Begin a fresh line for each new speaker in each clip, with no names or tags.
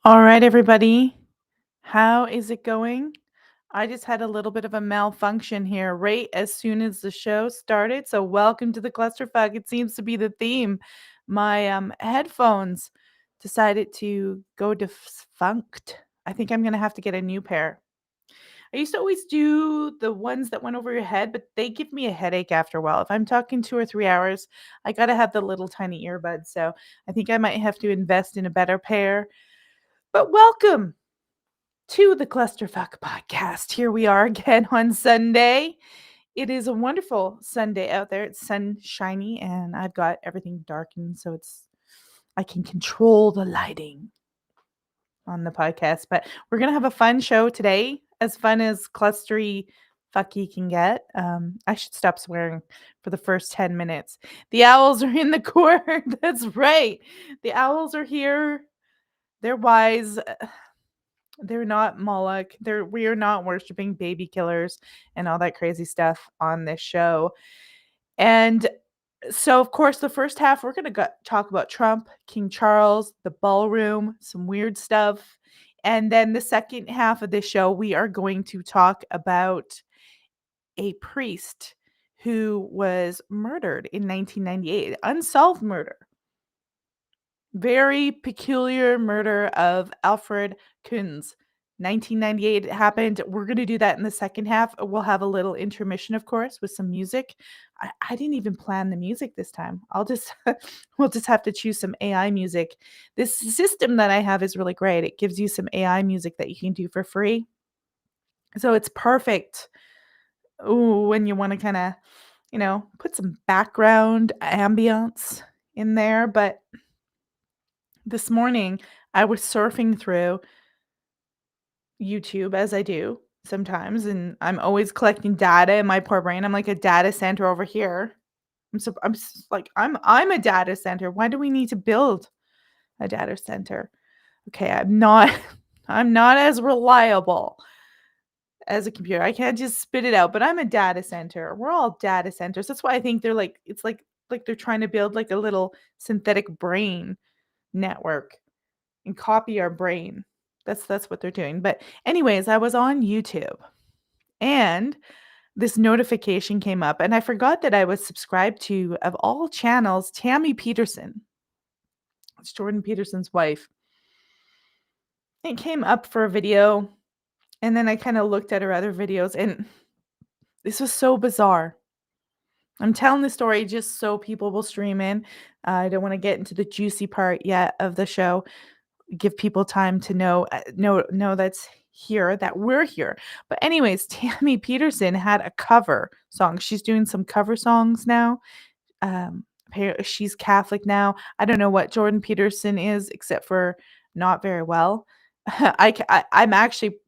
All right, everybody. How is it going? I just had a little bit of a malfunction here right as soon as the show started. So, welcome to the Clusterfuck. It seems to be the theme. My headphones decided to go defunct. I think I'm going to have to get a new pair. I used to always do the ones that went over your head, but they give me a headache after a while. If I'm talking 2 or 3 hours, I got to have the little tiny earbuds. So, I think I might have to invest in a better pair. But welcome to the Clusterfuck podcast. Here we are again on Sunday. It is a wonderful Sunday out there. It's sunshiny and I've got everything darkened so I can control the lighting on the podcast. But we're gonna have a fun show today, as fun as clustery fucky can get. I should stop swearing for the first 10 minutes. The owls are in the corner. That's right. The owls are here. They're wise. They're not Moloch. We are not worshiping baby killers and all that crazy stuff on this show. And so, of course, the first half, we're going to talk about Trump, King Charles, the ballroom, some weird stuff. And then the second half of this show, we are going to talk about a priest who was murdered in 1998, unsolved murder. Very peculiar murder of Alfred Kunz. 1998 it happened. We're going to do that in the second half. We'll have a little intermission, of course, with some music. I didn't even plan the music this time. We'll just have to choose some AI music. This system that I have is really great. It gives you some AI music that you can do for free. So it's perfect. Ooh, when you want to kind of, put some background ambience in there. But this morning, I was surfing through YouTube as I do sometimes, and I'm always collecting data in my poor brain. I'm like a data center over here. I'm a data center. Why do we need to build a data center? Okay, I'm not I'm not as reliable as a computer. I can't just spit it out, but I'm a data center. We're all data centers. That's why I think they're like it's like they're trying to build like a little synthetic brain network and copy our brain. That's what they're doing. But anyways, I was on YouTube and this notification came up and I forgot that I was subscribed to, of all channels, Tammy Peterson. It's Jordan Peterson's wife. It came up for a video and then I kind of looked at her other videos and this was so bizarre. I'm telling the story just so people will stream in. I don't want to get into the juicy part yet of the show. Give people time to know that's here, that we're here. But anyways, Tammy Peterson had a cover song. She's doing some cover songs now. She's Catholic now. I don't know what Jordan Peterson is except for not very well. I'm actually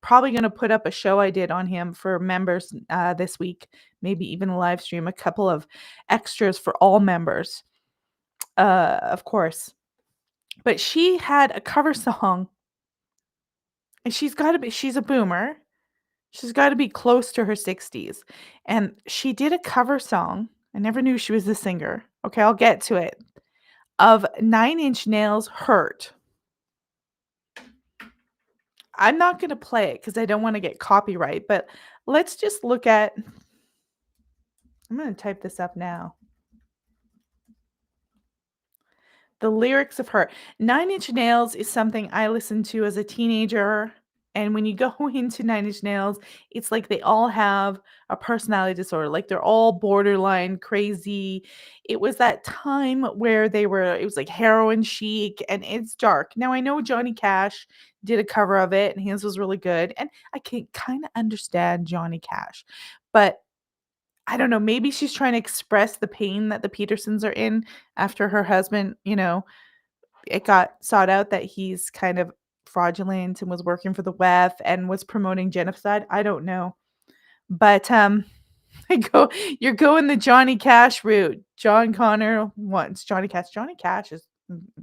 probably going to put up a show I did on him for members this week, maybe even a live stream, a couple of extras for all members, of course. But she had a cover song, and she's a boomer. She's got to be close to her 60s. And she did a cover song. I never knew she was a singer. Okay, I'll get to it. Of Nine Inch Nails' Hurt. I'm not going to play it because I don't want to get copyright, but let's just look at. I'm going to type this up now. The lyrics of Hurt. Nine Inch Nails is something I listened to as a teenager. And when you go into Nine Inch Nails, it's like they all have a personality disorder. Like they're all borderline crazy. It was that time where it was like heroin chic and it's dark. Now I know Johnny Cash did a cover of it and his was really good. And I can kind of understand Johnny Cash. But I don't know, maybe she's trying to express the pain that the Petersons are in after her husband, it got sought out that he's kind of fraudulent and was working for the WEF and was promoting genocide. I don't know. But you're going the Johnny Cash route. John Connor wants Johnny Cash. Johnny Cash is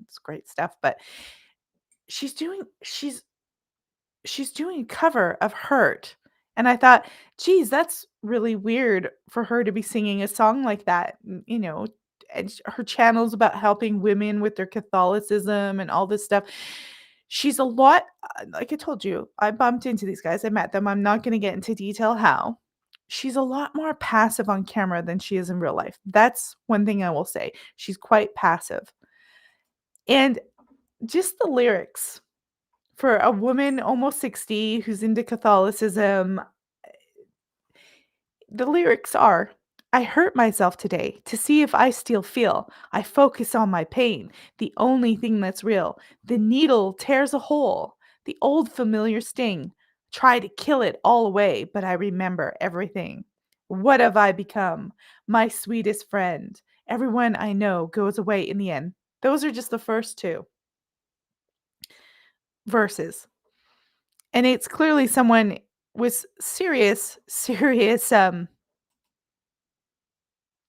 it's great stuff, but she's doing a cover of Hurt. And I thought, geez, that's really weird for her to be singing a song like that. And her channel's about helping women with their Catholicism and all this stuff. She's a lot like I told you, I bumped into these guys, I met them, I'm not gonna get into detail how. She's a lot more passive on camera than she is in real life. That's one thing I will say. She's quite passive. And just the lyrics for a woman almost 60 who's into Catholicism, the lyrics are, "I hurt myself today to see if I still feel. I focus on my pain, the only thing that's real. The needle tears a hole, the old familiar sting. Try to kill it all away, but I remember everything. What have I become? My sweetest friend. Everyone I know goes away in the end." Those are just the first two verses. And it's clearly someone with serious,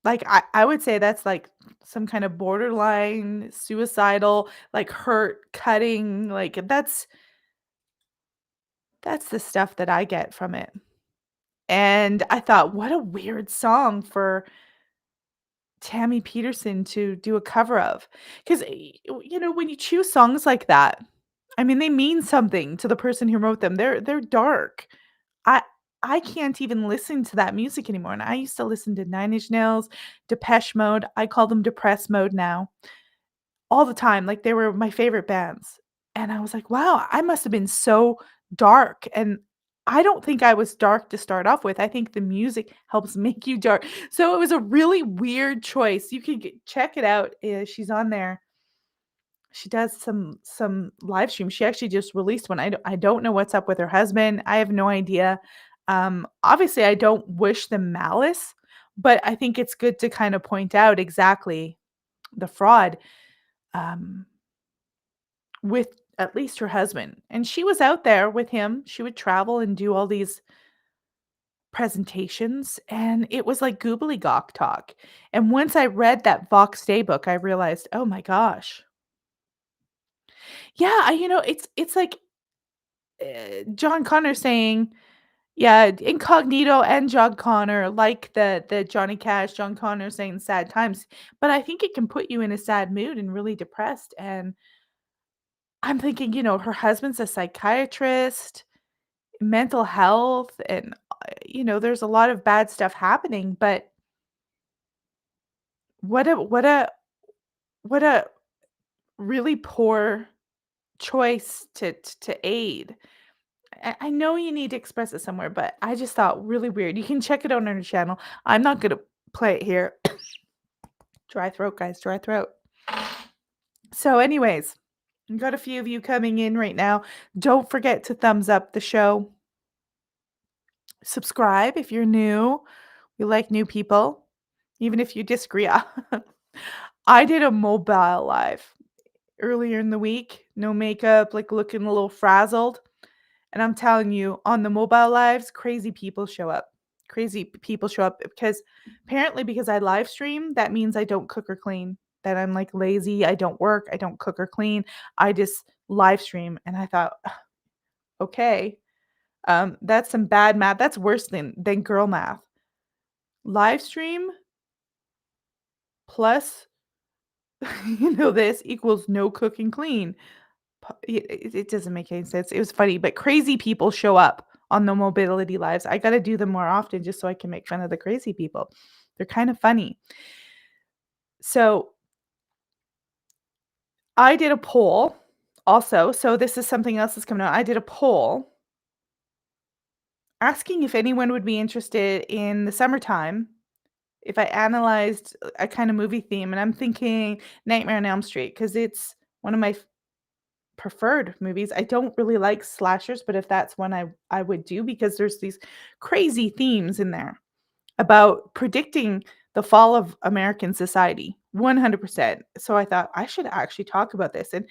like, I would say that's, like, some kind of borderline suicidal, like, hurt, cutting, like, that's the stuff that I get from it. And I thought, "What a weird song for Tammy Peterson to do a cover of," 'cause, when you choose songs like that, I mean, they mean something to the person who wrote them. They're dark. I I can't even listen to that music anymore, and I used to listen to Nine Inch Nails, Depeche Mode, I call them Depressed Mode now, all the time, like, they were my favorite bands, and I was like, "Wow, I must have been so dark," and I don't think I was dark to start off with, I think the music helps make you dark, so it was a really weird choice. You can check it out, she's on there. She does some live streams. She actually just released one. I don't know what's up with her husband. I have no idea. Obviously, I don't wish them malice, but I think it's good to kind of point out exactly the fraud, um, with at least her husband. And she was out there with him. She would travel and do all these presentations, and it was like goobly gawk talk. And once I read that Vox Day book, I realized, oh my gosh. Yeah, it's like John Connor saying, yeah, Incognito and John Connor, like the Johnny Cash, John Connor saying sad times, but I think it can put you in a sad mood and really depressed, and I'm thinking, her husband's a psychiatrist, mental health, and, there's a lot of bad stuff happening, but what a what a what a really poor choice to aid. I know you need to express it somewhere, but I just thought really weird. You can check it out on her channel. I'm not gonna play it here. Dry throat, guys, dry throat. So, anyways, we got a few of you coming in right now. Don't forget to thumbs up the show. Subscribe if you're new. We like new people, even if you disagree. I did a mobile live earlier in the week. No makeup, like looking a little frazzled. And I'm telling you, on the mobile lives, crazy people show up. Crazy people show up because apparently because I live stream, that means I don't cook or clean. That I'm like lazy, I don't work, I don't cook or clean. I just live stream. And I thought, okay, that's some bad math. That's worse than girl math. Live stream plus this equals no cooking clean. It doesn't make any sense. It was funny, but crazy people show up on the mobility lives. I gotta do them more often just so I can make fun of the crazy people. They're kind of funny. So, I did a poll also, so this is something else that's coming out. I did a poll asking if anyone would be interested in the summertime if I analyzed a kind of movie theme, and I'm thinking Nightmare on Elm Street because it's one of my preferred movies. I don't really like slashers, but if that's one I would do because there's these crazy themes in there about predicting the fall of American society, 100%. So I thought I should actually talk about this, and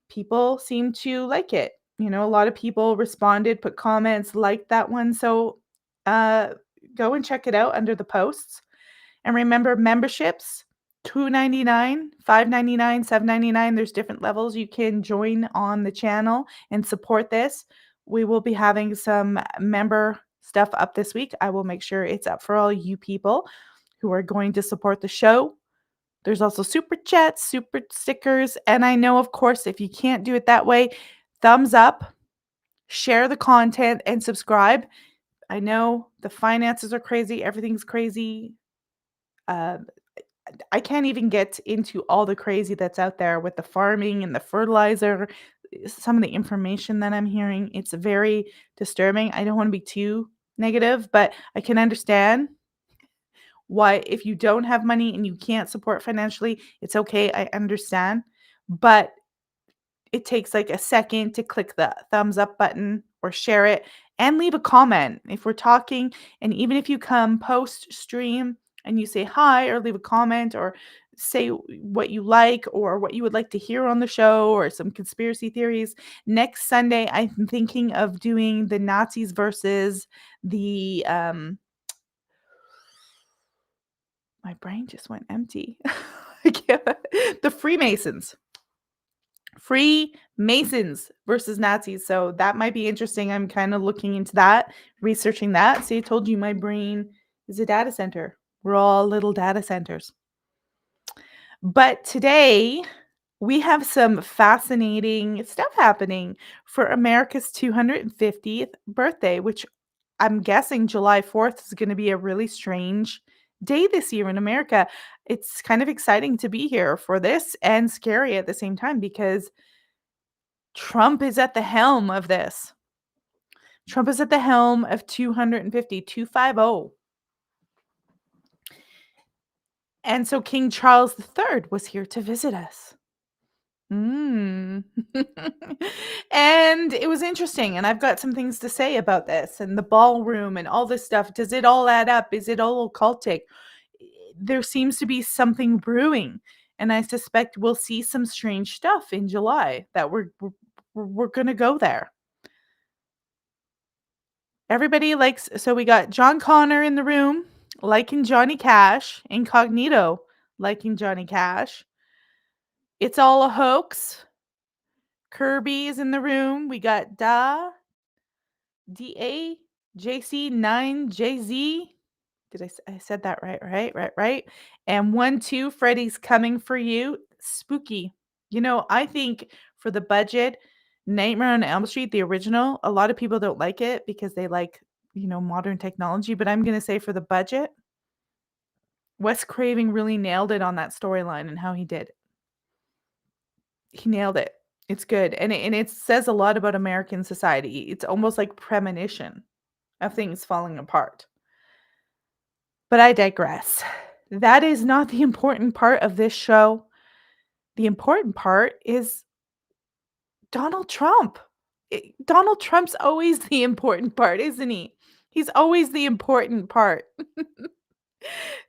people seem to like it. A lot of people responded, put comments, liked that one. So uh, go and check it out under the posts. And remember, memberships, $2.99, $5.99, $7.99. There's different levels you can join on the channel and support this. We will be having some member stuff up this week. I will make sure it's up for all you people who are going to support the show. There's also super chats, super stickers, and I know, of course, if you can't do it that way, thumbs up, share the content, and subscribe. I know the finances are crazy, everything's crazy. Um, I can't even get into all the crazy that's out there with the farming and the fertilizer, some of the information that I'm hearing. It's very disturbing. I don't want to be too negative, but I can understand why if you don't have money and you can't support financially, it's okay. I understand. But it takes like a second to click the thumbs up button or share it and leave a comment if we're talking. And even if you come post stream and you say hi or leave a comment or say what you like or what you would like to hear on the show or some conspiracy theories. Next Sunday, I'm thinking of doing the Nazis versus the my brain just went empty. I can't- the Freemasons. Freemasons versus Nazis. So that might be interesting. I'm kind of looking into that, researching that. See, I told you my brain is a data center. We're all little data centers. But today we have some fascinating stuff happening for America's 250th birthday, which I'm guessing July 4th is going to be a really strange day this year in America. It's kind of exciting to be here for this and scary at the same time because Trump is at the helm of this. Trump is at the helm of 250. And so King Charles III was here to visit us. Mm. And it was interesting. And I've got some things to say about this and the ballroom and all this stuff. Does it all add up? Is it all occultic? There seems to be something brewing. And I suspect we'll see some strange stuff in July that we're going to go there. Everybody likes so we got John Connor in the room, liking Johnny Cash, incognito, liking Johnny Cash. It's all a hoax. Kirby is in the room. We got DAJC9JZ. I said that right. And 1 2 Freddy's coming for you. Spooky. I think for the budget, Nightmare on Elm Street, the original, a lot of people don't like it because they like, modern technology, but I'm gonna say for the budget, Wes Craven really nailed it on that storyline and how he did. He nailed it. It's good, and it says a lot about American society. It's almost like premonition of things falling apart. But I digress. That is not the important part of this show. The important part is Donald Trump. Donald Trump's always the important part, isn't he? He's always the important part.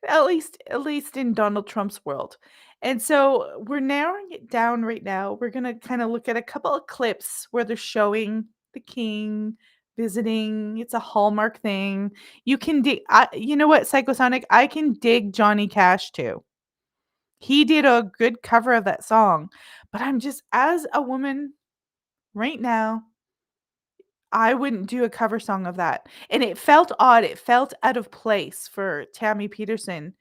At least in Donald Trump's world. And so we're narrowing it down right now. We're going to kind of look at a couple of clips where they're showing the king visiting. It's a Hallmark thing. You can dig you know what, Psychosonic? I can dig Johnny Cash too. He did a good cover of that song. But I'm just as a woman right now, I wouldn't do a cover song of that. And it felt odd. It felt out of place for Tammy Peterson.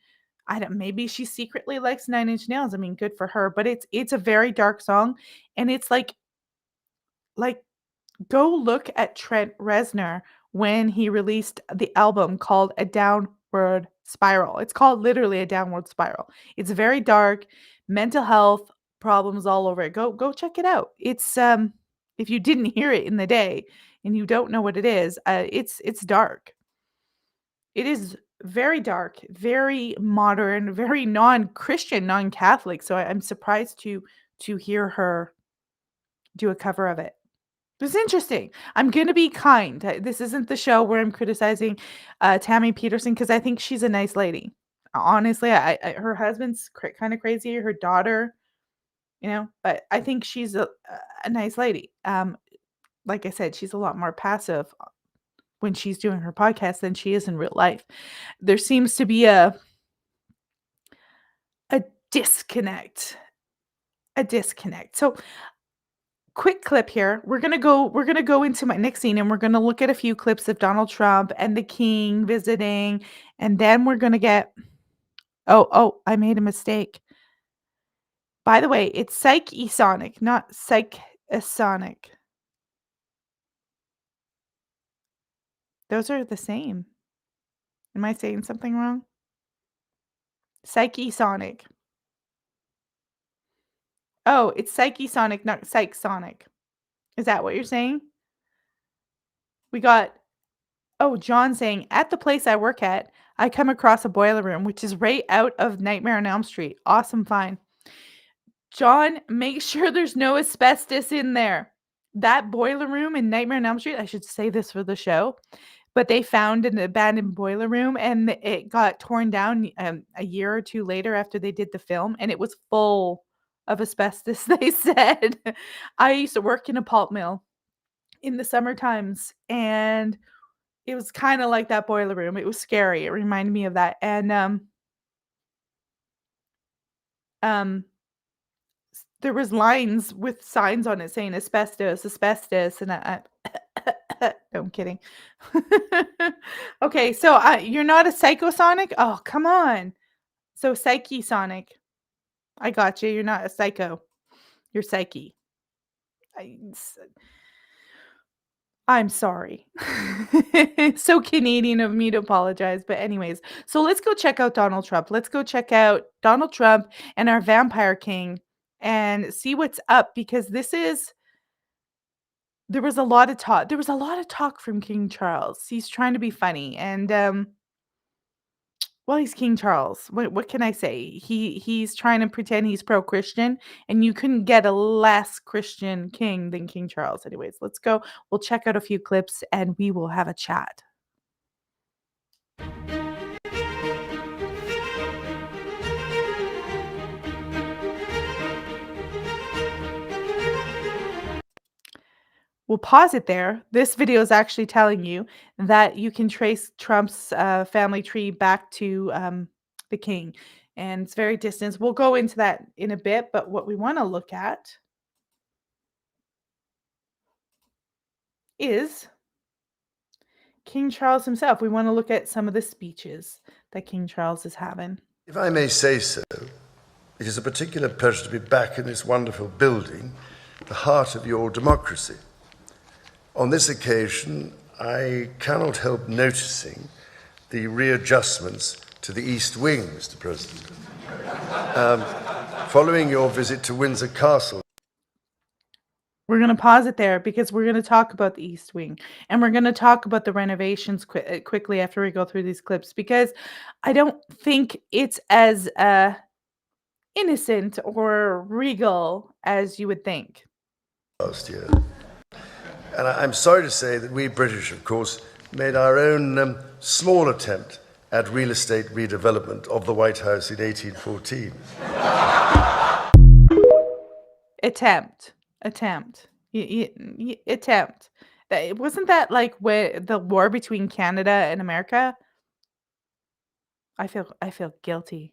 I don't maybe she secretly likes Nine Inch Nails. I mean, good for her, but it's a very dark song and it's like go look at Trent Reznor when he released the album called A Downward Spiral. It's called literally A Downward Spiral. It's very dark, mental health problems all over it. Go check it out. It's if you didn't hear it in the day and you don't know what it is, it's dark. It is very dark, very modern, very non-Christian, non-Catholic. So I'm surprised to hear her do a cover of it. It's interesting. I'm gonna be kind. This isn't the show where I'm criticizing Tammy Peterson because I think she's a nice lady. Honestly, her husband's kind of crazy. Her daughter, but I think she's a nice lady. Like I said, she's a lot more passive when she's doing her podcast than she is in real life. There seems to be a disconnect. A disconnect. So quick clip here. We're gonna go into my next scene and we're gonna look at a few clips of Donald Trump and the king visiting, and then we're gonna get I made a mistake. By the way, it's Psych-Sonic, not Psych-Sonic. Those are the same. Am I saying something wrong? Psyche Sonic. Oh, it's Psyche Sonic, not Psych Sonic. Is that what you're saying? We got John saying, "At the place I work at, I come across a boiler room, which is right out of Nightmare on Elm Street. Awesome find." John, make sure there's no asbestos in there. That boiler room in Nightmare on Elm Street, I should say this for the show, but they found an abandoned boiler room and it got torn down a year or two later after they did the film, and it was full of asbestos, they said. I used to work in a pulp mill in the summer times, and it was kinda like that boiler room. It was scary. It reminded me of that, and, um, there was lines with signs on it saying asbestos, asbestos, and no, I'm kidding. Okay, so, you're not a psychosonic? Oh, come on. So, psyche sonic. I got you. You're not a psycho. You're psyche. I s I'm sorry. So Canadian of me to apologize, but anyways, so let's go check out Donald Trump. Let's go check out Donald Trump and our vampire king and see what's up because there was a lot of talk from King Charles. He's trying to be funny and well, he's King Charles. What can I say? He's trying to pretend he's pro-Christian, and you couldn't get a less Christian king than King Charles. Anyways, let's go. We'll check out a few clips, and we will have a chat. We'll pause it there. This video is actually telling you that you can trace Trump's family tree back to the king, and it's very distant. We'll go into that in a bit, but what we want to look at is King Charles himself. We want to look at some of the speeches that King Charles is having.
If I may say so, it is a particular pleasure to be back in this wonderful building, the heart of your democracy. On this occasion, I cannot help noticing the readjustments to the East Wing, Mr. President. Following your visit to Windsor Castle.
We're going to pause it there because we're going to talk about the East Wing and we're going to talk about the renovations quickly after we go through these clips because I don't think it's as innocent or regal as you would think.
Last year. And I'm sorry to say that we British, of course, made our own small attempt at real estate redevelopment of the White House in 1814.
Attempt. Attempt. Wasn't that like when the war between Canada and America? I feel guilty.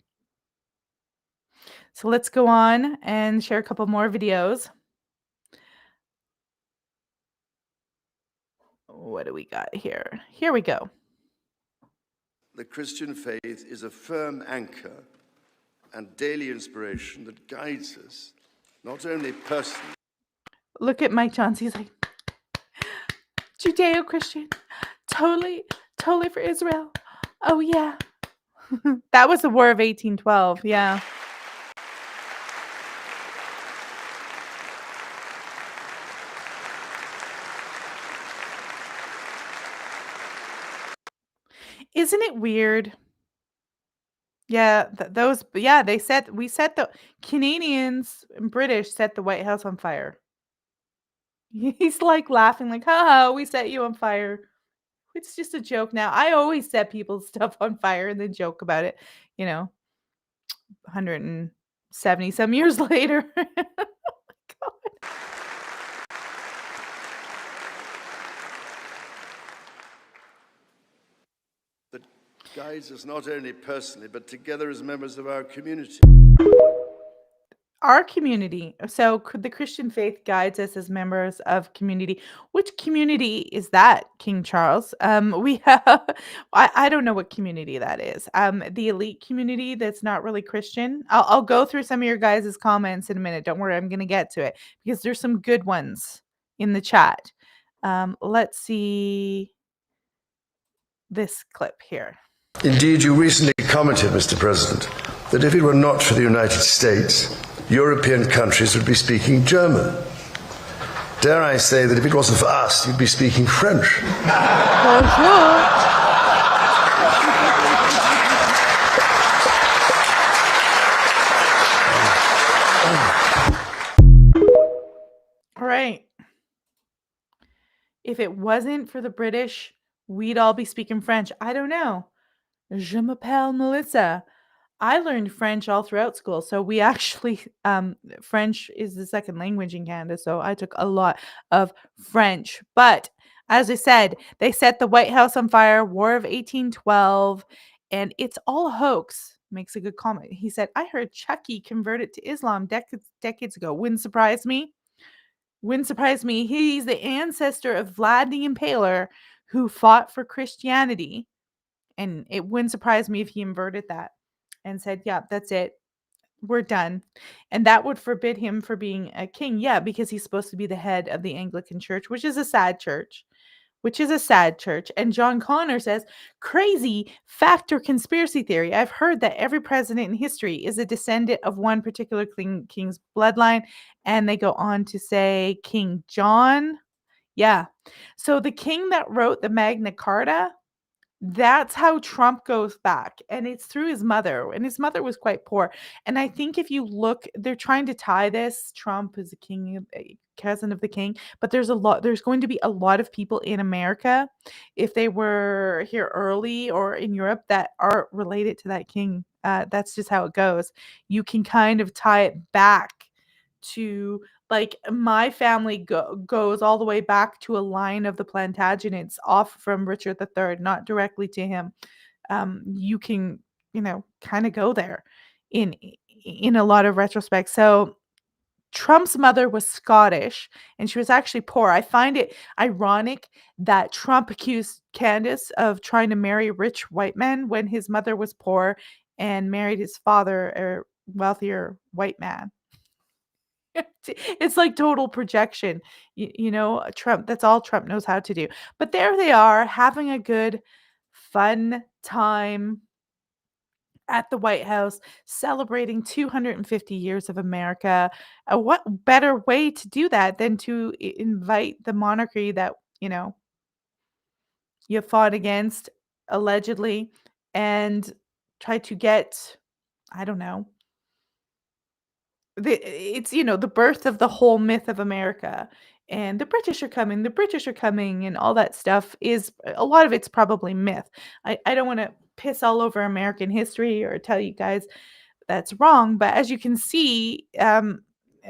So let's go on and share a couple more videos. What do we got here? Here we go.
The Christian faith is a firm anchor and daily inspiration that guides us, not only personally.
Look at Mike Johnson. He's like, Judeo-Christian, totally for Israel. Oh, yeah. That was the War of 1812, yeah. Isn't it weird? Yeah, the Canadians and British set the White House on fire. He's like laughing like, "Haha, we set you on fire." It's just a joke now. I always set people's stuff on fire and then joke about it, 170 some years later. God.
That guides us not only personally, but together as members of our community.
Our community. So the Christian faith guides us as members of community. Which community is that, King Charles? We have, I don't know what community that is. The elite community that's not really Christian. I'll go through some of your guys' comments in a minute. Don't worry, I'm going to get to it because there's some good ones in the chat. Let's see. this clip here.
Indeed, you recently commented, Mr. President, that if it were not for the United States, European countries would be speaking German. Dare I say that if it wasn't for us, you'd be speaking French.
All right. If it wasn't for the British, we'd all be speaking French. I don't know. Je m'appelle Melissa. I learned French all throughout school. So we actually, French is the second language in Canada. So I took a lot of French. But as I said, they set the White House on fire, War of 1812, and it's all a hoax. Makes a good comment. He said, I heard Chucky converted to Islam decades ago. Wouldn't surprise me. Wouldn't surprise me. He's the ancestor of Vlad the Impaler who fought for Christianity. And it wouldn't surprise me if he inverted that and said, yeah, that's it. We're done. And that would forbid him for being a king. Yeah, because he's supposed to be the head of the Anglican Church, which is a sad church. And John Connor says, crazy fact or conspiracy theory. I've heard that every president in history is a descendant of one particular king's bloodline. And they go on to say King John. Yeah. So the king that wrote the Magna Carta, that's how Trump goes back, and it's through his mother, and his mother was quite poor. And I think if you look, they're trying to tie this. Trump is a cousin of the king, but there's going to be a lot of people in America, if they were here early or in Europe, that are related to that king. That's just how it goes. You can kind of tie it back to, like, my family goes all the way back to a line of the Plantagenets off from Richard III, not directly to him. You can, kind of go there in a lot of retrospect. So Trump's mother was Scottish, and she was actually poor. I find it ironic that Trump accused Candace of trying to marry rich white men when his mother was poor and married his father, a wealthier white man. It's like total projection. Trump, that's all Trump knows how to do. But there they are having a good, fun time at the White House, celebrating 250 years of America. What better way to do that than to invite the monarchy that, you fought against allegedly, and try to get, I don't know, it's the birth of the whole myth of America, and the British are coming, and all that stuff is a lot of it's probably myth. I don't want to piss all over American history or tell you guys that's wrong, but as you can see,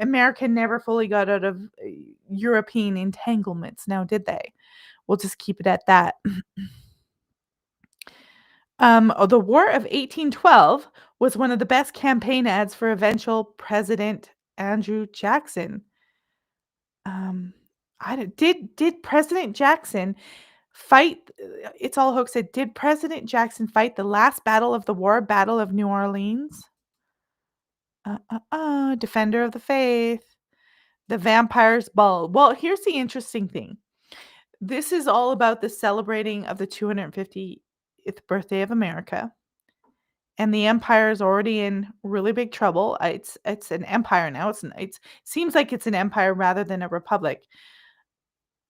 America never fully got out of European entanglements, now did they? We'll just keep it at that. The War of 1812 was one of the best campaign ads for eventual President Andrew Jackson. Did President Jackson fight? It's all hoax. Did President Jackson fight the last battle of the war, Battle of New Orleans? Defender of the faith, the vampire's ball. Well, here's the interesting thing. This is all about the celebrating of the 250th birthday of America. And the empire is already in really big trouble. It's an empire now. It seems like it's an empire rather than a republic.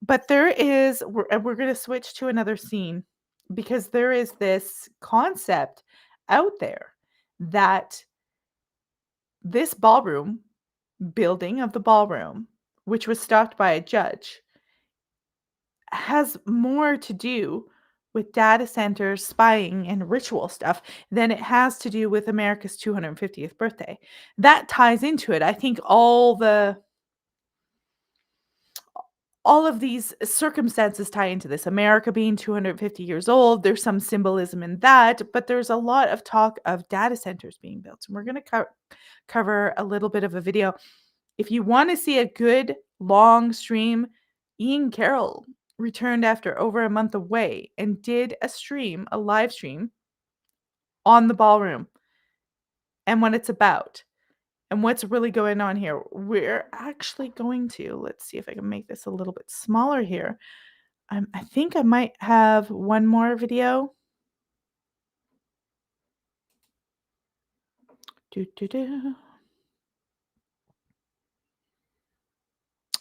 But we're going to switch to another scene, because there is this concept out there that this building of the ballroom, which was stopped by a judge, has more to do with data centers, spying, and ritual stuff than it has to do with America's 250th birthday. That ties into it. I think all of these circumstances tie into this. America being 250 years old, there's some symbolism in that, but there's a lot of talk of data centers being built. And we're going to cover a little bit of a video. If you want to see a good long stream, Ian Carroll returned after over a month away and did a live stream on the ballroom and what it's about and what's really going on here. We're actually going to, let's see if I can make this a little bit smaller here. I think I might have one more video. Doo, doo, doo.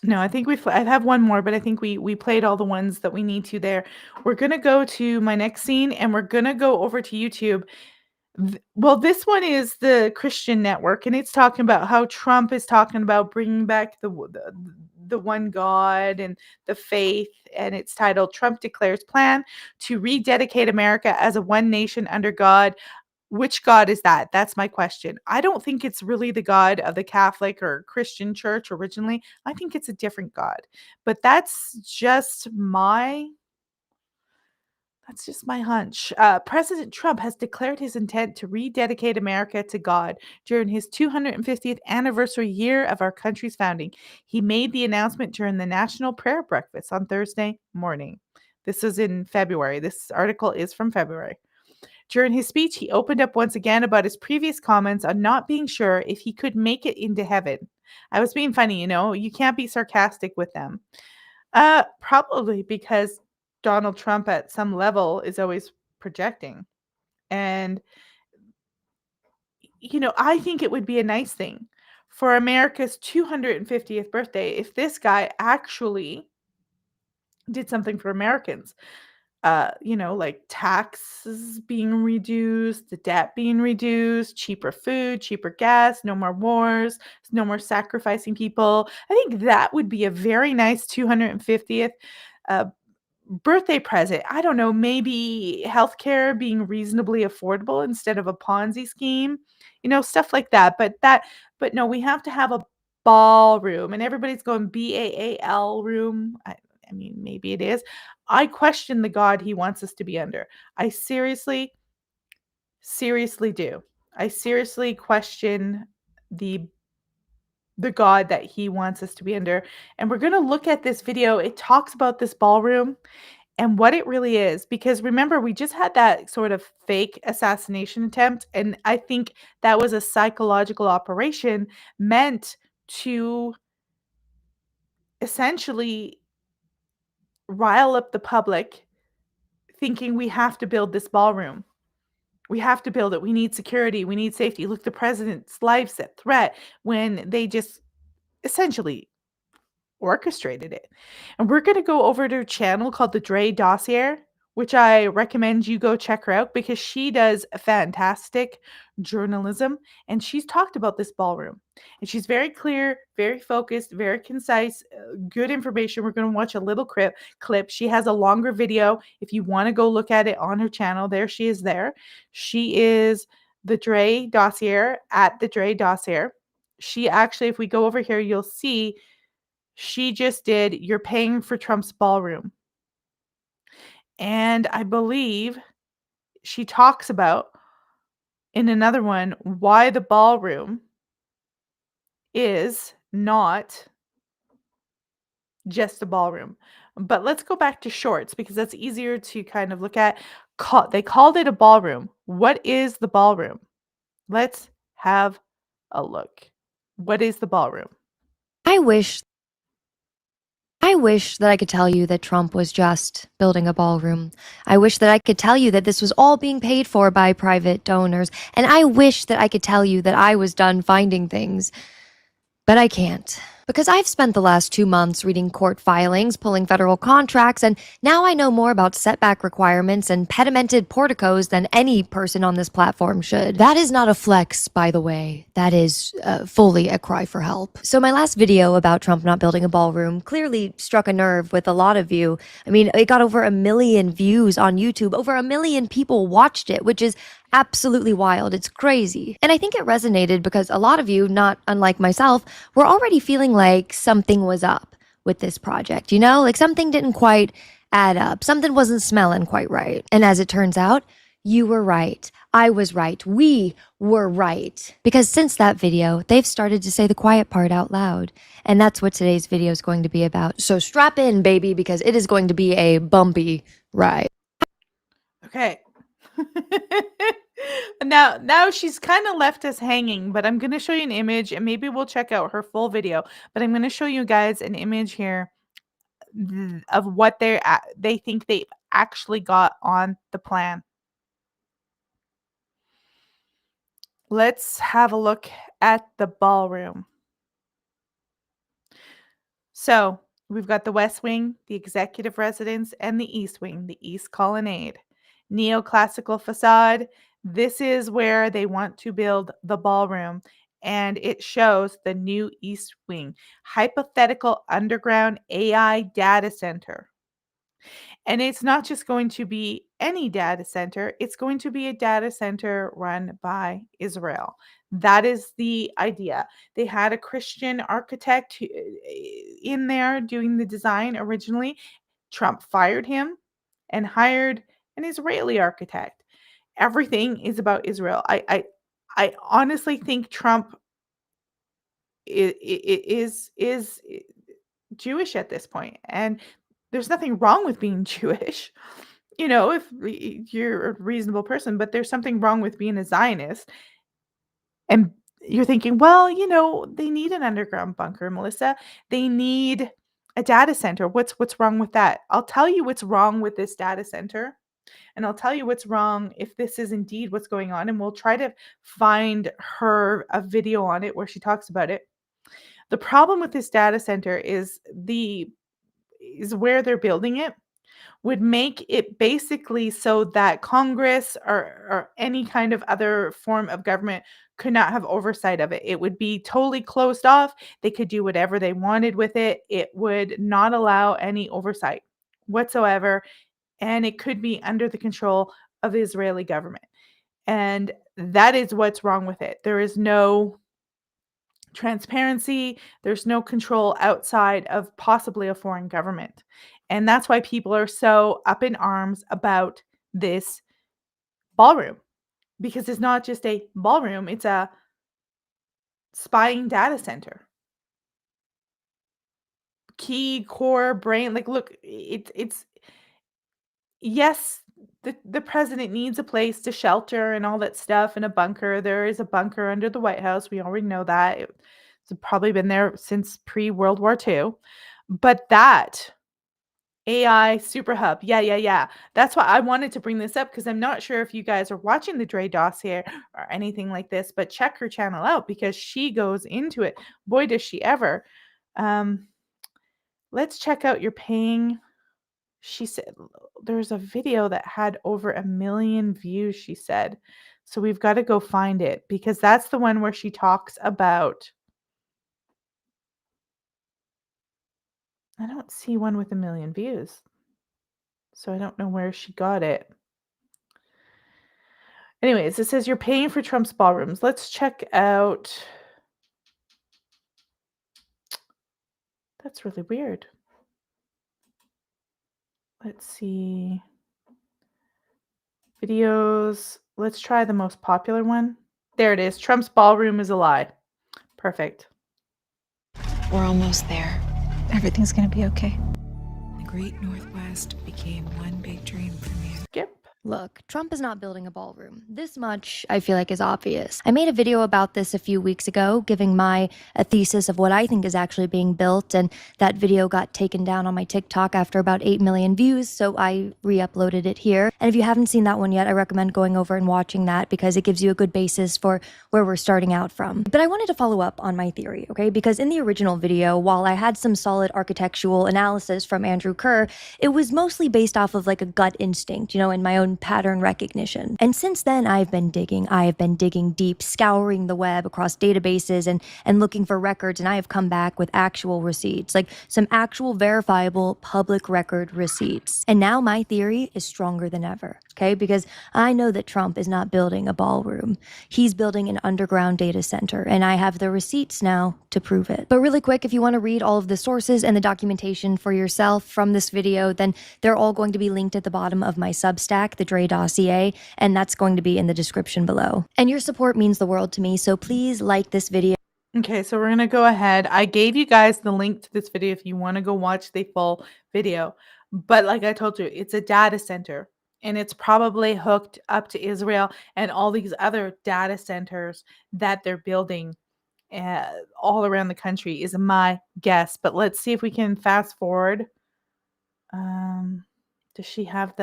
No, I think I have one more, but I think we played all the ones that we need to there. We're gonna go to my next scene, and we're gonna go over to YouTube. Well, this one is the Christian Network, and it's talking about how Trump is talking about bringing back the one God and the faith, and it's titled "Trump Declares Plan to Rededicate America as a One Nation Under God." Which God is that? That's my question. I don't think it's really the God of the Catholic or Christian church originally. I think it's a different God. But that's just my hunch. President Trump has declared his intent to rededicate America to God during his 250th anniversary year of our country's founding. He made the announcement during the National Prayer Breakfast on Thursday morning. This is in February. This article is from February. During his speech, he opened up once again about his previous comments on not being sure if he could make it into heaven. I was being funny, you can't be sarcastic with them. Probably because Donald Trump at some level is always projecting. And, I think it would be a nice thing for America's 250th birthday if this guy actually did something for Americans. Like taxes being reduced, the debt being reduced, cheaper food, cheaper gas, no more wars, no more sacrificing people. I think that would be a very nice 250th uh, birthday present. I don't know, maybe healthcare being reasonably affordable instead of a Ponzi scheme, stuff like that. But no, we have to have a ballroom, and everybody's going BAAL room. I mean, maybe it is. I question the God he wants us to be under. I seriously, seriously do. I seriously question the the God that he wants us to be under. And we're going to look at this video. It talks about this ballroom and what it really is, because remember, we just had that sort of fake assassination attempt, and I think that was a psychological operation meant to essentially rile up the public, thinking we have to build this ballroom. We have to build it. We need security. We need safety. Look, the president's life's at threat, when they just essentially orchestrated it. And we're going to go over to a channel called the Dre Dossier, which I recommend you go check her out because she does fantastic journalism, and she's talked about this ballroom. And she's very clear, very focused, very concise, good information. We're going to watch a little clip. She has a longer video if you want to go look at it on her channel. There she is there. She is the Dre Dossier at the Dre Dossier. She actually, if we go over here, you'll see she just did "You're Paying for Trump's Ballroom." And I believe she talks about in another one why the ballroom is not just a ballroom. But let's go back to shorts because that's easier to kind of look at. They called it a ballroom. What is the ballroom? Let's have a look. What is the ballroom?
I wish that I could tell you that Trump was just building a ballroom. I wish that I could tell you that this was all being paid for by private donors. And I wish that I could tell you that I was done finding things. But I can't. Because I've spent the last 2 months reading court filings, pulling federal contracts, and now I know more about setback requirements and pedimented porticos than any person on this platform should. That is not a flex, by the way. That is fully a cry for help. So my last video about Trump not building a ballroom clearly struck a nerve with a lot of you. I mean, it got over 1 million views on YouTube. Over 1 million people watched it, which is absolutely wild. It's crazy. And I think it resonated because a lot of you, not unlike myself, were already feeling like something was up with this project, like something didn't quite add up. Something wasn't smelling quite right. And as it turns out, you were right. I was right. We were right. Because since that video, they've started to say the quiet part out loud. And that's what today's video is going to be about. So strap in, baby, because it is going to be a bumpy ride.
Okay. Now she's kind of left us hanging, but I'm going to show you an image and maybe we'll check out her full video, but I'm going to show you guys an image here of what they think they actually got on the plan. Let's have a look at the ballroom. So we've got the West Wing, the executive residence, and the East Wing, the East Colonnade. Neoclassical facade. This is where they want to build the ballroom, and it shows the new East Wing, hypothetical underground AI data center. And it's not just going to be any data center, it's going to be a data center run by Israel. That is the idea. They had a Christian architect in there doing the design originally. Trump fired him and hired an Israeli architect. Everything is about Israel. I honestly think Trump is Jewish at this point, and there's nothing wrong with being Jewish, if you're a reasonable person, but there's something wrong with being a Zionist. And you're thinking, well, they need an underground bunker, Melissa. They need a data center. What's wrong with that? I'll tell you what's wrong with this data center. And I'll tell you what's wrong if this is indeed what's going on. And we'll try to find her a video on it where she talks about it. The problem with this data center is where they're building it would make it basically so that Congress or any kind of other form of government could not have oversight of it. It would be totally closed off. They could do whatever they wanted with it. It would not allow any oversight whatsoever. And it could be under the control of the Israeli government. And that is what's wrong with it. There is no transparency. There's no control outside of possibly a foreign government. And that's why people are so up in arms about this ballroom, because it's not just a ballroom, it's a spying data center. Key, core, brain, look, it's yes, the president needs a place to shelter and all that stuff, and a bunker. There is a bunker under the White House. We already know that. It's probably been there since pre-World War II. But that AI super hub. Yeah. That's why I wanted to bring this up, because I'm not sure if you guys are watching the Dre dossier or anything like this, but check her channel out because she goes into it. Boy, does she ever. Let's check out your paying. She said there's a video that had over 1 million views, she said. So we've got to go find it, because that's the one where she talks about. I don't see one with 1 million views. So I don't know where she got it. Anyways, it says you're paying for Trump's ballrooms. Let's check out. That's really weird. Let's see. Videos. Let's try the most popular one. There it is. Trump's ballroom is a lie. Perfect.
We're almost there.
Everything's gonna be okay.
The Great Northwest became one big dream for me.
Skip.
Look, Trump is not building a ballroom. This much, I feel like, is obvious. I made a video about this a few weeks ago, giving a thesis of what I think is actually being built, and that video got taken down on my TikTok after about 8 million views, so I re-uploaded it here. And if you haven't seen that one yet, I recommend going over and watching that, because it gives you a good basis for where we're starting out from. But I wanted to follow up on my theory, okay? Because in the original video, while I had some solid architectural analysis from Andrew Kerr, it was mostly based off of a gut instinct, and my own pattern recognition. And since then, I have been digging deep, scouring the web across databases and looking for records, and I have come back with actual receipts, some actual verifiable public record receipts. And now my theory is stronger than ever, okay? Because I know that Trump is not building a ballroom. He's building an underground data center, and I have the receipts now to prove it. But really quick, if you want to read all of the sources and the documentation for yourself from this video, then they're all going to be linked at the bottom of my Substack, the Dre dossier, and that's going to be in the description below. And your support means the world to me, so please like this video.
Okay, so we're going to go ahead. I gave you guys the link to this video if you want to go watch the full video. But like I told you, it's a data center, and it's probably hooked up to Israel and all these other data centers that they're building all around the country is my guess. But let's see if we can fast forward Does she have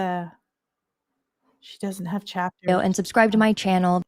she doesn't have chapters.
And subscribe to my channel.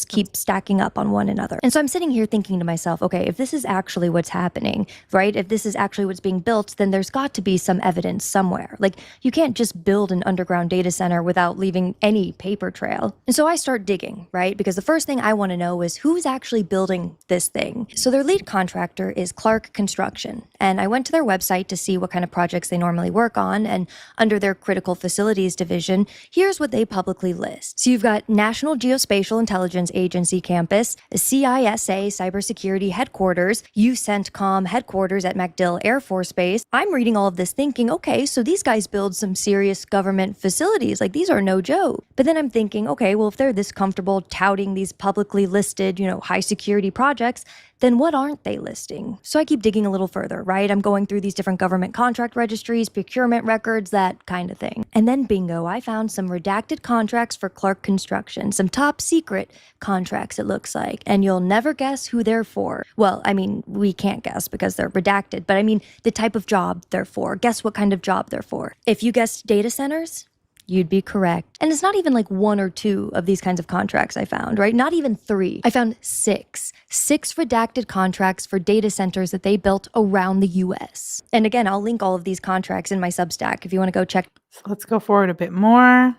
Keep stacking up on one another. And so I'm sitting here thinking to myself, okay, if this is actually what's happening, right? If this is actually what's being built, then there's got to be some evidence somewhere. Like, you can't just build an underground data center without leaving any paper trail. And so I start digging, right? Because the first thing I want to know is who's actually building this thing. So their lead contractor is Clark Construction. And I went to their website to see what kind of projects they normally work on. And under their critical facilities division, here's what they publicly list. So you've got National Geospatial Intelligence Agency campus, CISA cybersecurity headquarters, UCENTCOM headquarters at MacDill Air Force Base. I'm reading all of this thinking, okay, so these guys build some serious government facilities. Like, these are no joke. But then I'm thinking, okay, well, if they're this comfortable touting these publicly listed, high security projects, then what aren't they listing? So I keep digging a little further, right? I'm going through these different government contract registries, procurement records, that kind of thing. And then bingo, I found some redacted contracts for Clark Construction, some top secret contracts, it looks like. And you'll never guess who they're for. Well, I mean, we can't guess because they're redacted, but I mean the type of job they're for. Guess what kind of job they're for. If you guessed data centers, you'd be correct. And it's not even like one or two of these kinds of contracts I found, right? Not even three. I found six redacted contracts for data centers that they built around the US. And again, I'll link all of these contracts in my Substack if you want to go check.
So let's go forward a bit more.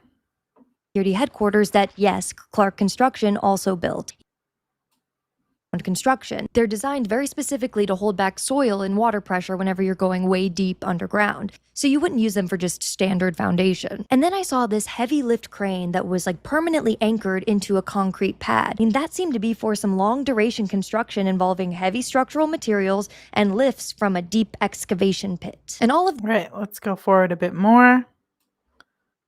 Security headquarters that, yes, Clark Construction also built. Construction. They're designed very specifically to hold back soil and water pressure whenever you're going way deep underground. So you wouldn't use them for just standard foundation. And then I saw this heavy lift crane that was like permanently anchored into a concrete pad. I mean, that seemed to be for some long duration construction involving heavy structural materials and lifts from a deep excavation pit. And all of
Right, let's go forward a bit more.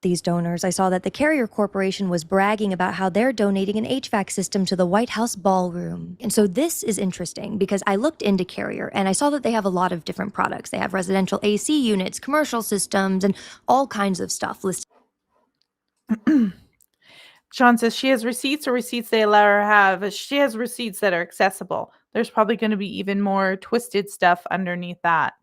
These donors, I saw that the Carrier Corporation was bragging about how they're donating an HVAC system to the White House ballroom. And so this is interesting because I looked into Carrier and I saw that they have a lot of different products. They have residential AC units, commercial systems, and all kinds of stuff listed.
John says she has receipts or receipts they allow her to have. She has receipts that are accessible. There's probably going to be even more twisted stuff underneath that.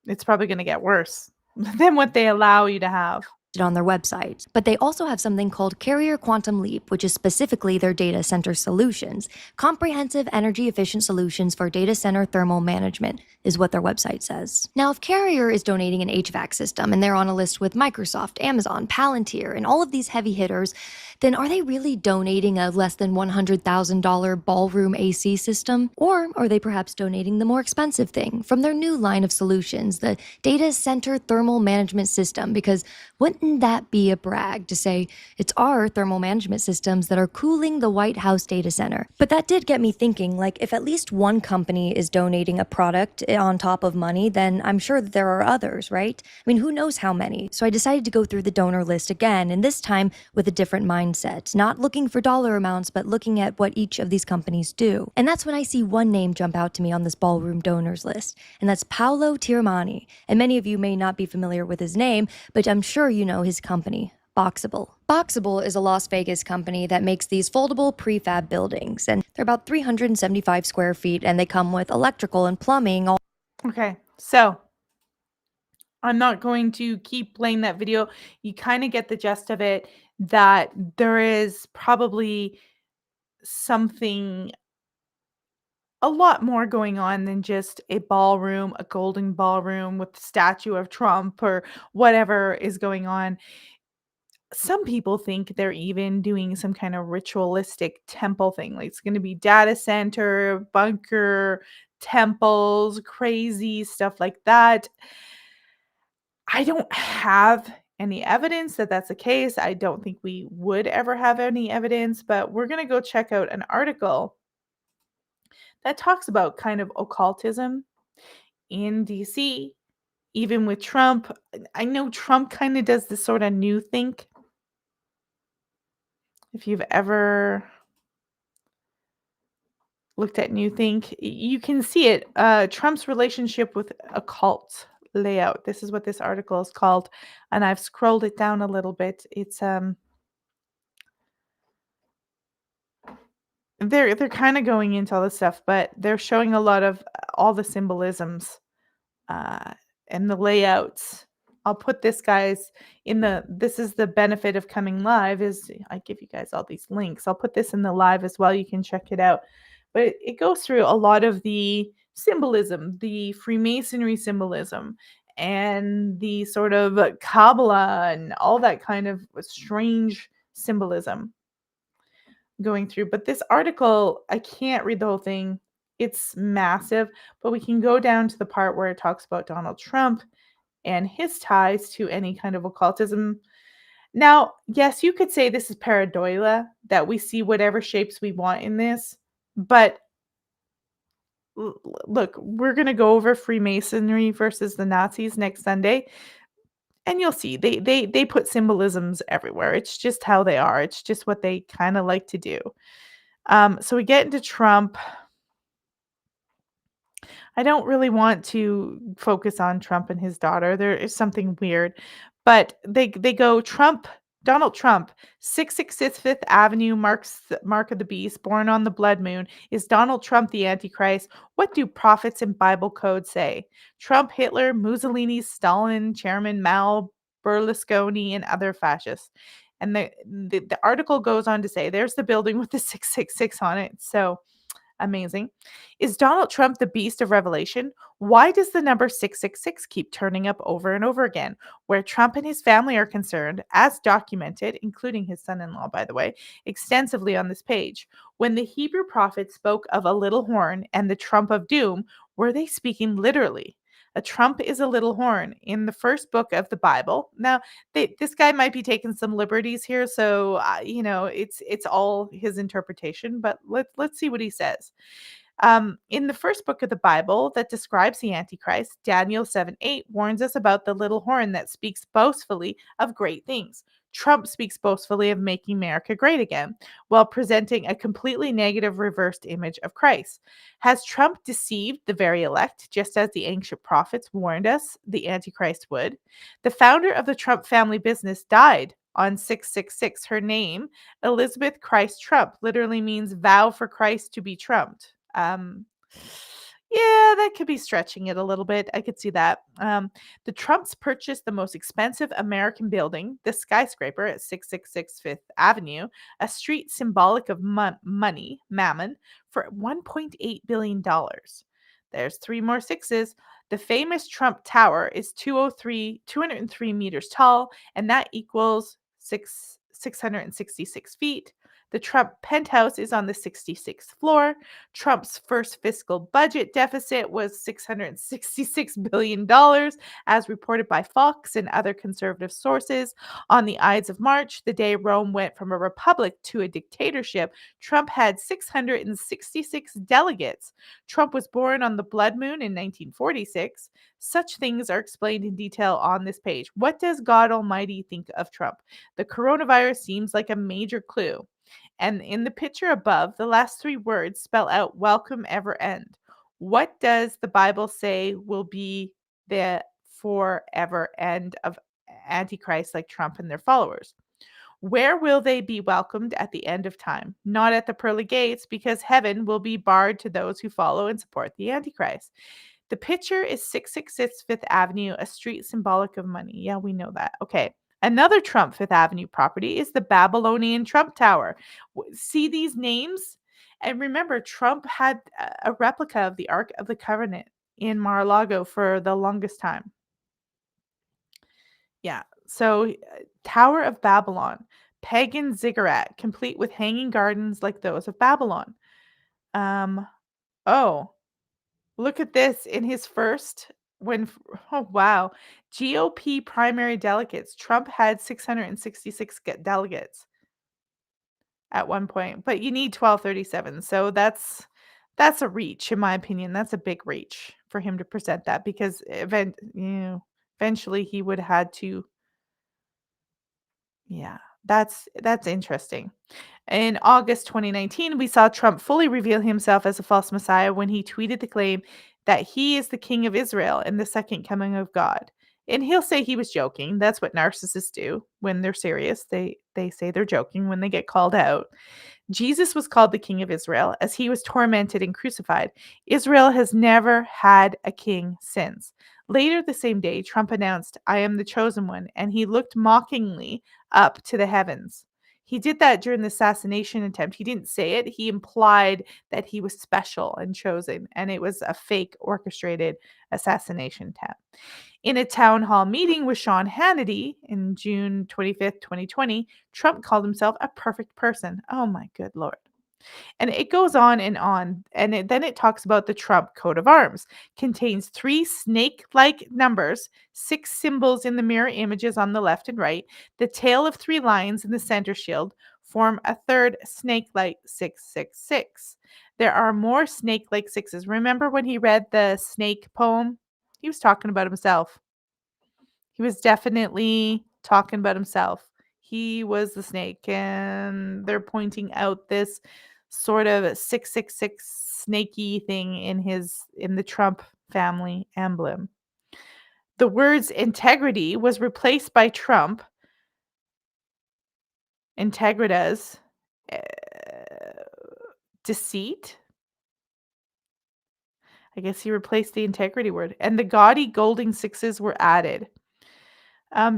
It's probably going to get worse than what they allow you to have
on their website. But they also have something called Carrier Quantum Leap, which is specifically their data center solutions. Comprehensive energy efficient solutions for data center thermal management is what their website says. Now, if Carrier is donating an HVAC system and they're on a list with Microsoft, Amazon, Palantir, and all of these heavy hitters, then are they really donating a less than $100,000 ballroom AC system? Or are they perhaps donating the more expensive thing from their new line of solutions, the data center thermal management system? Because wouldn't that be a brag to say it's our thermal management systems that are cooling the White House data center? But that did get me thinking, like, if at least one company is donating a product on top of money, then I'm sure that there are others, right? I mean, who knows how many? So I decided to go through the donor list again, and this time with a different mindset, not looking for dollar amounts, but looking at what each of these companies do. And that's when I see one name jump out to me on this ballroom donors list, and that's Paolo Tiramani. And many of you may not be familiar with his name, but I'm sure you know his company, Boxable. Boxable is a Las Vegas company that makes these foldable prefab buildings, and they're about 375 square feet, and they come with electrical and plumbing.
Okay, so I'm not going to keep playing that video. You kind of get the gist of it, that there is probably something a lot more going on than just a ballroom, a golden ballroom with the statue of Trump or whatever is going on. Some people think they're even doing some kind of ritualistic temple thing. Like, it's going to be data center, bunker, temples, crazy stuff like that. I don't have any evidence that that's the case. I don't think we would ever have any evidence, but we're going to go check out an article that talks about kind of occultism in DC, even with Trump. I know Trump kind of does this sort of new think. If you've ever looked at New Think, you can see it. Trump's relationship with occult layout. This is what this article is called, and I've scrolled it down a little bit. It's they're kind of going into all this stuff, but they're showing a lot of all the symbolisms uh, and the layouts. I'll put this, guys, this is the benefit of coming live is I give you guys all these links. I'll put this in the live as well. You can check it out. But it goes through a lot of the symbolism, the Freemasonry symbolism, and the sort of Kabbalah and all that kind of strange symbolism going through. But this article, I can't read the whole thing. It's massive, but we can go down to the part where it talks about Donald Trump and his ties to any kind of occultism. Now, yes, you could say this is pareidolia, that we see whatever shapes we want in this, but look, we're going to go over Freemasonry versus the Nazis next Sunday, and you'll see they put symbolisms everywhere. It's just how they are. It's just what they kind of like to do. So we get into Trump. I don't really want to focus on Trump and his daughter. There is something weird, but they go Trump, Donald Trump, 666 Fifth Avenue, mark of the beast, born on the blood moon. Is Donald Trump the Antichrist? What do prophets and Bible code say? Trump, Hitler, Mussolini, Stalin, Chairman Mao, Berlusconi, and other fascists. And the article goes on to say, there's the building with the 666 on it. So amazing. Is Donald Trump the beast of Revelation? Why does the number 666 keep turning up over and over again? Where Trump and his family are concerned, as documented, including his son in law, by the way, extensively on this page. When the Hebrew prophets spoke of a little horn and the trump of doom, were they speaking literally? A trump is a little horn in the first book of the Bible. Now, this guy might be taking some liberties here, so it's all his interpretation. But let's see what he says. In the first book of the Bible that describes the Antichrist, Daniel 7:8 warns us about the little horn that speaks boastfully of great things. Trump speaks boastfully of making America great again, while presenting a completely negative reversed image of Christ. Has Trump deceived the very elect, just as the ancient prophets warned us the Antichrist would? The founder of the Trump family business died on 666. Her name, Elizabeth Christ Trump, literally means vow for Christ to be trumped. Yeah, that could be stretching it a little bit. I could see that. The Trumps purchased the most expensive American building, the skyscraper at 666 Fifth Avenue, a street symbolic of money, mammon, for $1.8 billion. There's three more sixes. The famous Trump Tower is 203 meters tall, and that equals 666 feet. The Trump penthouse is on the 66th floor. Trump's first fiscal budget deficit was $666 billion, as reported by Fox and other conservative sources. On the Ides of March, the day Rome went from a republic to a dictatorship, Trump had 666 delegates. Trump was born on the blood moon in 1946. Such things are explained in detail on this page. What does God Almighty think of Trump? The coronavirus seems like a major clue. And in the picture above, the last three words spell out welcome ever end. What does the Bible say will be the forever end of Antichrist like Trump and their followers? Where will they be welcomed at the end of time? Not at the pearly gates, because heaven will be barred to those who follow and support the Antichrist. The picture is 666 Fifth Avenue, a street symbolic of money. Yeah, we know that. Okay. Another Trump Fifth Avenue property is the Babylonian Trump Tower. See these names? And remember, Trump had a replica of the Ark of the Covenant in Mar-a-Lago for the longest time. Yeah. So, Tower of Babylon, pagan ziggurat, complete with hanging gardens like those of Babylon. Oh, look at this in his first oh wow, GOP primary delegates. Trump had 666 delegates at one point, but you need 1237. So that's a reach, in my opinion. That's a big reach for him to present that, because eventually he would have had to. Yeah, that's interesting. In August 2019, we saw Trump fully reveal himself as a false messiah when he tweeted the claim that he is the king of Israel and the second coming of God. And he'll say he was joking. That's what narcissists do when they're serious. They say they're joking when they get called out. Jesus was called the King of Israel as he was tormented and crucified. Israel has never had a king since. Later the same day, Trump announced, "I am the chosen one," and he looked mockingly up to the heavens. He did that during the assassination attempt. He didn't say it. He implied that he was special and chosen, and it was a fake orchestrated assassination attempt. In a town hall meeting with Sean Hannity in June 25th, 2020, Trump called himself a perfect person. Oh my good Lord. And it goes on and on. And then it talks about the Trump coat of arms. Contains 3 snake-like numbers, 6 symbols in the mirror images on the left and right. The tail of 3 lions in the center shield form a third snake-like 666. There are more snake-like sixes. Remember when he read the snake poem? He was talking about himself. He was definitely talking about himself. He was the snake, and they're pointing out this sort of 666 snaky thing in the Trump family emblem. The words integrity was replaced by Trump, integritas, uh, deceit. I guess he replaced the integrity word, and the gaudy golden sixes were added.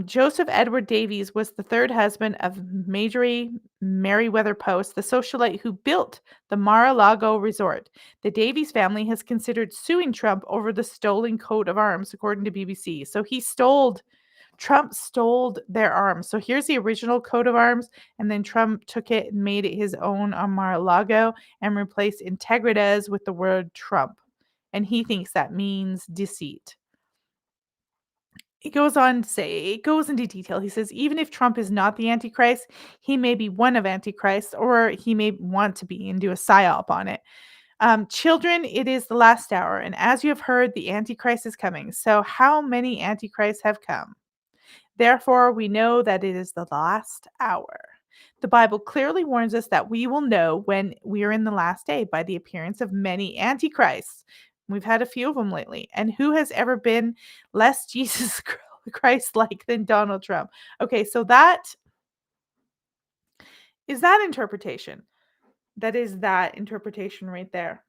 Joseph Edward Davies was the third husband of Marjorie Merriweather Post, the socialite who built the Mar-a-Lago resort. The Davies family has considered suing Trump over the stolen coat of arms, according to BBC. So Trump stole their arms. So here's the original coat of arms, and then Trump took it and made it his own on Mar-a-Lago and replaced integritas with the word Trump. And he thinks that means deceit. It goes on to say, it goes into detail. He says, even if Trump is not the Antichrist, he may be one of Antichrist, or he may want to be and do a psyop on it. Children, it is the last hour, and as you have heard, the Antichrist is coming. So how many Antichrists have come? Therefore, we know that it is the last hour. The Bible clearly warns us that we will know when we are in the last day by the appearance of many antichrists. We've had a few of them lately. And who has ever been less Jesus Christ-like than Donald Trump? Okay, so that is that interpretation. That is that interpretation right there.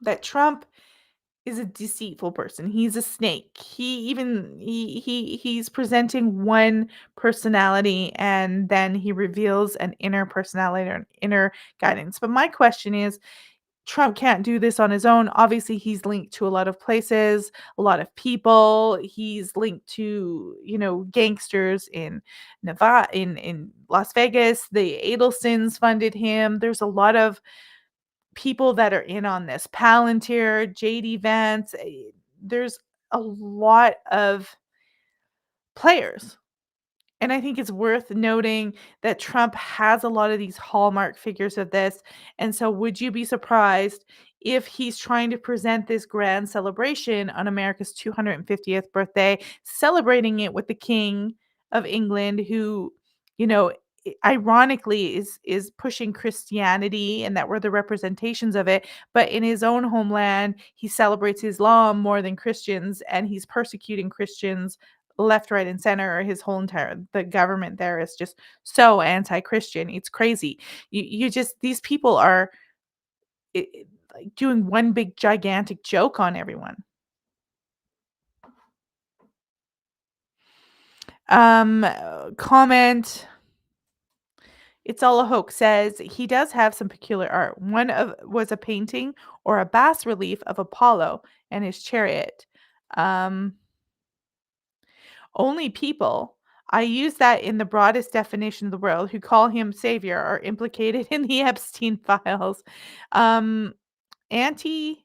That Trump is a deceitful person. He's a snake. He's presenting one personality, and then he reveals an inner personality or an inner guidance. But my question is, Trump can't do this on his own. Obviously, he's linked to a lot of places, a lot of people. He's linked to, gangsters in Nevada, in Las Vegas. The Adelsons funded him. There's a lot of people that are in on this. Palantir, JD Vance. There's a lot of players. And I think it's worth noting that Trump has a lot of these hallmark figures of this. And so would you be surprised if he's trying to present this grand celebration on America's 250th birthday, celebrating it with the King of England, who, ironically is pushing Christianity, and that we're the representations of it, but in his own homeland he celebrates Islam more than Christians, and he's persecuting Christians left, right, and center. The government there is just so anti-Christian. It's crazy. You just, these people are like doing one big gigantic joke on everyone. Comment, it's all a hoax, says he does have some peculiar art. One of was a painting or a bas relief of Apollo and his chariot. Only people, I use that in the broadest definition of the world, who call him savior are implicated in the Epstein files. Anti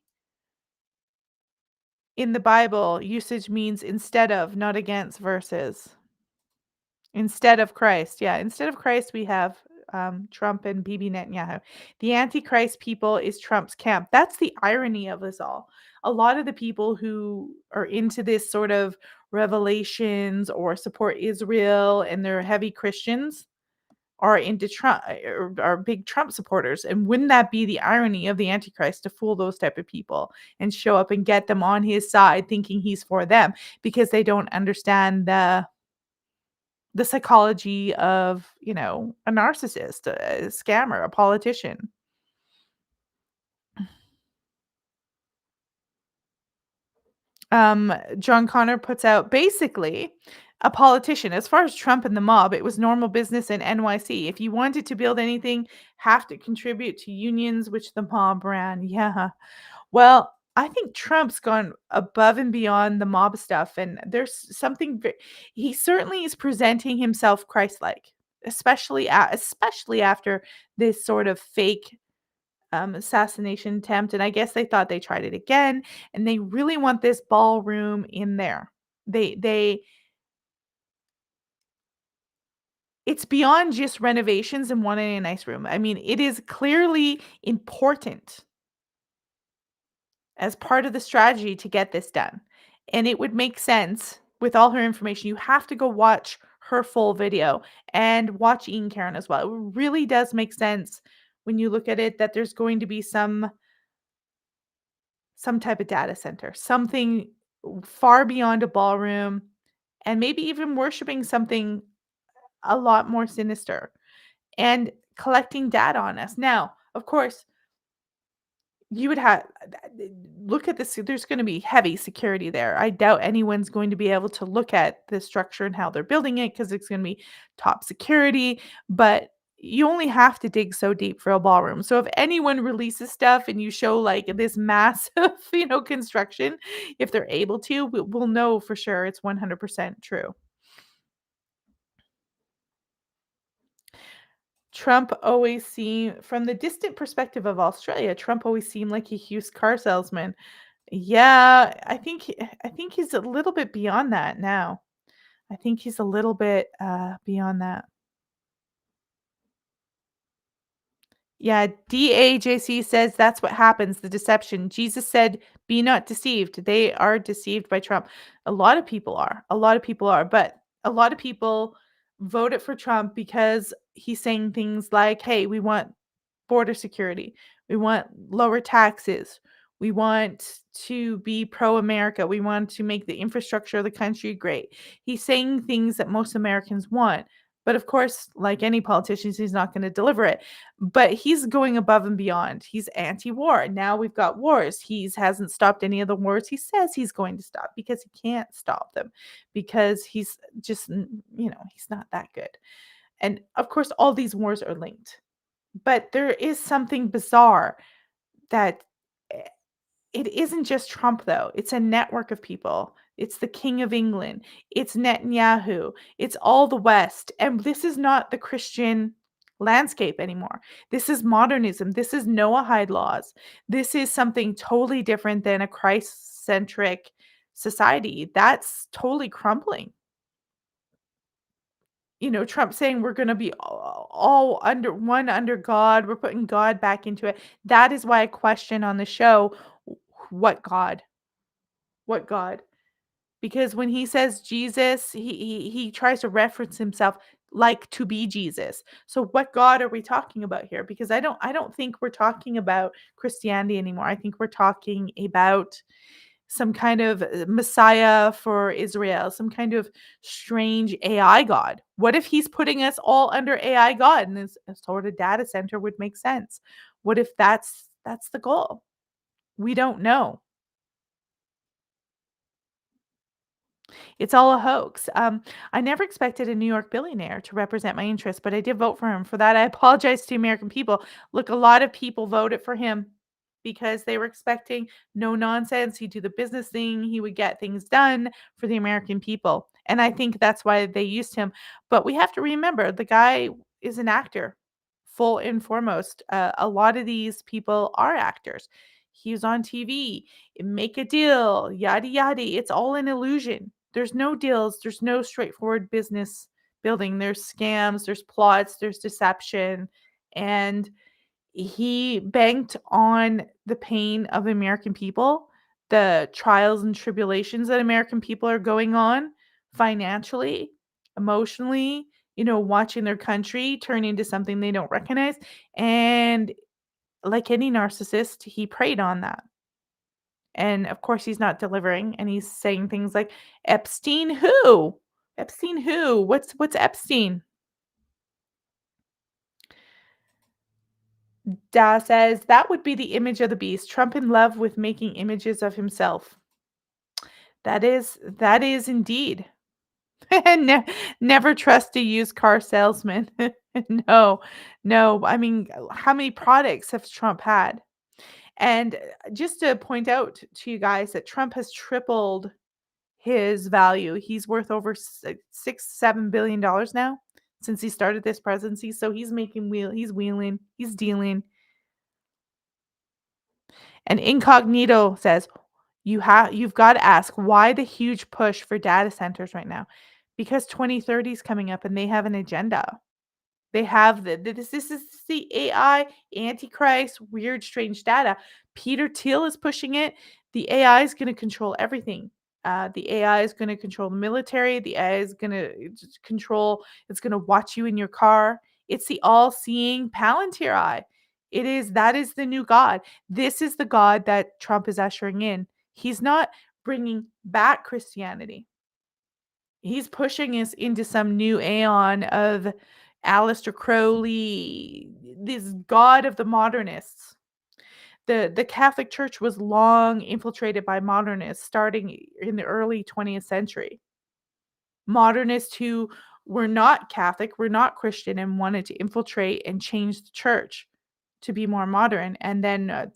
in the Bible usage means instead of, not against, versus. Instead of Christ. Yeah, instead of Christ, we have Trump and Bibi Netanyahu. The Antichrist people is Trump's camp. That's the irony of this all. A lot of the people who are into this sort of revelations or support Israel, and they're heavy Christians are into Trump or are big Trump supporters. And wouldn't that be the irony of the Antichrist to fool those type of people and show up and get them on his side thinking he's for them because they don't understand the psychology of, a narcissist, a scammer, a politician. John Connor puts out basically a politician. As far as Trump and the mob, it was normal business in NYC. If you wanted to build anything, have to contribute to unions, which the mob ran. Yeah. Well, I think Trump's gone above and beyond the mob stuff, and there's something. He certainly is presenting himself Christ-like, especially after this sort of fake assassination attempt. And I guess they thought they tried it again, and they really want this ballroom in there. They It's beyond just renovations and wanting a nice room. I mean, it is clearly important as part of the strategy to get this done. And it would make sense with all her information. You have to go watch her full video and watch Ian Karen as well. It really does make sense when you look at it that there's going to be some type of data center, something far beyond a ballroom, and maybe even worshiping something a lot more sinister and collecting data on us. Now, of course, you would have look at this. There's going to be heavy security there. I doubt anyone's going to be able to look at the structure and how they're building it because it's going to be top security. But you only have to dig so deep for a ballroom. So if anyone releases stuff and you show like this massive, construction, if they're able to, we'll know for sure it's 100% true. Trump always seemed, from the distant perspective of Australia, Trump always seemed like a used car salesman. Yeah, I think he's a little bit beyond that now. I think he's a little bit beyond that. Yeah, DAJC says that's what happens, the deception. Jesus said, "Be not deceived." They are deceived by Trump. A lot of people are. A lot of people are, but a lot of people voted for Trump because he's saying things like, "Hey, we want border security. We want lower taxes. We want to be pro America. We want to make the infrastructure of the country great." He's saying things that most Americans want. But of course, like any politician, he's not going to deliver it. But he's going above and beyond. He's anti-war. Now we've got wars. He hasn't stopped any of the wars he says he's going to stop because he can't stop them because he's just, he's not that good. And of course, all these wars are linked. But there is something bizarre that eh, it isn't just Trump, though. It's a network of people. It's the King of England. It's Netanyahu. It's all the West. And this is not the Christian landscape anymore. This is modernism. This is Noahide laws. This is something totally different than a Christ-centric society. That's totally crumbling. Trump saying we're going to be all under God. We're putting God back into it. That is why I question on the show, what God? What God? Because when he says Jesus, he tries to reference himself like to be Jesus. So what God are we talking about here? Because I don't think we're talking about Christianity anymore. I think we're talking about some kind of messiah for Israel, some kind of strange AI god. What if he's putting us all under AI god, and this a sort of data center would make sense? What if that's the goal? We don't know. It's all a hoax. I never expected a New York billionaire to represent my interests, but I did vote for him. For that, I apologize to the American people. Look, a lot of people voted for him because they were expecting no nonsense. He'd do the business thing. He would get things done for the American people. And I think that's why they used him. But we have to remember the guy is an actor, full and foremost. A lot of these people are actors. He was on TV, make a deal, yada, yada. It's all an illusion. There's no deals. There's no straightforward business building. There's scams, there's plots, there's deception. And he banked on the pain of American people, the trials and tribulations that American people are going on financially, emotionally, watching their country turn into something they don't recognize. And like any narcissist, he preyed on that. And of course, he's not delivering. And he's saying things like, Epstein who? Epstein who? What's Epstein? Da says that would be the image of the beast. Trump in love with making images of himself. That is indeed. Never trust a used car salesman. No, no. I mean, how many products have Trump had? And just to point out to you guys that Trump has tripled his value. He's worth over $6-7 billion now since he started this presidency. So he's he's wheeling, he's dealing. And Incognito says, you've got to ask why the huge push for data centers right now? Because 2030 is coming up and they have an agenda. They have this is the AI antichrist, weird, strange data. Peter Thiel is pushing it. The AI is going to control everything. The AI is going to control the military. The AI is going to control. It's going to watch you in your car. It's the all-seeing Palantir eye. That is the new God. This is the God that Trump is ushering in. He's not bringing back Christianity. He's pushing us into some new aeon of Aleister Crowley, this god of the modernists. The Catholic Church was long infiltrated by modernists starting in the early 20th century. Modernists who were not Catholic, were not Christian, and wanted to infiltrate and change the church to be more modern. And then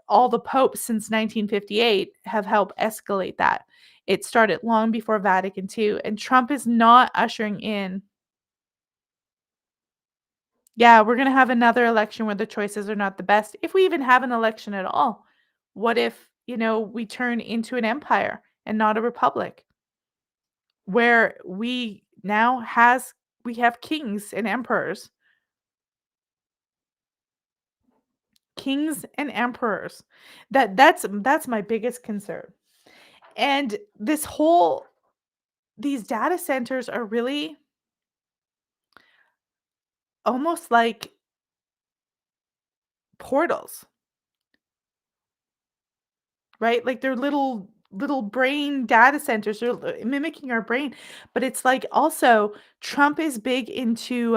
all the popes since 1958 have helped escalate that. It started long before Vatican II, and Trump is not ushering in. Yeah, we're going to have another election where the choices are not the best, if we even have an election at all. What if, we turn into an empire and not a republic, where we have kings and emperors. Kings and emperors. That's my biggest concern. And these data centers are really almost like portals, right? Like they're little brain data centers. They're mimicking our brain. But it's like also Trump is big into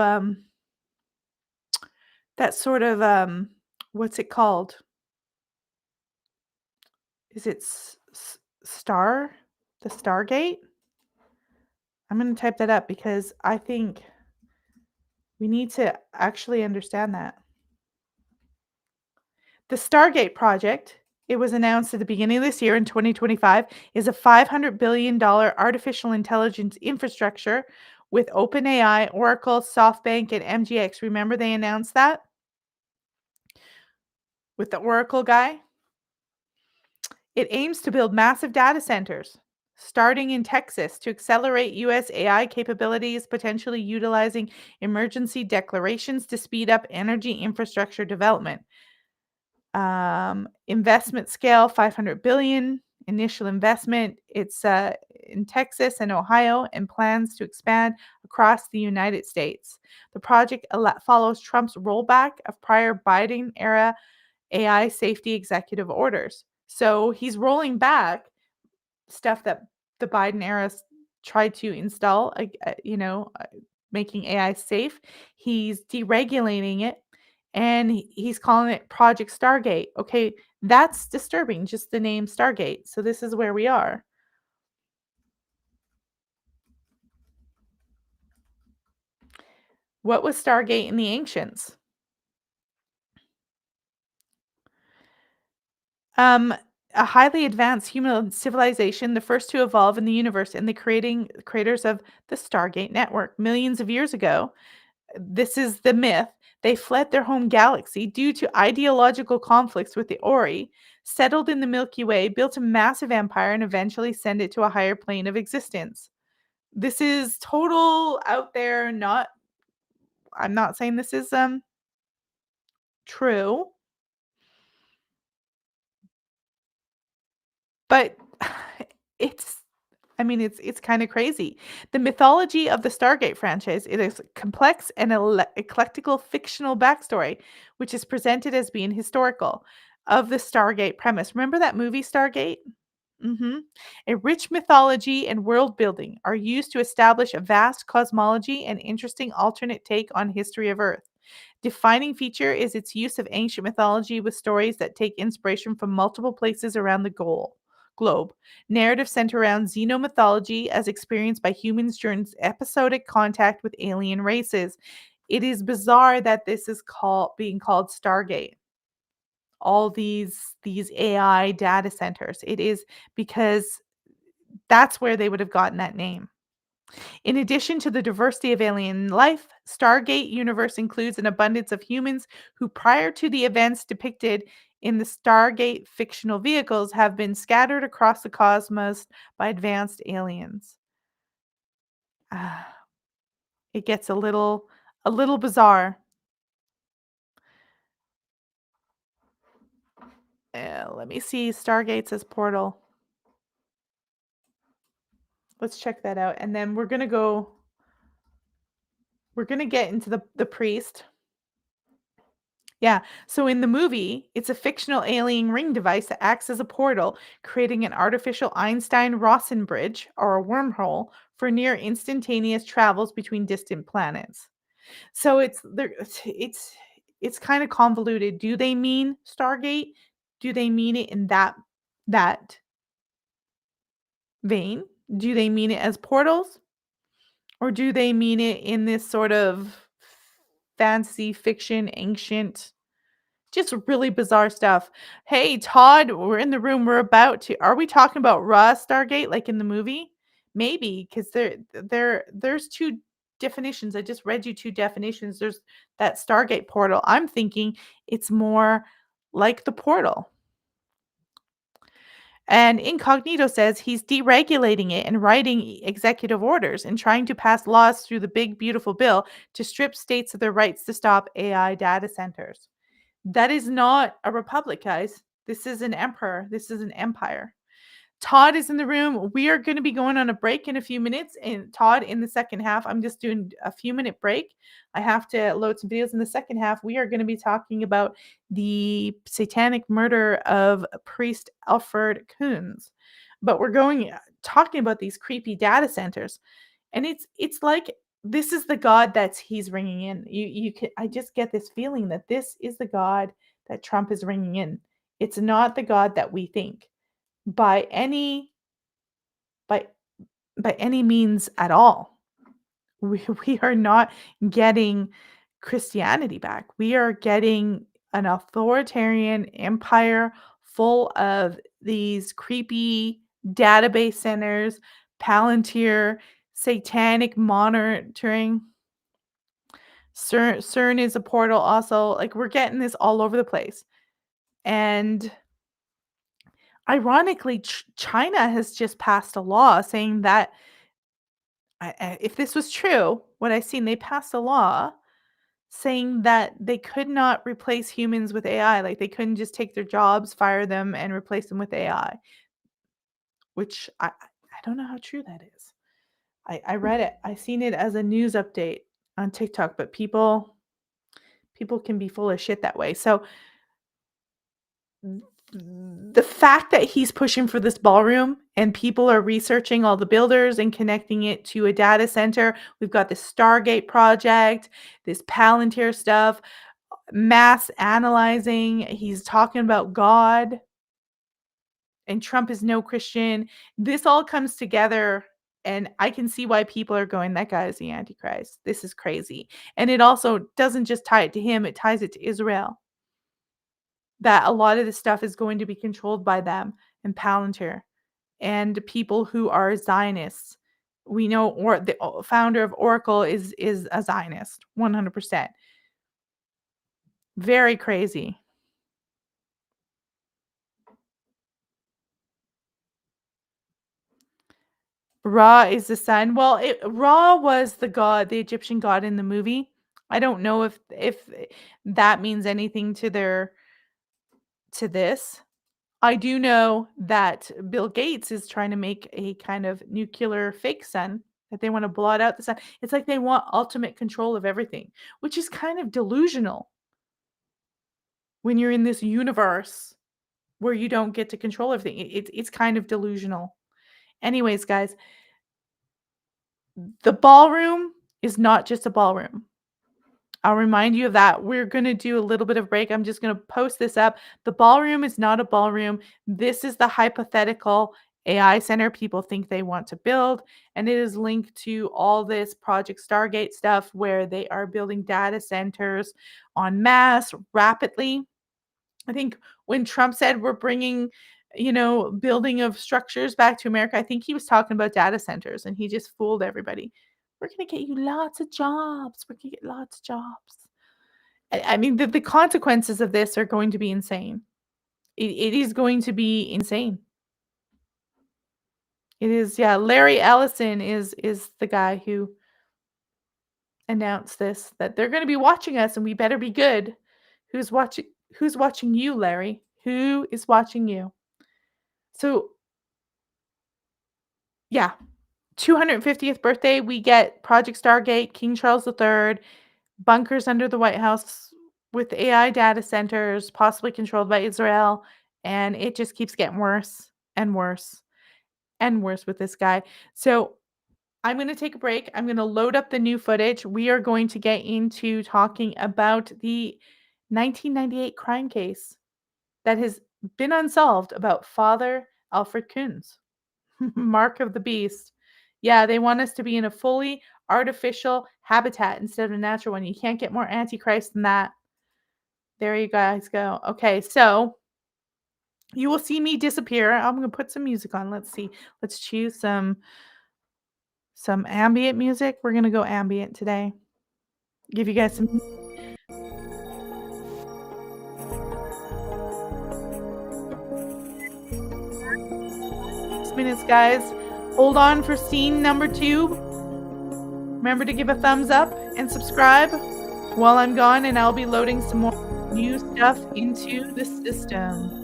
that sort of what's it called? Is it star? The Stargate? I'm going to type that up because I think we need to actually understand that. The Stargate project, it was announced at the beginning of this year in 2025, is a $500 billion artificial intelligence infrastructure with OpenAI, Oracle, SoftBank, and MGX. Remember they announced that? With the Oracle guy? It aims to build massive data centers, starting in Texas, to accelerate U.S. AI capabilities, potentially utilizing emergency declarations to speed up energy infrastructure development. Investment scale, $500 billion. Initial investment. It's in Texas and Ohio, and plans to expand across the United States. The project follows Trump's rollback of prior Biden-era AI safety executive orders. So he's rolling back stuff that the Biden era tried to install, making AI safe. He's deregulating it, and he's calling it Project Stargate. Okay, that's disturbing, just the name Stargate. So this is where we are. What was Stargate in the ancients? A highly advanced human civilization, the first to evolve in the universe, and the creators of the Stargate network millions of years ago. This is the myth. They fled their home galaxy due to ideological conflicts with the Ori, settled in the Milky Way, built a massive empire, and eventually sent it to a higher plane of existence. This is total out there. I'm not saying this is true, but it's I mean, it's kind of crazy. The mythology of the Stargate franchise, it is a complex and eclectical fictional backstory, which is presented as being historical of the Stargate premise. Remember that movie Stargate? Hmm. A rich mythology and world building are used to establish a vast cosmology and interesting alternate take on history of Earth. Defining feature is its use of ancient mythology with stories that take inspiration from multiple places around the globe. Narrative center around xenomythology as experienced by humans during episodic contact with alien races. It is bizarre that this is being called Stargate. All these AI data centers. It is because that's where they would have gotten that name. In addition to the diversity of alien life, Stargate universe includes an abundance of humans who, prior to the events depicted in the Stargate fictional vehicles, have been scattered across the cosmos by advanced aliens. Ah, it gets a little bizarre. Let me see. Stargate says portal. Let's check that out, and then we're gonna go. We're gonna get into the priest. Yeah. So in the movie, it's a fictional alien ring device that acts as a portal, creating an artificial Einstein-Rossen bridge or a wormhole for near instantaneous travels between distant planets. So it's kind of convoluted. Do they mean Stargate? Do they mean it in that vein? Do they mean it as portals? Or do they mean it in this sort of fantasy fiction, ancient, just really bizarre stuff? Hey, Todd, we're in the room. Are we talking about Raw Stargate like in the movie? Maybe, because there's two definitions. I just read you two definitions. There's that Stargate portal. I'm thinking it's more like the portal. And Incognito says he's deregulating it and writing executive orders and trying to pass laws through the big, beautiful bill to strip states of their rights to stop AI data centers. That is not a republic, guys. This is an emperor. This is an empire. Todd is in the room. We are going to be going on a break in a few minutes. And Todd, in the second half, I'm just doing a few minute break. I have to load some videos in the second half. We are going to be talking about the satanic murder of priest Alfred Kunz. But we're talking about these creepy data centers. And it's like this is the God he's ringing in. I just get this feeling that this is the God that Trump is ringing in. It's not the God that we think by any by by any means at all. We are not getting Christianity back. We are getting an authoritarian empire full of these creepy database centers, Palantir, satanic monitoring. CERN is a portal also. Like we're getting this all over the place. And ironically, China has just passed a law saying that if this was true, what I've seen, they passed a law saying that they could not replace humans with AI. Like they couldn't just take their jobs, fire them, and replace them with AI. Which I don't know how true that is. I read it. I seen it as a news update on TikTok, but people can be full of shit that way. So the fact that he's pushing for this ballroom and people are researching all the builders and connecting it to a data center. We've got the Stargate project, this Palantir stuff, mass analyzing. He's talking about God, and Trump is no Christian. This all comes together, and I can see why people are going, that guy is the Antichrist. This is crazy. And it also doesn't just tie it to him, it ties it to Israel. That a lot of this stuff is going to be controlled by them and Palantir and people who are Zionists. We know the founder of Oracle is a Zionist, 100%. Very crazy. Ra is the sun. Well, Ra was the god, the Egyptian god in the movie. I don't know if that means anything to this. I do know that Bill Gates is trying to make a kind of nuclear fake sun, that they want to blot out the sun. It's like they want ultimate control of everything, which is kind of delusional when you're in this universe where you don't get to control everything. It's kind of delusional. Anyways, guys, the ballroom is not just a ballroom. I'll remind you of that. We're going to do a little bit of break. I'm just going to post this up. The ballroom is not a ballroom. This is the hypothetical AI center people think they want to build. And it is linked to all this Project Stargate stuff where they are building data centers en masse rapidly. I think when Trump said we're bringing, building of structures back to America, I think he was talking about data centers and he just fooled everybody. We're going to get you lots of jobs. We're going to get lots of jobs. I mean, the consequences of this are going to be insane. It is going to be insane. It is, yeah. Larry Ellison is the guy who announced this, that they're going to be watching us and we better be good. Who's watching you, Larry? Who is watching you? So, yeah. 250th birthday, we get Project Stargate, King Charles III, bunkers under the White House with AI data centers, possibly controlled by Israel, and it just keeps getting worse and worse and worse with this guy. So I'm going to take a break. I'm going to load up the new footage. We are going to get into talking about the 1998 crime case that has been unsolved about Father Alfred Kunz. Mark of the Beast. Yeah, they want us to be in a fully artificial habitat instead of a natural one. You can't get more antichrist than that. There you guys go. Okay, so you will see me disappear. I'm going to put some music on. Let's see. Let's choose some ambient music. We're going to go ambient today. Give you guys some 6 minutes, guys. Hold on for scene number 2. Remember to give a thumbs up and subscribe while I'm gone, and I'll be loading some more new stuff into the system.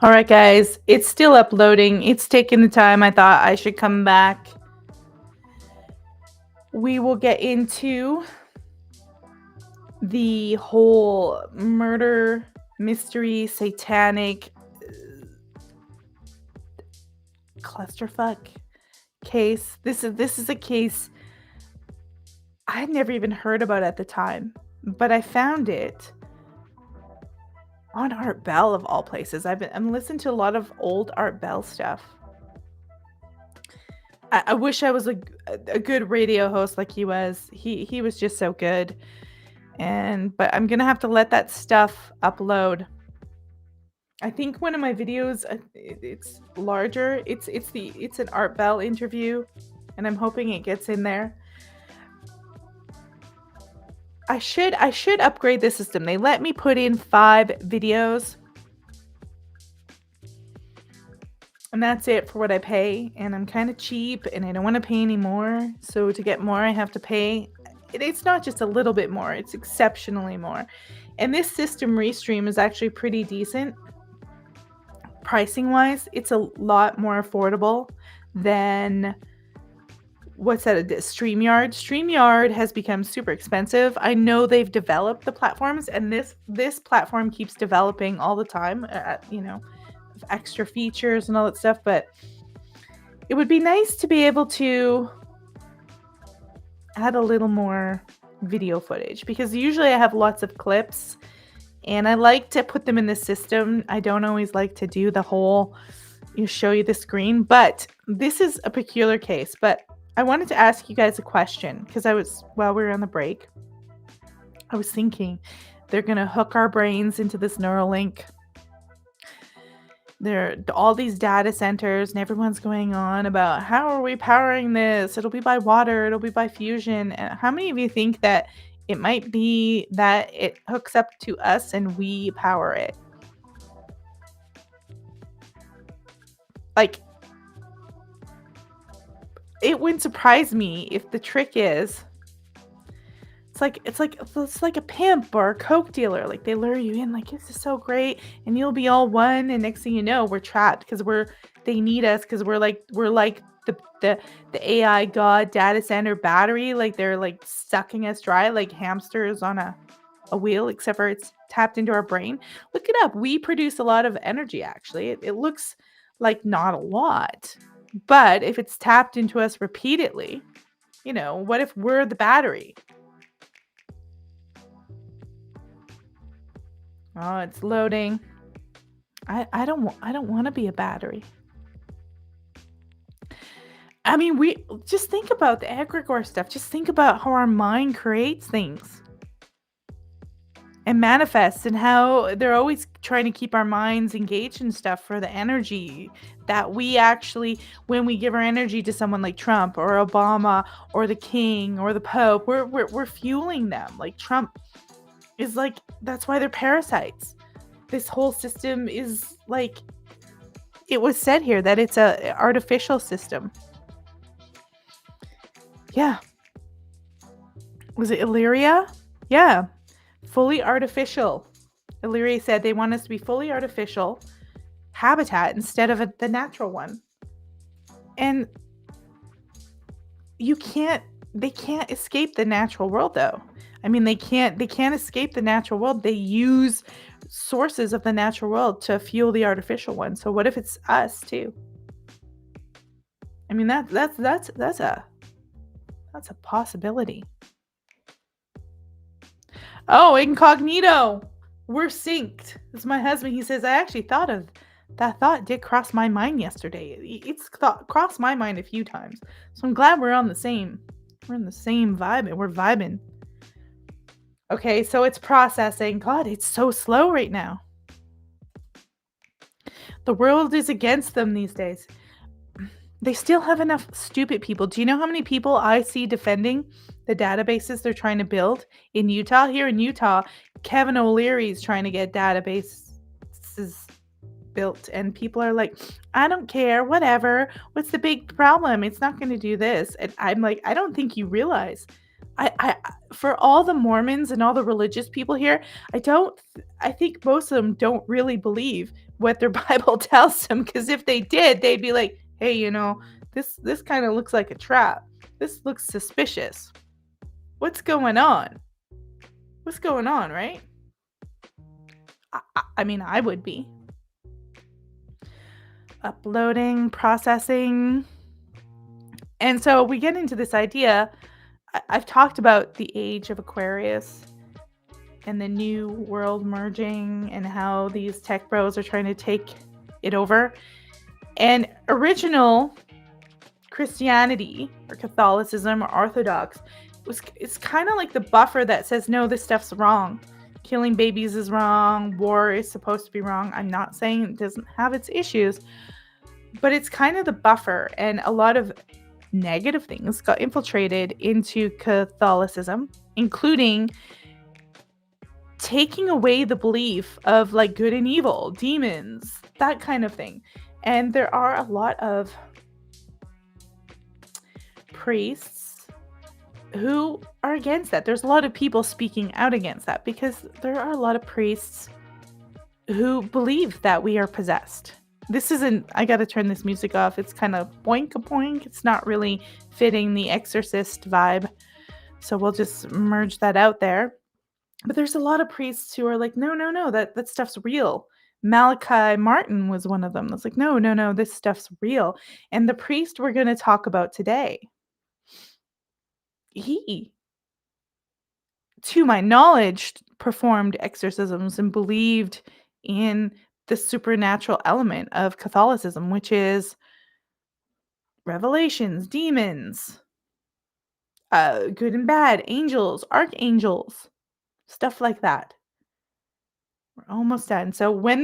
All right, guys, it's still uploading. It's taking the time I thought I should come back. We will get into the whole murder, mystery, satanic clusterfuck case. This is a case I'd never even heard about at the time, but I found it on Art Bell of all places. I'm listening to a lot of old Art Bell stuff. I wish I was a good radio host like he was. He was just so good. But I'm gonna have to let that stuff upload. I think one of my videos, it's larger. It's an Art Bell interview, and I'm hoping it gets in there. I should upgrade the system. They let me put in 5 videos. And that's it for what I pay. And I'm kind of cheap and I don't want to pay any more. So to get more, I have to pay. It's not just a little bit more. It's exceptionally more. And this system Restream is actually pretty decent. Pricing wise, it's a lot more affordable than StreamYard. StreamYard has become super expensive. I know they've developed the platforms, and this platform keeps developing all the time, extra features and all that stuff, but it would be nice to be able to add a little more video footage, because usually I have lots of clips and I like to put them in the system. I don't always like to do the whole show you the screen, but this is a peculiar case. But I wanted to ask you guys a question, because while we were on the break, I was thinking they're going to hook our brains into this Neuralink. There are all these data centers, and everyone's going on about how are we powering this? It'll be by water, it'll be by fusion. And how many of you think that it might be that it hooks up to us and we power it? Like, it wouldn't surprise me if the trick is it's like a pimp or a coke dealer. Like, they lure you in, like, this is so great and you'll be all one, and next thing you know, we're trapped because they need us, because we're like the AI god data center battery. Like, they're like sucking us dry like hamsters on a wheel, except for it's tapped into our brain. Look it up. We produce a lot of energy, actually. It looks like not a lot, but if it's tapped into us repeatedly, what if we're the battery? Oh, it's loading. I don't want to be a battery. I mean, we just think about the egregore stuff. Just think about how our mind creates things and manifests, and how they're always trying to keep our minds engaged and stuff for the energy that we actually, when we give our energy to someone like Trump or Obama or the King or the Pope, we're fueling them. Like, Trump is like, that's why they're parasites. This whole system is like, it was said here that it's a artificial system. Yeah. Was it Illyria? Yeah. Fully artificial. Illyria said they want us to be fully artificial habitat instead of the natural one. And they can't escape the natural world, though. I mean, they can't escape the natural world. They use sources of the natural world to fuel the artificial one. So what if it's us too? I mean, that's a possibility. Oh, incognito. We're synced. It's my husband. He says, I actually thought of that. Thought did cross my mind yesterday. It's crossed my mind a few times. So I'm glad we're in the same vibe, and we're vibing. Okay, so it's processing. God, it's so slow right now. The world is against them these days. They still have enough stupid people. Do you know how many people I see defending the databases they're trying to build in Utah? Here in Utah, Kevin O'Leary's trying to get databases built, and people are like, I don't care, whatever. What's the big problem? It's not going to do this. And I'm like, I don't think you realize For all the Mormons and all the religious people here, I think most of them don't really believe what their Bible tells them, because if they did, they'd be like, hey, this kind of looks like a trap. This looks suspicious. What's going on? What's going on, right? I mean, I would be. Uploading, processing. And so we get into this idea. I've talked about the age of Aquarius and the new world merging and how these tech bros are trying to take it over. And original Christianity or Catholicism or Orthodox it's kind of like the buffer that says, no, this stuff's wrong. Killing babies is wrong. War is supposed to be wrong. I'm not saying it doesn't have its issues, but it's kind of the buffer. And a lot of negative things got infiltrated into Catholicism, including taking away the belief of like good and evil, demons, that kind of thing. And there are a lot of priests who are against that. There's a lot of people speaking out against that because there are a lot of priests who believe that we are possessed. This isn't, I got to turn this music off. It's kind of boink-a-boink. It's not really fitting the Exorcist vibe. So we'll just merge that out there. But there's a lot of priests who are like, no, that stuff's real. Malachi Martin was one of them. That's like, no, this stuff's real. And the priest we're going to talk about today, he, to my knowledge, performed exorcisms and believed in the supernatural element of Catholicism, which is revelations, demons, good and bad, angels, archangels, stuff like that. We're almost done. So when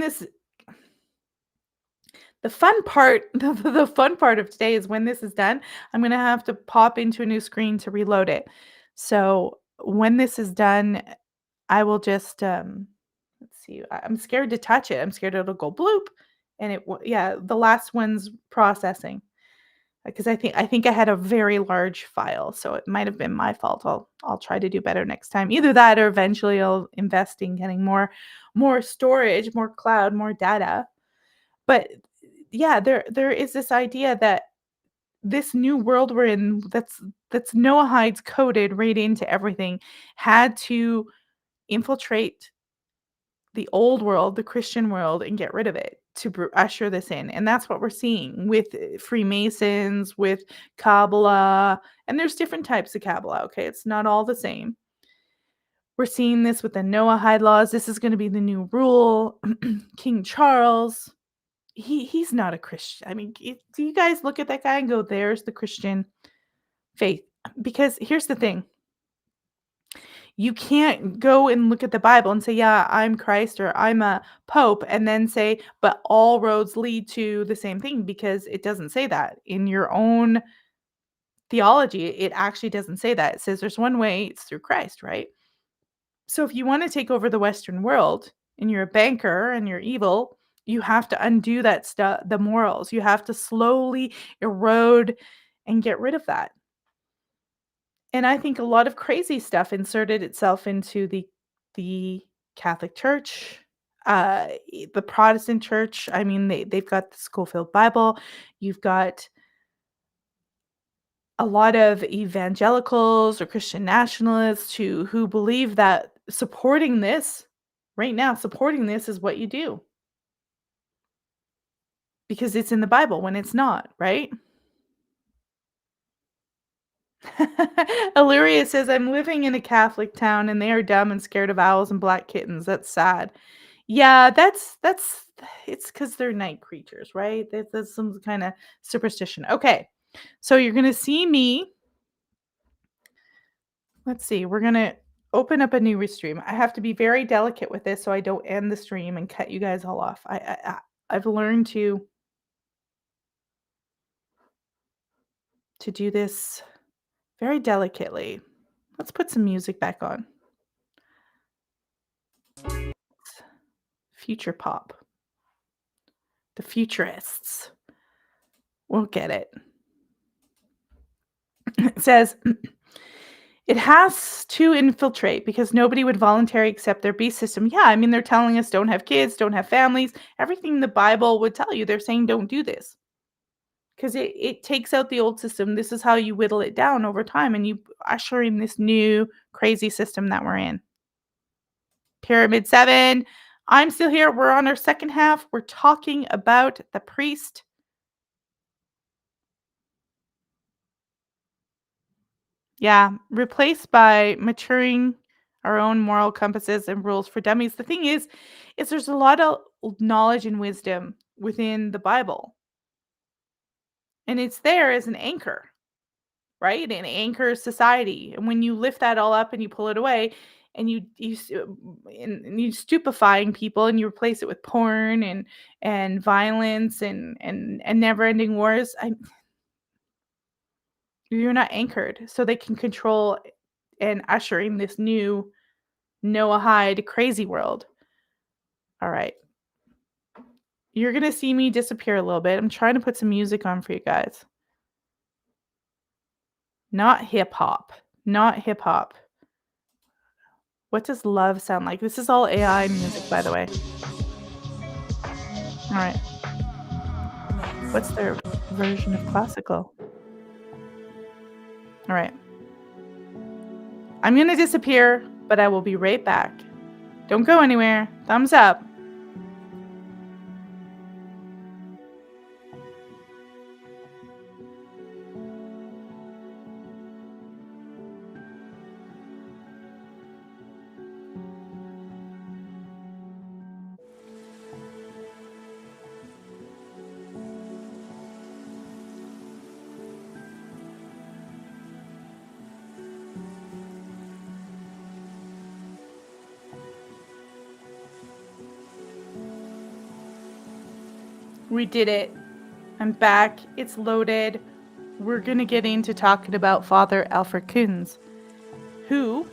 the fun part, the fun part of today is when this is done, I'm going to have to pop into a new screen to reload it. So when this is done, I will just, let's see, I'm scared to touch it. I'm scared it'll go bloop. And the last one's processing. Because I think I had a very large file, so it might have been my fault. I'll try to do better next time. Either that or eventually I'll invest in getting more storage, more cloud, more data. But yeah, there is this idea that this new world we're in that's Noahides coded right into everything had to infiltrate the old world, the Christian world, and get rid of it to usher this in. And that's what we're seeing with Freemasons, with Kabbalah, and there's different types of Kabbalah, okay? It's not all the same. We're seeing this with the Noahide laws. This is going to be the new rule. King Charles, he's not a Christian. I mean, do you guys look at that guy and go, there's the Christian faith? Because here's the thing. You can't go and look at the Bible and say, yeah, I'm Christ or I'm a pope, and then say, but all roads lead to the same thing, because it doesn't say that. In your own theology, it actually doesn't say that. It says there's one way, it's through Christ, right? So if you want to take over the Western world and you're a banker and you're evil, you have to undo that stuff, the morals. You have to slowly erode and get rid of that. And I think a lot of crazy stuff inserted itself into the Catholic Church, the Protestant Church. I mean, they've got the Schofield Bible. You've got a lot of evangelicals or Christian nationalists who believe that supporting this right now, supporting this is what you do. Because it's in the Bible when it's not, right? Illyria says, I'm living in a Catholic town and they are dumb and scared of owls and black kittens. That's sad. Yeah, it's because they're night creatures, right? That's some kind of superstition. Okay, so you're going to see me. Let's see. We're going to open up a new restream. I have to be very delicate with this so I don't end the stream and cut you guys all off. I've learned to do this very delicately. Let's put some music back on. Future pop. The futurists will get it. It says, It has to infiltrate because nobody would voluntarily accept their beast system. Yeah, I mean, they're telling us don't have kids, don't have families. Everything the Bible would tell you, they're saying don't do this because it takes out the old system. This is how you whittle it down over time and you usher in this new crazy system that we're in. Pyramid 7. I'm still here. We're on our second half. We're talking about the priest. Yeah, replaced by maturing our own moral compasses and rules for dummies. The thing is there's a lot of knowledge and wisdom within the Bible. And it's there as an anchor, right? An anchor society. And when you lift that all up and you pull it away and you stupefying people and you replace it with porn and violence and never-ending wars, you're not anchored. So they can control and usher in this new Noahide crazy world. All right. You're going to see me disappear a little bit. I'm trying to put some music on for you guys. Not hip hop. Not hip hop. What does love sound like? This is all AI music, by the way. All right. What's their version of classical? All right. I'm going to disappear, but I will be right back. Don't go anywhere. Thumbs up. We did it. I'm back. It's loaded. We're going to get into talking about Father Alfred Kunz, who,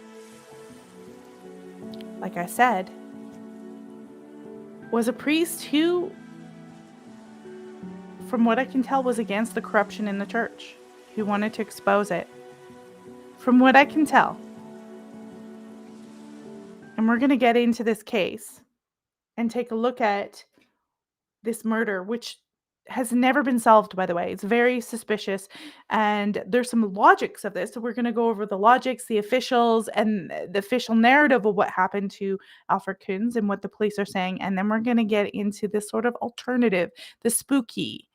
like I said, was a priest who, from what I can tell, was against the corruption in the church, who wanted to expose it. From what I can tell. And we're going to get into this case and take a look at this murder, which has never been solved, by the way. It's very suspicious. And there's some logics of this. So we're going to go over the logics, the officials, and the official narrative of what happened to Alfred Kunz and what the police are saying. And then we're going to get into this sort of alternative, the spooky.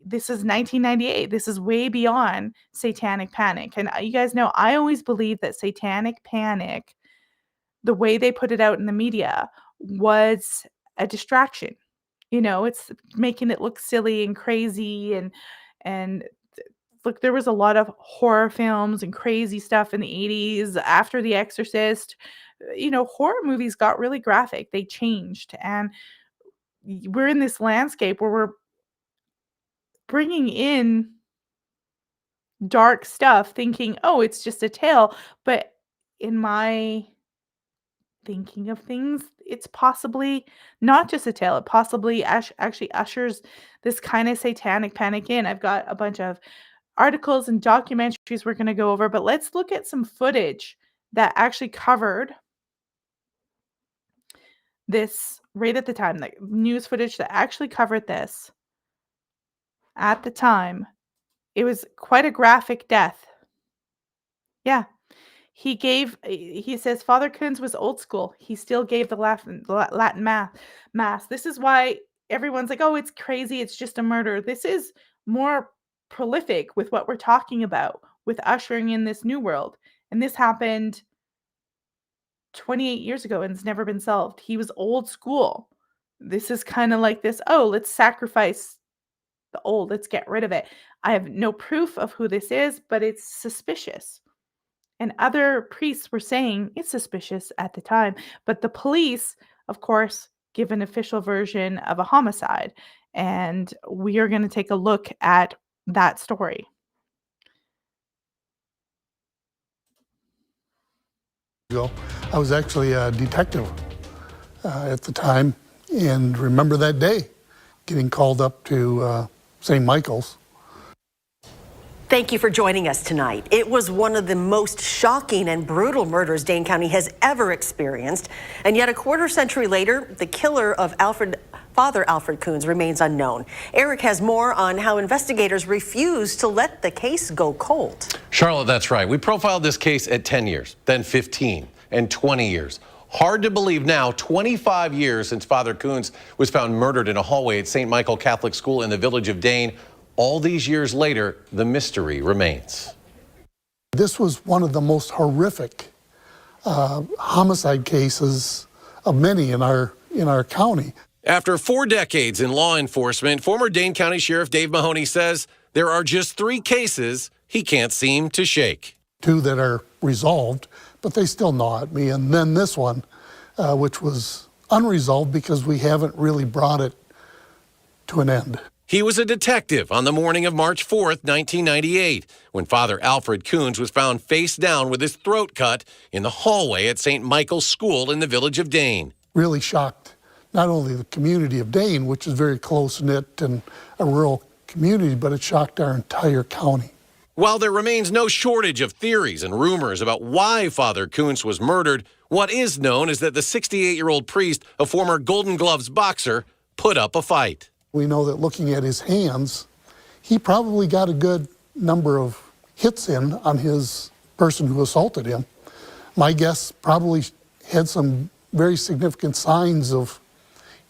This is 1998. This is way beyond Satanic Panic. And you guys know, I always believe that Satanic Panic, the way they put it out in the media, was a distraction. You know, it's making it look silly and crazy and look, there was a lot of horror films and crazy stuff in the 80s after The Exorcist. You know, horror movies got really graphic. They changed. And we're in this landscape where we're bringing in dark stuff thinking, oh, it's just a tale. But in my thinking of things, it's possibly not just a tale. It possibly actually ushers this kind of satanic panic in. I've got a bunch of articles and documentaries we're going to go over, but let's look at some footage that actually covered this right at the time, the news footage that actually covered this at the time. It was quite a graphic death. Yeah. He says Father Kunz was old school. He still gave the Latin mass. This is why everyone's like, oh, it's crazy. It's just a murder. This is more prolific with what we're talking about, with ushering in this new world. And this happened 28 years ago and it's never been solved. He was old school. This is kind of like this, oh, let's sacrifice the old. Let's get rid of it. I have no proof of who this is, but it's suspicious. And other priests were saying it's suspicious at the time. But the police, of course, give an official version of a homicide. And we are going to take a look at that story.
I was actually a detective at the time and remember that day getting called up to St. Michael's.
Thank you for joining us tonight. It was one of the most shocking and brutal murders Dane County has ever experienced. And yet a quarter century later, the killer of Father Alfred Kunz remains unknown. Eric has more on how investigators refuse to let the case go cold.
Charlotte, that's right. We profiled this case at 10 years, then 15 and 20 years. Hard to believe now, 25 years since Father Kunz was found murdered in a hallway at St. Michael Catholic School in the village of Dane. All these years later, the mystery remains.
This was one of the most horrific homicide cases of many in our county.
After 4 decades in law enforcement, former Dane County Sheriff Dave Mahoney says there are just 3 cases he can't seem to shake.
2 that are resolved, but they still gnaw at me. And then this one, which was unresolved because we haven't really brought it to an end.
He was a detective on the morning of March 4th, 1998, when Father Alfred Kunz was found face down with his throat cut in the hallway at St. Michael's School in the village of Dane.
Really shocked not only the community of Dane, which is very close-knit and a rural community, but it shocked our entire county.
While there remains no shortage of theories and rumors about why Father Kunz was murdered, what is known is that the 68-year-old priest, a former Golden Gloves boxer, put up a fight.
We know that looking at his hands, he probably got a good number of hits in on his person who assaulted him. My guess probably had some very significant signs of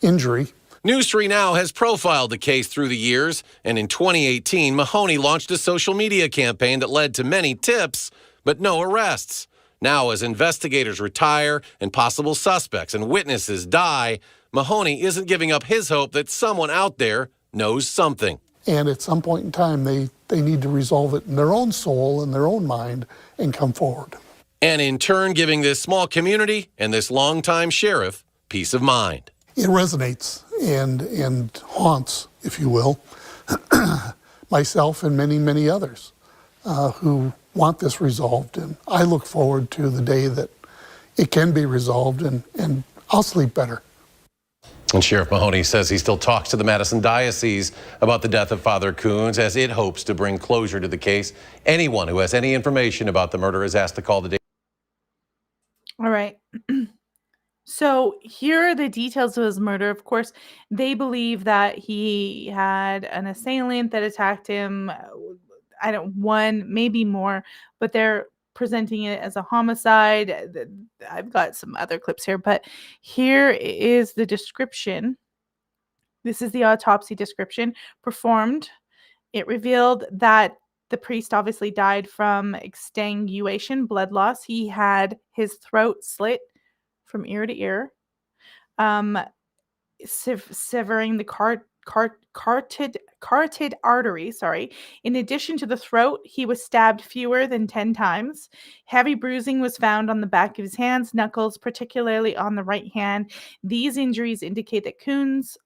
injury.
News 3 Now has profiled the case through the years, and in 2018, Mahoney launched a social media campaign that led to many tips, but no arrests. Now, as investigators retire and possible suspects and witnesses die, Mahoney isn't giving up his hope that someone out there knows something.
And at some point in time, they need to resolve it in their own soul and their own mind and come forward.
And in turn, giving this small community and this longtime sheriff peace of mind.
It resonates and haunts, if you will, myself and many, many others who want this resolved. And I look forward to the day that it can be resolved and I'll sleep better.
And Sheriff Mahoney says he still talks to the Madison Diocese about the death of Father Kunz as it hopes to bring closure to the case. Anyone who has any information about the murder is asked to call the...
All right. So here are the details of his murder. Of course, they believe that he had an assailant that attacked him. One, maybe more, but they're presenting it as a homicide. I've got some other clips here, but here is the description. This is the autopsy description performed. It revealed that the priest obviously died from exsanguination, blood loss. He had his throat slit from ear to ear, severing the carotid artery. In addition to the throat, he was stabbed fewer than 10 times. Heavy bruising was found on the back of his hands, knuckles, particularly on the right hand. These injuries indicate that Kunz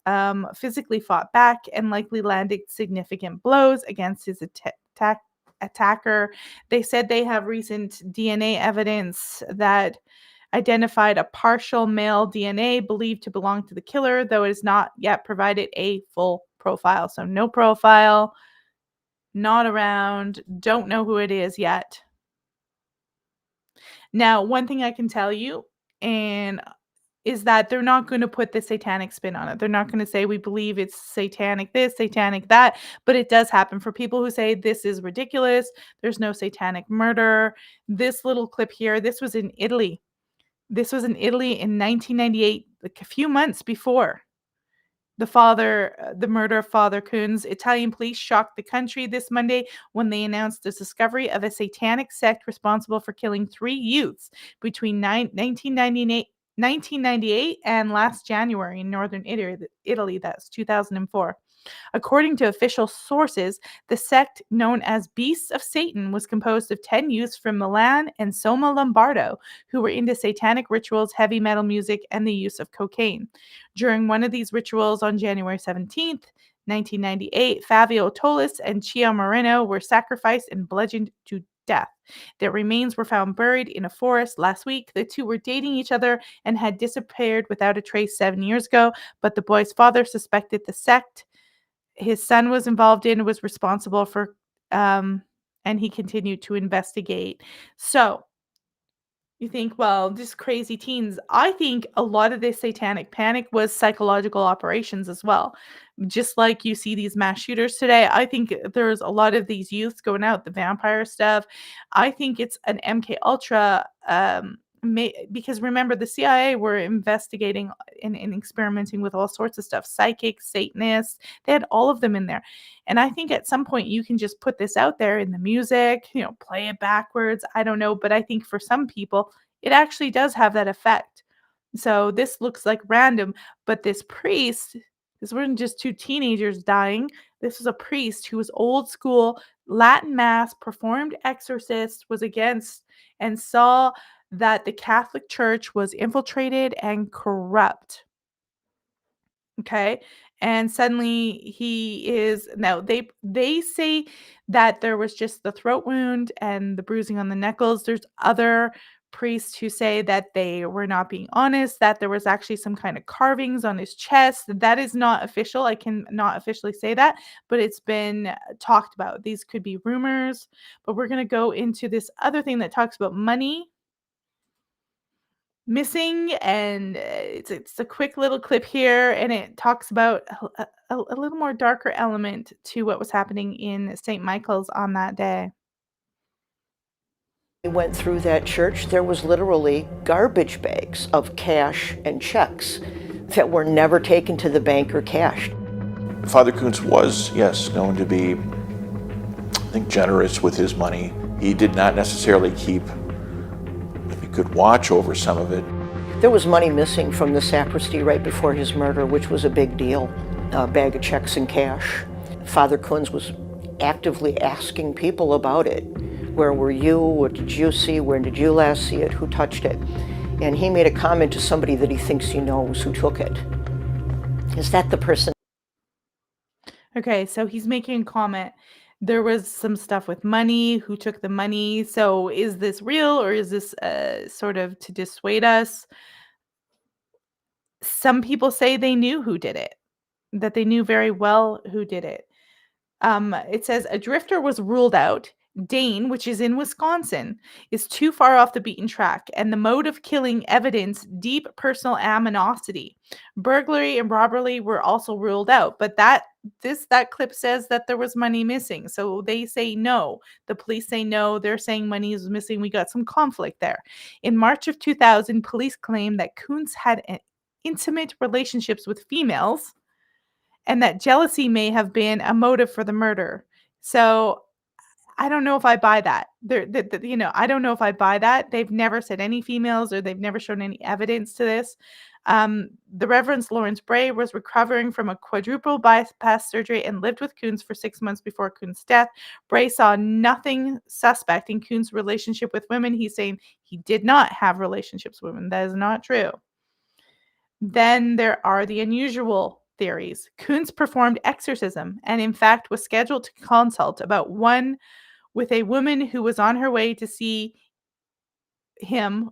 physically fought back and likely landed significant blows against his attacker. They said they have recent DNA evidence that identified a partial male DNA believed to belong to the killer, though it has not yet provided a full profile. So no profile, not around, don't know who it is yet. Now, one thing I can tell you is that they're not going to put the satanic spin on it. They're not going to say we believe it's satanic this, satanic that, but it does happen for people who say this is ridiculous. There's no satanic murder. This little clip here, this was in Italy. This was in Italy in 1998, like a few months before the murder of Father Kunz. Italian police shocked the country this Monday when they announced the discovery of a satanic sect responsible for killing 3 youths between 1998 and last January in northern Italy. That's 2004. According to official sources, the sect known as Beasts of Satan was composed of 10 youths from Milan and Soma Lombardo who were into satanic rituals, heavy metal music, and the use of cocaine. During one of these rituals on January 17th, 1998, Fabio Tolis and Chia Moreno were sacrificed and bludgeoned to death. Their remains were found buried in a forest last week. The two were dating each other and had disappeared without a trace 7 years ago, but the boy's father suspected the sect his son was involved in was responsible for and he continued to investigate. So you think, well, just crazy teens. I think a lot of this satanic panic was psychological operations as well. Just like you see these mass shooters today, I think there's a lot of these youths going out, the vampire stuff. I think it's an MK Ultra because remember the CIA were investigating and experimenting with all sorts of stuff, psychics, Satanists, they had all of them in there. And I think at some point you can just put this out there in the music, play it backwards. I don't know. But I think for some people, it actually does have that effect. So this looks like random, but this priest, this weren't just two teenagers dying. This was a priest who was old school, Latin mass, performed exorcists, was against and saw that the Catholic Church was infiltrated and corrupt. Okay. And suddenly he is now they say that there was just the throat wound and the bruising on the knuckles. There's other priests who say that they were not being honest, that there was actually some kind of carvings on his chest. That is not official. I can not officially say that, but it's been talked about. These could be rumors, but we're going to go into this other thing that talks about money missing, and it's a quick little clip here, and it talks about a little more darker element to what was happening in St. Michael's on that day.
We went through that church, there was literally garbage bags of cash and checks that were never taken to the bank or cashed.
Father Kunz was, yes, known to be, I think, generous with his money. He did not necessarily keep a good watch over some of it.
There was money missing from the sacristy right before his murder, which was a big deal, a bag of checks and cash. Father Kunz was actively asking people about it. Where were you? What did you see? Where did you last see it? Who touched it? And he made a comment to somebody that he thinks he knows who took it. Is that the person?
Okay, so he's making a comment. There was some stuff with money. Who took the money? So is this real, or is this sort of to dissuade us? Some people say they knew who did it, that they knew very well who did it. It says a drifter was ruled out. Dane, which is in Wisconsin, is too far off the beaten track, and the mode of killing evidence deep personal animosity. Burglary and robbery were also ruled out, but that clip says that there was money missing. So they say no. The police say no. They're saying money is missing. We got some conflict there. In March of 2000, police claimed that Kunz had intimate relationships with females, and that jealousy may have been a motive for the murder. So I don't know if I buy that. I don't know if I buy that. They've never said any females, or they've never shown any evidence to this. The Reverend Lawrence Bray was recovering from a quadruple bypass surgery and lived with Kunz for 6 months before Kunz's death. Bray saw nothing suspect in Kunz's relationship with women. He's saying he did not have relationships with women. That is not true. Then there are the unusual theories. Kunz performed exorcism and, in fact, was scheduled to consult about one with a woman who was on her way to see him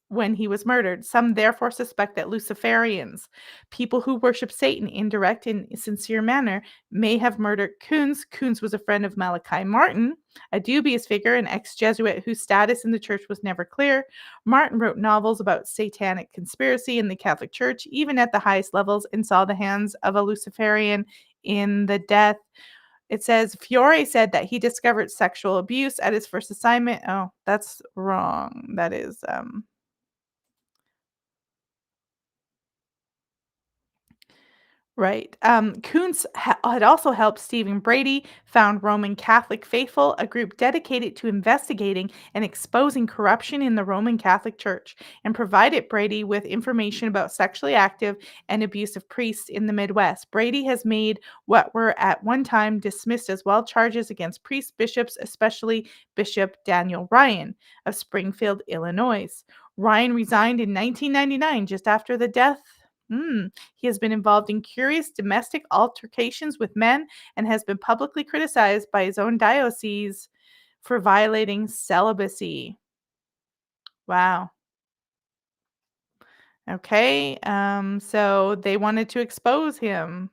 when he was murdered. Some therefore suspect that Luciferians, people who worship Satan in direct and sincere manner, may have murdered Kunz. Kunz was a friend of Malachi Martin, a dubious figure, an ex-Jesuit whose status in the church was never clear. Martin wrote novels about satanic conspiracy in the Catholic Church, even at the highest levels, and saw the hands of a Luciferian in the death. It says Fiore said that he discovered sexual abuse at his first assignment. Oh, that's wrong. That is right. Kunz had also helped Stephen Brady found Roman Catholic Faithful, a group dedicated to investigating and exposing corruption in the Roman Catholic Church, and provided Brady with information about sexually active and abusive priests in the Midwest. Brady has made what were at one time dismissed as well charges against priests, bishops, especially Bishop Daniel Ryan of Springfield, Illinois. Ryan resigned in 1999, just after the death. He has been involved in curious domestic altercations with men and has been publicly criticized by his own diocese for violating celibacy. Wow. Okay. So they wanted to expose him.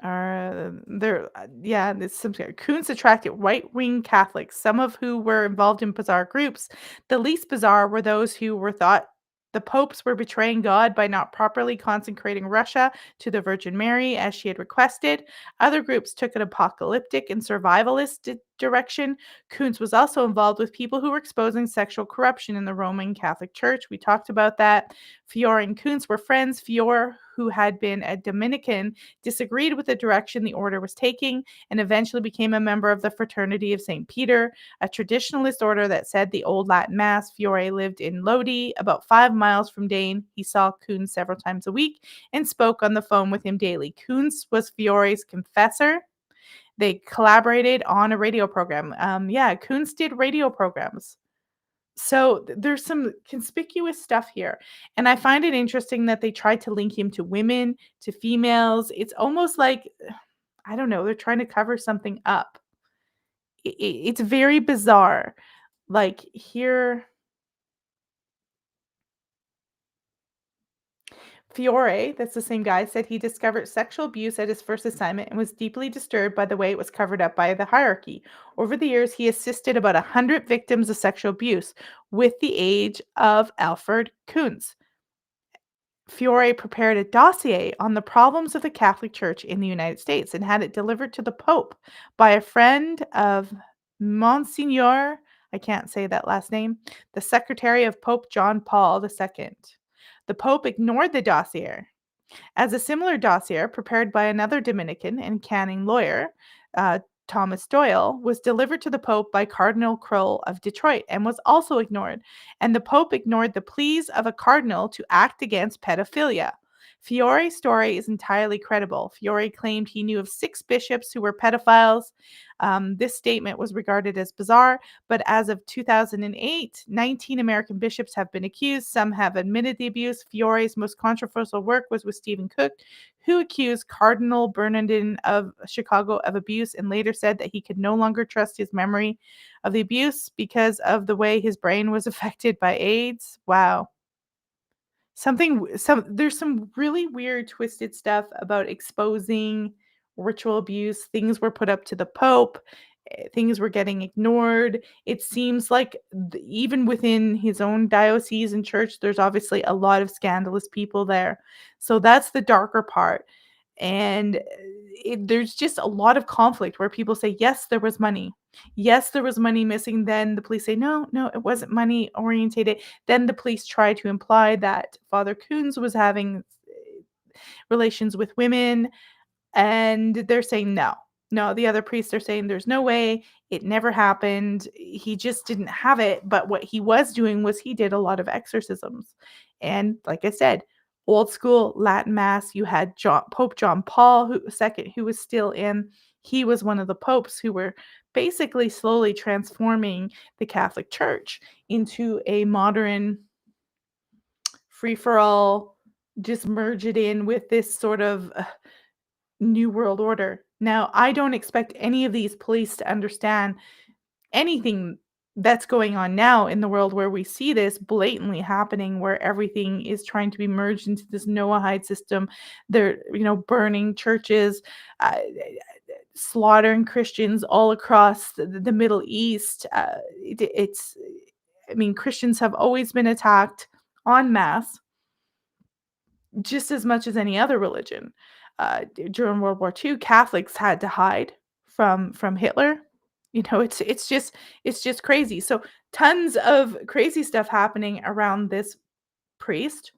Yeah, this some Kunz attracted right-wing Catholics, some of who were involved in bizarre groups. The least bizarre were those who were thought the popes were betraying God by not properly consecrating Russia to the Virgin Mary as she had requested. Other groups took an apocalyptic and survivalist direction. Kunz was also involved with people who were exposing sexual corruption in the Roman Catholic Church. We talked about that. Fiore and Kunz were friends. Fiore, who had been a Dominican, disagreed with the direction the order was taking, and eventually became a member of the Fraternity of St. Peter, a traditionalist order that said the Old Latin Mass. Fiore lived in Lodi, about 5 miles from Dane. He saw Kunz several times a week and spoke on the phone with him daily. Kunz was Fiore's confessor. They collaborated on a radio program. Kunz did radio programs. So there's some conspicuous stuff here. And I find it interesting that they tried to link him to women, to females. It's almost like, I don't know, they're trying to cover something up. It's very bizarre. Like here, Fiore, that's the same guy, said he discovered sexual abuse at his first assignment and was deeply disturbed by the way it was covered up by the hierarchy. Over the years, he assisted about 100 victims of sexual abuse with the age of Alfred Kunz. Fiore prepared a dossier on the problems of the Catholic Church in the United States and had it delivered to the Pope by a friend of Monsignor, I can't say that last name, the secretary of Pope John Paul II. The Pope ignored the dossier. As a similar dossier prepared by another Dominican and canon lawyer, uh, Thomas Doyle, was delivered to the Pope by Cardinal Kroll of Detroit and was also ignored. And the Pope ignored the pleas of a cardinal to act against pedophilia. Fiore's story is entirely credible. Fiore claimed he knew of 6 bishops who were pedophiles. This statement was regarded as bizarre, but as of 2008, 19 American bishops have been accused. Some have admitted the abuse. Fiore's most controversial work was with Stephen Cook, who accused Cardinal Bernardin of Chicago of abuse and later said that he could no longer trust his memory of the abuse because of the way his brain was affected by AIDS. Wow. There's some really weird twisted stuff about exposing ritual abuse. Things were put up to the Pope, things were getting ignored. It seems like even within his own diocese and church, there's obviously a lot of scandalous people there. So that's the darker part. And there's just a lot of conflict where people say, yes, there was money. Yes, there was money missing. Then the police say, no, it wasn't money orientated. Then the police try to imply that Father Kunz was having relations with women, and they're saying no. No, the other priests are saying there's no way. It never happened. He just didn't have it. But what he was doing was he did a lot of exorcisms. And like I said, old school Latin Mass, you had Pope John Paul II, who was still in. He was one of the popes who were basically slowly transforming the Catholic Church into a modern free-for-all, just merge it in with this sort of New World Order. Now, I don't expect any of these police to understand anything that's going on now in the world where we see this blatantly happening, where everything is trying to be merged into this Noahide system. They're, burning churches, slaughtering Christians all across the Middle East. Christians have always been attacked en masse just as much as any other religion. During World War II, Catholics had to hide from Hitler. It's just crazy. So tons of crazy stuff happening around this priest,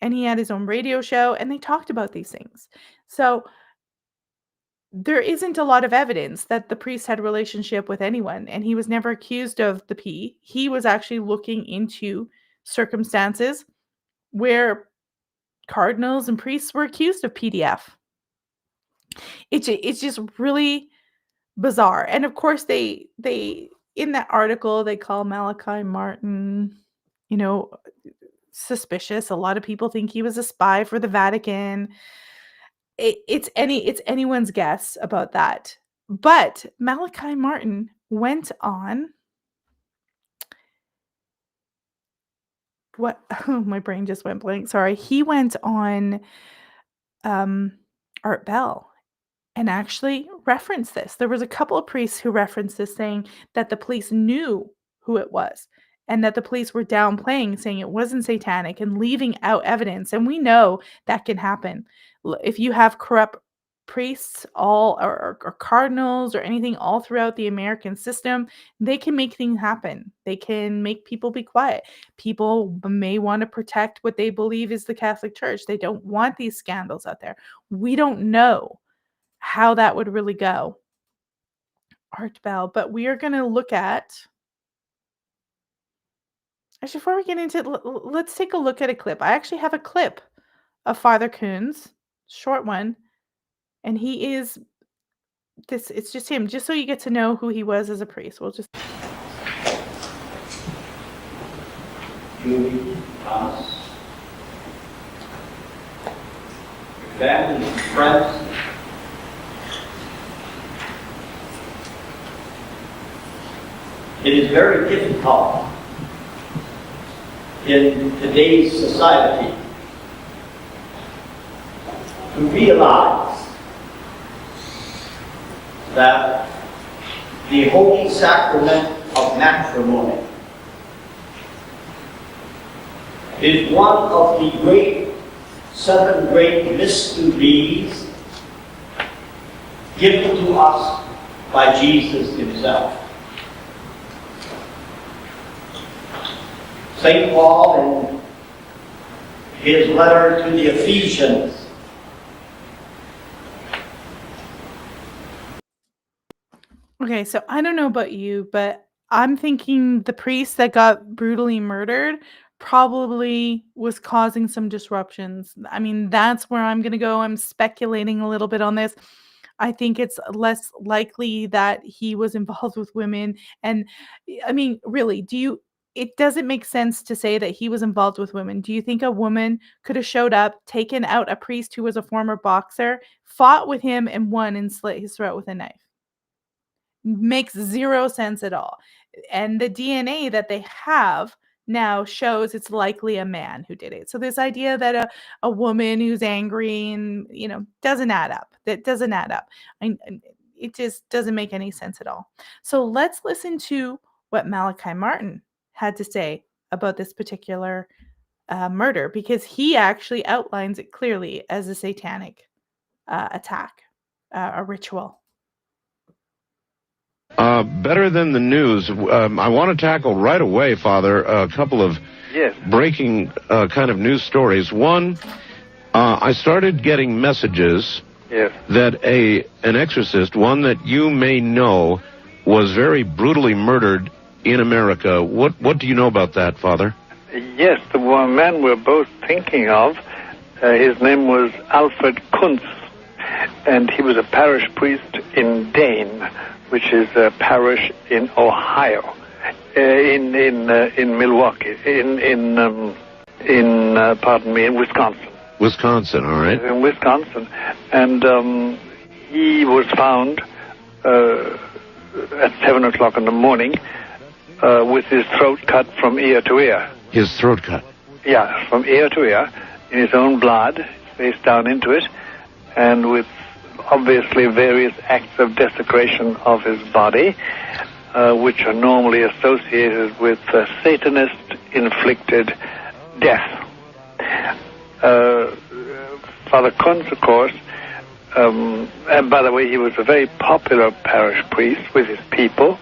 and he had his own radio show, and they talked about these things. So there isn't a lot of evidence that the priest had a relationship with anyone, and he was never accused of the P. He was actually looking into circumstances where cardinals and priests were accused of PDF. It's just really bizarre. And of course they in that article they call Malachi Martin, suspicious. A lot of people think he was a spy for the Vatican. It's anyone's guess about that. But Malachi Martin went on what oh, my brain just went blank. Sorry. He went on Art Bell, and actually referenced this. There was a couple of priests who referenced this, saying that the police knew who it was and that the police were downplaying, saying it wasn't satanic and leaving out evidence. And we know that can happen. If you have corrupt priests or cardinals or anything all throughout the American system, they can make things happen. They can make people be quiet. People may want to protect what they believe is the Catholic Church. They don't want these scandals out there. We don't know how that would really go, Art Bell, but we are going to look at, actually, before we get into it, let's take a look at a clip. I actually have a clip of Father Kunz, short one, and he is this, it's just him, just so you get to know who he was as a priest. We'll just
Julie Thomas, family and friends. It is very difficult in today's society to realize that the holy sacrament of matrimony is one of the seven great mysteries given to us by Jesus himself. St. Paul, in his letter to the Ephesians,
okay, so I don't know about you, but I'm thinking the priest that got brutally murdered probably was causing some disruptions. I mean, that's where I'm going to go. I'm speculating a little bit on this. I think it's less likely that he was involved with women. And I mean, really, it doesn't make sense to say that he was involved with women. Do you think a woman could have showed up, taken out a priest who was a former boxer, fought with him, and won and slit his throat with a knife? Makes zero sense at all. And the DNA that they have now shows it's likely a man who did it. So this idea that a woman who's angry and, doesn't add up. That doesn't add up. It just doesn't make any sense at all. So let's listen to what Malachi Martin had to say about this particular murder, because he actually outlines it clearly as a satanic attack, a ritual.
Better than the news, I want to tackle right away, Father, a couple of breaking kind of news stories. One, I started getting messages that an exorcist, one that you may know, was very brutally murdered in America. What do you know about that, Father?
Yes, the one man we're both thinking of, his name was Alfred Kunz, and he was a parish priest in Dane, which is a parish in Ohio, in Milwaukee, in Wisconsin.
Wisconsin, all right.
In Wisconsin, and he was found at 7 o'clock in the morning with his throat cut from ear to ear.
His throat cut?
Yeah, from ear to ear, in his own blood, face down into it, and with obviously various acts of desecration of his body, which are normally associated with Satanist-inflicted death. Father Kunz, of course, and by the way, he was a very popular parish priest with his people.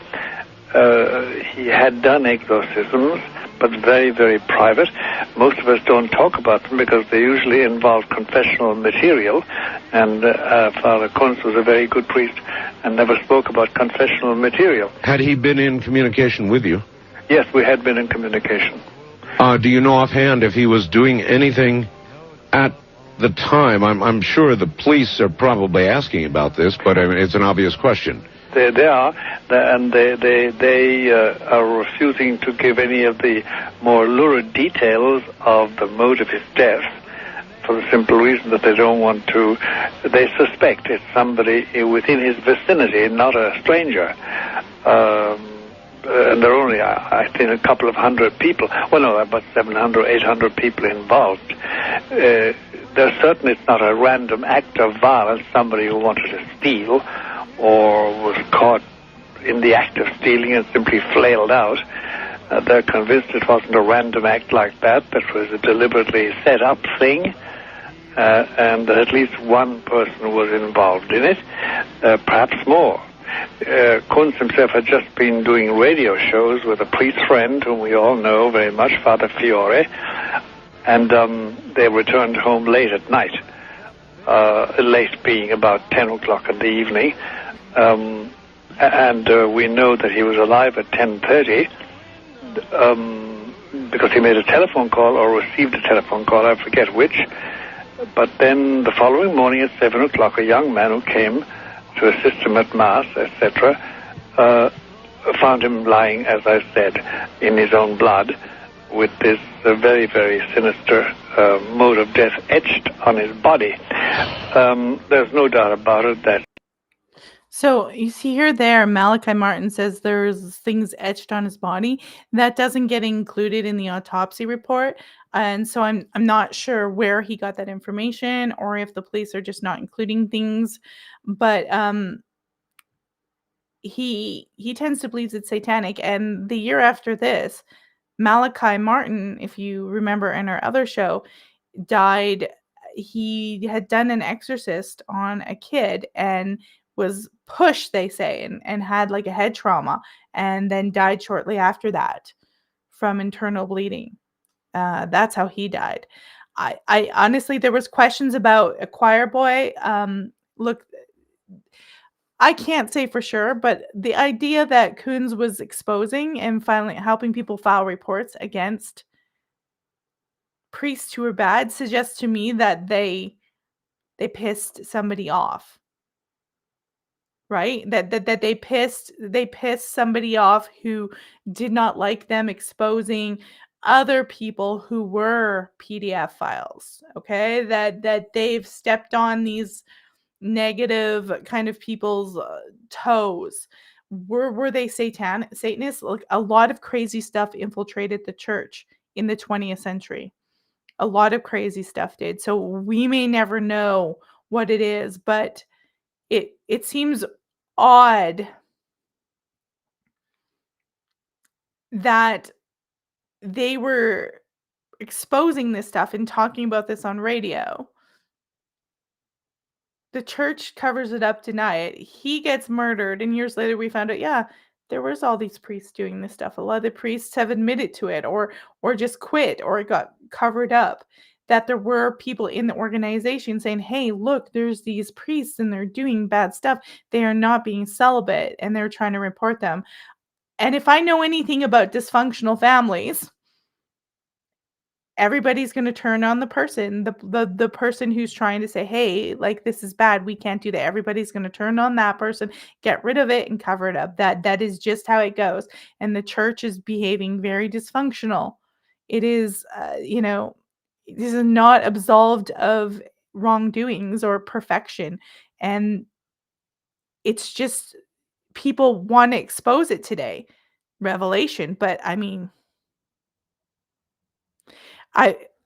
He had done exorcisms, but very, very private. Most of us don't talk about them because they usually involve confessional material, and Father Kunz was a very good priest and never spoke about confessional material.
Had he been in communication with you?
Yes, we had been in communication.
Do you know offhand if he was doing anything at the time? I'm sure the police are probably asking about this, but I mean, it's an obvious question.
They are, and they are refusing to give any of the more lurid details of the mode of his death, for the simple reason that they don't want to. They suspect it's somebody within his vicinity, not a stranger. And there are only, I think, a couple of hundred people. Well, no, about 700, 800 people involved. There's certainly it's not a random act of violence, somebody who wanted to steal or was caught in the act of stealing and simply flailed out. They're convinced it wasn't a random act like that was a deliberately set up thing, and that at least one person was involved in it, perhaps more. Kunz himself had just been doing radio shows with a priest friend whom we all know very much, Father Fiore, and they returned home late at night, late being about 10 o'clock in the evening, and we know that he was alive at 10:30 because he made a telephone call or received a telephone call, I forget which, but then the following morning at 7 o'clock, a young man who came to assist him at Mass, etc., found him lying, as I said, in his own blood, with this very, very sinister mode of death etched on his body. There's no doubt about it that...
So you see here there, Malachi Martin says there's things etched on his body. That doesn't get included in the autopsy report. And so I'm not sure where he got that information or if the police are just not including things. But he tends to believe it's satanic. And the year after this, Malachi Martin, if you remember in our other show, died. He had done an exorcist on a kid and was pushed, they say, and had like a head trauma, and then died shortly after that from internal bleeding. That's how he died. I honestly, there was questions about a choir boy. Look, I can't say for sure, but the idea that Kunz was exposing and finally helping people file reports against priests who were bad suggests to me that they pissed somebody off. Right? That they pissed somebody off who did not like them exposing other people who were PDF files. Okay? That they've stepped on these negative kind of people's toes. Were they Satanists? Like, a lot of crazy stuff infiltrated the church in the 20th century. A lot of crazy stuff did. So we may never know what it is, but it seems odd that they were exposing this stuff and talking about this on radio. The church covers it up, deny it. He gets murdered, and years later we found out, yeah, there was all these priests doing this stuff. A lot of the priests have admitted to it or just quit, or it got covered up. That there were people in the organization saying, hey, look, there's these priests and they're doing bad stuff. They are not being celibate, and they're trying to report them. And if I know anything about dysfunctional families, everybody's going to turn on the person, the person who's trying to say, hey, like, this is bad, we can't do that. Everybody's going to turn on that person, get rid of it, and cover it up. That is just how it goes. And the church is behaving very dysfunctional. It is, it is not absolved of wrongdoings or perfection. And it's just, people want to expose it today. Revelation. But I mean,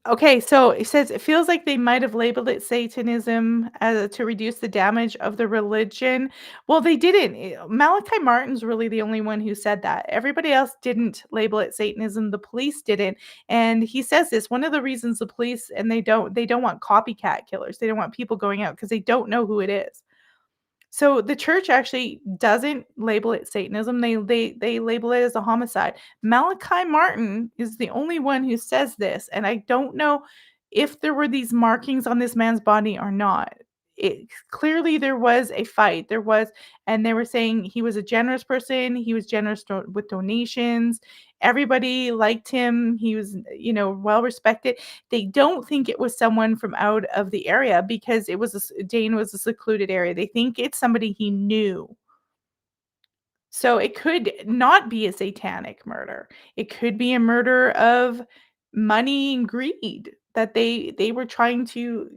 okay, so it says it feels like they might have labeled it Satanism to reduce the damage of the religion. Well, they didn't. Malachi Martin's really the only one who said that. Everybody else didn't label it Satanism. The police didn't. And he says this, one of the reasons the police, and they don't want copycat killers. They don't want people going out because they don't know who it is. So the church actually doesn't label it Satanism. They label it as a homicide. Malachi Martin is the only one who says this, and I don't know if there were these markings on this man's body or not. Clearly there was a fight. There was, and they were saying he was a generous person. He was generous with donations. Everybody liked him. He was, well respected. They don't think it was someone from out of the area because Dane was a secluded area. They think it's somebody he knew. So it could not be a satanic murder. It could be a murder of money and greed, that they were trying to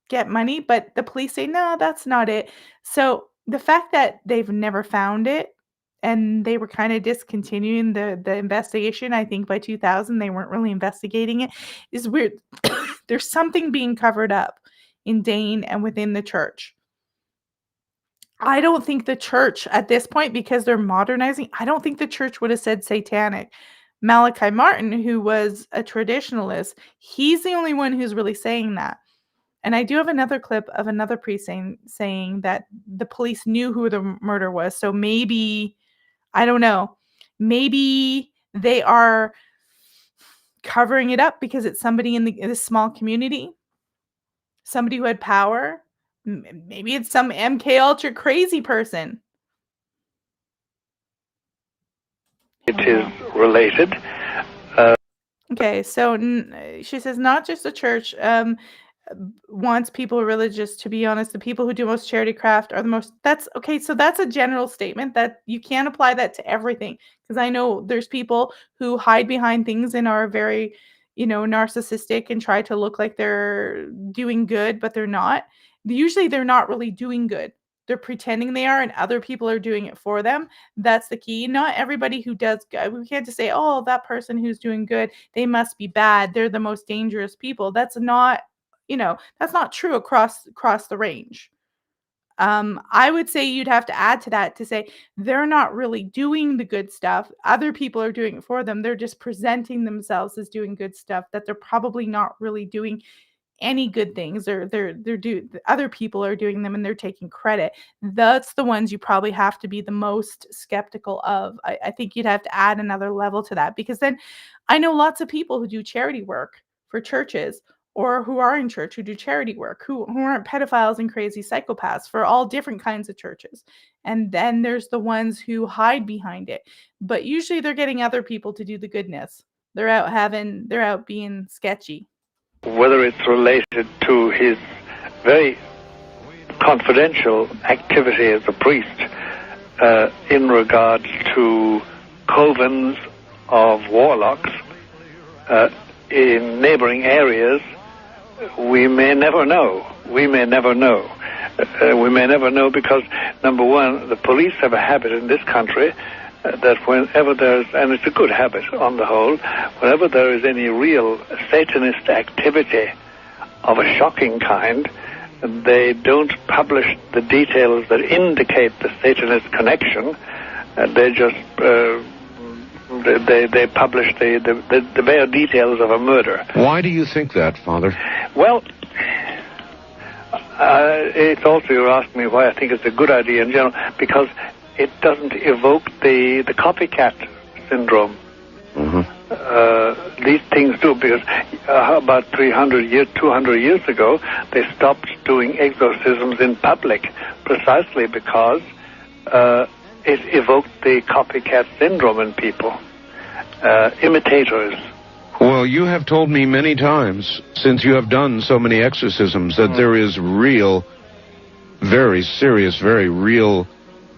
get money, but the police say, no, that's not it. So the fact that they've never found it, and they were kind of discontinuing the investigation, I think by 2000, they weren't really investigating it, is weird. There's something being covered up in Dane and within the church. I don't think the church at this point, because they're modernizing, I don't think the church would have said satanic. Malachi Martin, who was a traditionalist, he's the only one who's really saying that. And I do have another clip of another priest saying that the police knew who the murder was. So maybe, I don't know, maybe they are covering it up because it's somebody in this small community, somebody who had power. Maybe it's some MK Ultra crazy person.
It is related.
Okay, so she says not just the church wants people religious. To be honest, the people who do most charity craft are the most. That's okay. So that's a general statement that you can't apply that to everything, because I know there's people who hide behind things and are very, narcissistic and try to look like they're doing good, but they're not. Usually they're not really doing good. They're pretending they are, and other people are doing it for them. That's the key. Not everybody who does good. We can't just say, oh, that person who's doing good, they must be bad. They're the most dangerous people. That's not, that's not true across the range. I would say you'd have to add to that to say they're not really doing the good stuff. Other people are doing it for them. They're just presenting themselves as doing good stuff that they're probably not really doing any good things, or other people are doing them and they're taking credit. That's the ones you probably have to be the most skeptical of. I think you'd have to add another level to that, because then I know lots of people who do charity work for churches, or who are in church who do charity work, who aren't pedophiles and crazy psychopaths, for all different kinds of churches. And then there's the ones who hide behind it, but usually they're getting other people to do the goodness. They're out being sketchy.
Whether it's related to his very confidential activity as a priest in regards to covens of warlocks in neighboring areas, we may never know. We may never know. We may never know because, number one, the police have a habit in this country that whenever there's, and it's a good habit on the whole, whenever there is any real Satanist activity of a shocking kind, they don't publish the details that indicate the Satanist connection. They just they publish the bare details of a murder.
Why do you think that, Father?
Well, it's also, you're asking me why I think it's a good idea in general, because it doesn't evoke the copycat syndrome.
Mm-hmm.
These things do, because about 200 years ago, they stopped doing exorcisms in public precisely because it evoked the copycat syndrome in people, imitators.
Well, you have told me many times, since you have done so many exorcisms, that there is real, very serious, very real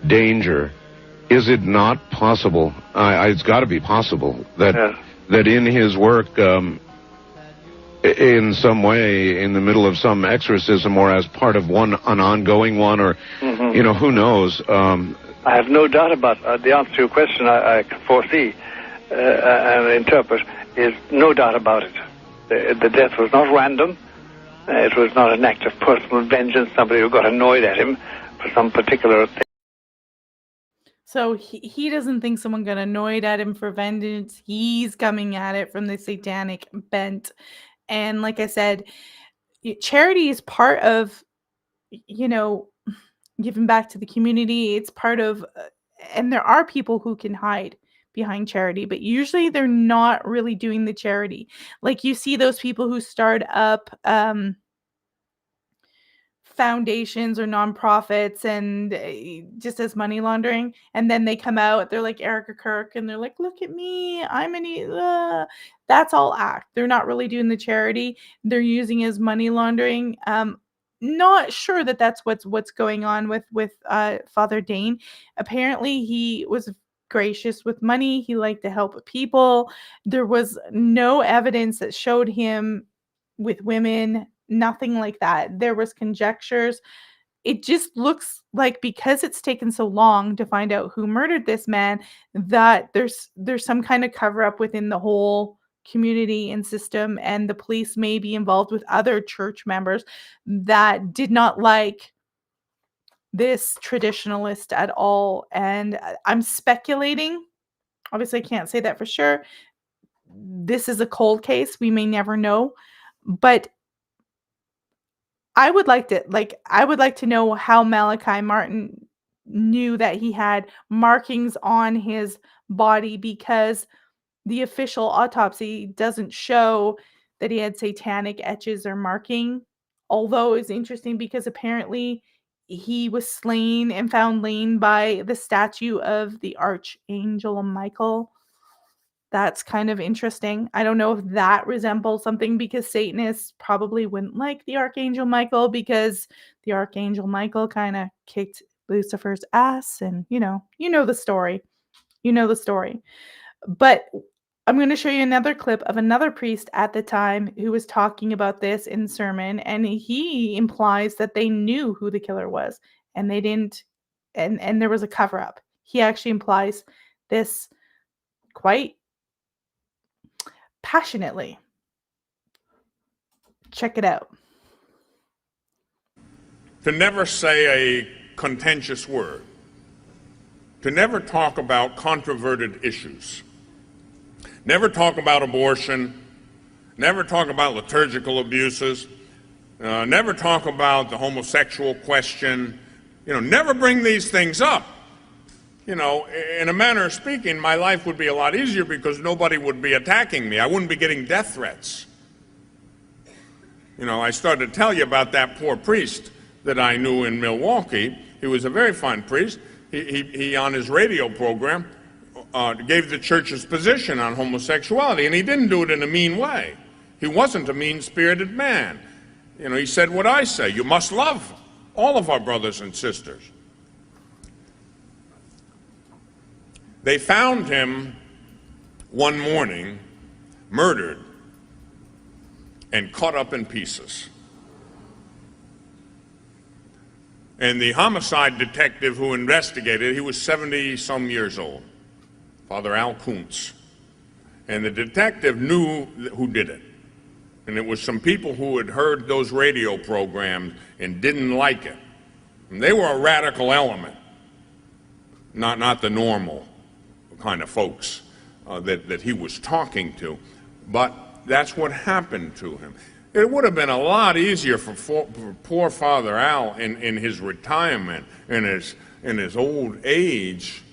danger. Is it not possible? It's got to be possible that that in his work, in some way, in the middle of some exorcism, or as part of an ongoing one, or who knows?
I have no doubt about the answer to your question. I can foresee and interpret is no doubt about it. The death was not random. It was not an act of personal vengeance. Somebody who got annoyed at him for some particular thing.
So he doesn't think someone got annoyed at him for vengeance. He's coming at it from the satanic bent. And like I said, charity is part of, giving back to the community. It's part of, and there are people who can hide behind charity, but usually they're not really doing the charity. Like you see those people who start up foundations or nonprofits and just as money laundering, and then they come out, they're like Erica Kirk, and they're like, look at me, I'm an that's all act. They're not really doing the charity. They're using as money laundering. Not sure that that's what's going on with Father Dane. Apparently he was gracious with money. He liked to help people. There was no evidence that showed him with women. Nothing like that. There was conjectures. It just looks like, because it's taken so long to find out who murdered this man, that there's some kind of cover up within the whole community and system, and the police may be involved with other church members that did not like this traditionalist at all. And I'm speculating. Obviously, I can't say that for sure. This is a cold case. We may never know. But I would like to know how Malachi Martin knew that he had markings on his body, because the official autopsy doesn't show that he had satanic etches or marking. Although it's interesting because apparently he was slain and found laying by the statue of the Archangel Michael. That's kind of interesting. I don't know if that resembles something, because Satanists probably wouldn't like the Archangel Michael, because the Archangel Michael kind of kicked Lucifer's ass, and you know the story. You know the story. But I'm going to show you another clip of another priest at the time who was talking about this in sermon, and he implies that they knew who the killer was, and they didn't, and there was a cover up. He actually implies this quite passionately. Check it out.
To never say a contentious word, to never talk about controverted issues, never talk about abortion, never talk about liturgical abuses, never talk about the homosexual question, never bring these things up. In a manner of speaking, my life would be a lot easier because nobody would be attacking me. I wouldn't be getting death threats. I started to tell you about that poor priest that I knew in Milwaukee. He was a very fine priest. He on his radio program, gave the church's position on homosexuality, and he didn't do it in a mean way. He wasn't a mean-spirited man. He said what I say: you must love all of our brothers and sisters. They found him one morning, murdered and cut up in pieces. And the homicide detective who investigated, he was 70-some years old, Father Al Kunz. And the detective knew who did it. And it was some people who had heard those radio programs and didn't like it. And they were a radical element, not the normal kind of folks that he was talking to. But that's what happened to him. It would have been a lot easier for poor Father Al in his retirement, in his old age,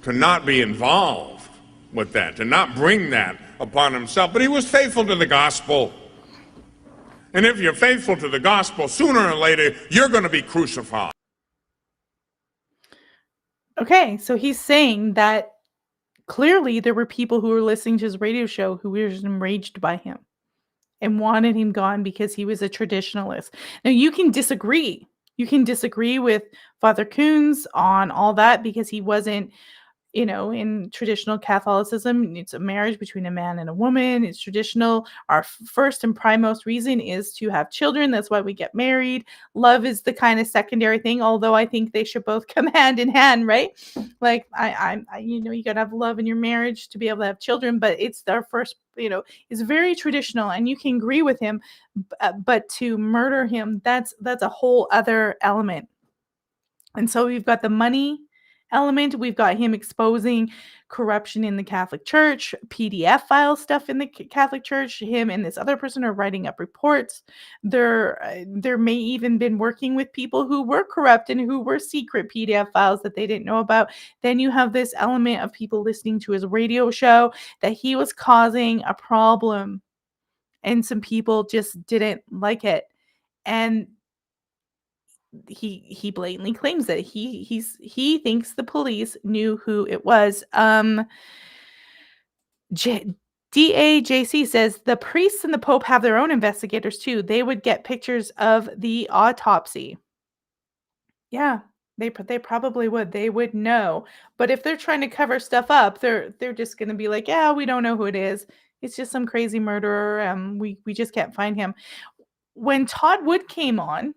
to not be involved with that, to not bring that upon himself. But he was faithful to the gospel. And if you're faithful to the gospel, sooner or later, you're going to be crucified.
Okay, so he's saying that clearly there were people who were listening to his radio show who were enraged by him and wanted him gone because he was a traditionalist. Now, you can disagree. You can disagree with Father Kunz on all that, because he wasn't, in traditional Catholicism, it's a marriage between a man and a woman. It's traditional. Our first and primemost reason is to have children. That's why we get married. Love is the kind of secondary thing, although I think they should both come hand in hand, right? Like, you got to have love in your marriage to be able to have children, but it's our first, it's very traditional, and you can agree with him, but to murder him, that's a whole other element. And so we've got the money element. We've got him exposing corruption in the Catholic Church, PDF file stuff in the Catholic Church. Him and this other person are writing up reports. There may even been working with people who were corrupt and who were secret PDF files that they didn't know about. Then you have this element of people listening to his radio show, that he was causing a problem, and some people just didn't like it. And he blatantly claims that he thinks the police knew who it was. DAJC says the priests and the Pope have their own investigators too. They would get pictures of the autopsy. Yeah, they probably would. They would know. But if they're trying to cover stuff up, they're just going to be like, yeah, we don't know who it is. It's just some crazy murderer. We just can't find him. When Todd Wood came on,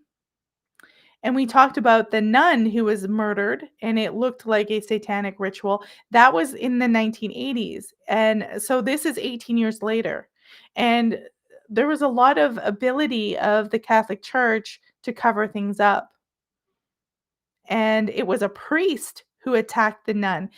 And we talked about the nun who was murdered, and it looked like a satanic ritual. That was in the 1980s. And so this is 18 years later. And there was a lot of ability of the Catholic Church to cover things up. And it was a priest who attacked the nun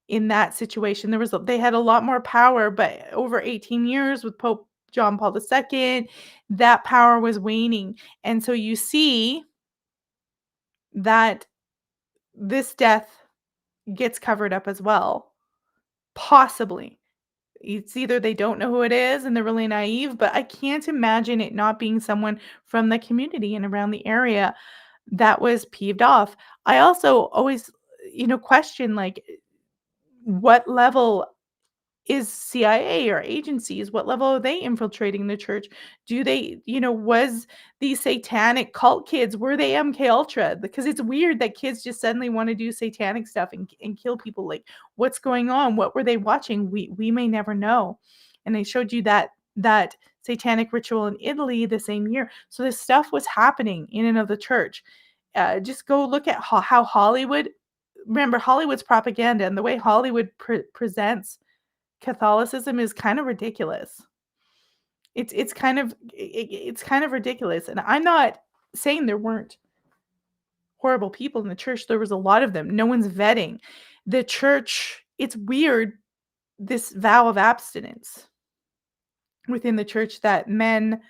in that situation. They had a lot more power, but over 18 years with Pope John Paul II, that power was waning. And so you see that this death gets covered up as well. Possibly. It's either they don't know who it is and they're really naive, but I can't imagine it not being someone from the community and around the area that was peeved off. I also always, question, like, what level is CIA or agencies, what level are they infiltrating the church? Do they, was these satanic cult kids, were they MK Ultra? Because it's weird that kids just suddenly want to do satanic stuff and kill people. Like, what's going on? What were they watching? We may never know. And they showed you that satanic ritual in Italy the same year. So this stuff was happening in and of the church. Just go look at how Hollywood. Remember, Hollywood's propaganda and the way Hollywood presents Catholicism is kind of ridiculous. It's kind of ridiculous, and I'm not saying there weren't horrible people in the church. There was a lot of them. No one's vetting the church. It's weird, this vow of abstinence within the church that men,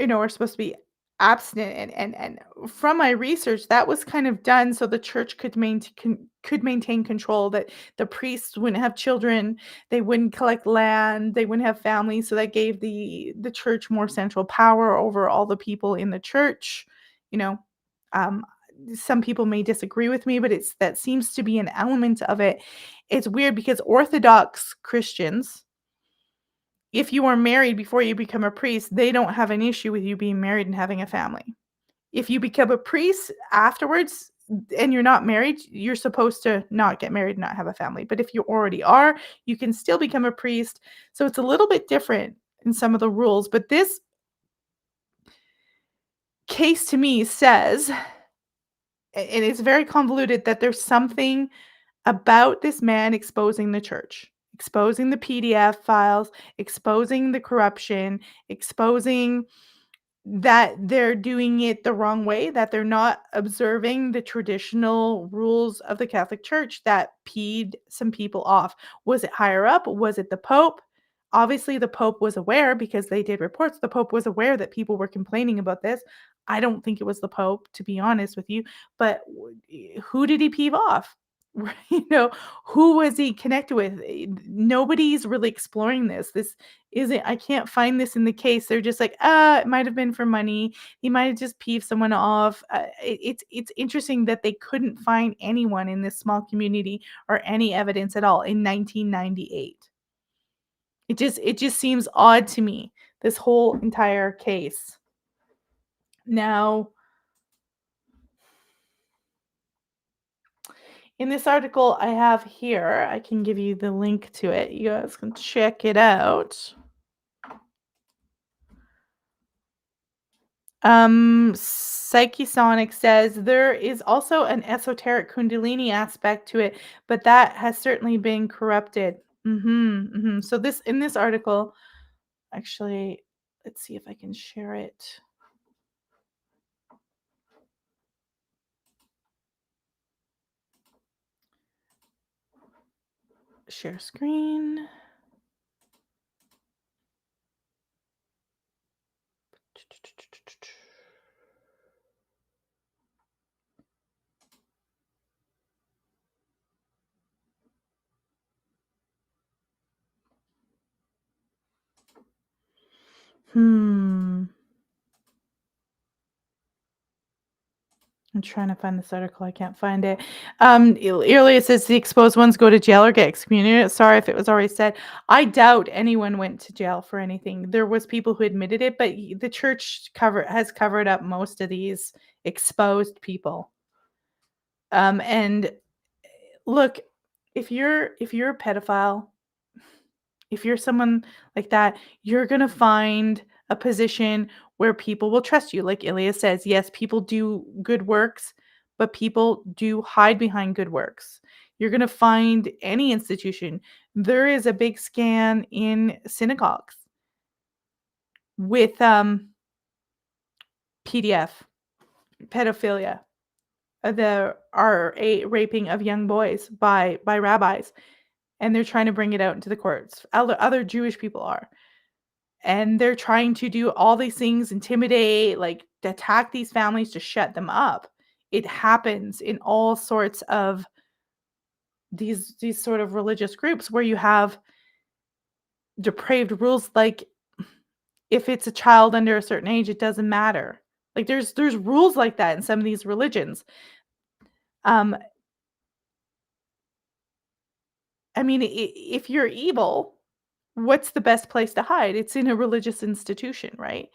are supposed to be abstinent, and from my research, that was kind of done so the church could maintain control, that the priests wouldn't have children, they wouldn't collect land, they wouldn't have families, so that gave the church more central power over all the people in the church. You know, um, some people may disagree with me, but that seems to be an element of it. It's weird because Orthodox Christians, if you are married before you become a priest, they don't have an issue with you being married and having a family. If you become a priest afterwards and you're not married, you're supposed to not get married and not have a family. But if you already are, you can still become a priest. So it's a little bit different in some of the rules. But this case to me says, and it's very convoluted, that there's something about this man exposing the church, exposing the PDF files, exposing the corruption, exposing that they're doing it the wrong way, that they're not observing the traditional rules of the Catholic Church, that peed some people off. Was it higher up? Was it the Pope? Obviously, the Pope was aware because they did reports. The Pope was aware that people were complaining about this. I don't think it was the Pope, to be honest with you, but who did he peeve off? Who was he connected with? Nobody's really exploring this. I can't find this in the case. They're just like, it might have been for money. He might have just peeved someone off. It's interesting that they couldn't find anyone in this small community or any evidence at all in 1998. It just seems odd to me, this whole entire case. Now, in this article I have here, I can give you the link to it. You guys can check it out. Psychesonic says there is also an esoteric Kundalini aspect to it, but that has certainly been corrupted. So in this article, actually, let's see if I can share it. Share screen. I'm trying to find this article. I can't find it. Earlier it says the exposed ones go to jail or get excommunicated. Sorry if it was already said. I doubt anyone went to jail for anything. There was people who admitted it, but the church has covered up most of these exposed people. And look, if you're a pedophile, if you're someone like that, you're gonna find a position where people will trust you. Like Ilya says, yes, people do good works, but people do hide behind good works. You're going to find any institution. There is a big scan in synagogues with PDF, pedophilia, the raping of young boys by rabbis, and they're trying to bring it out into the courts. Other Jewish people are. And they're trying to do all these things, intimidate, like attack these families to shut them up. It happens in all sorts of these sort of religious groups where you have depraved rules, like if it's a child under a certain age, it doesn't matter. Like there's rules like that in some of these religions. I mean, if you're evil, what's the best place to hide? It's in a religious institution, right?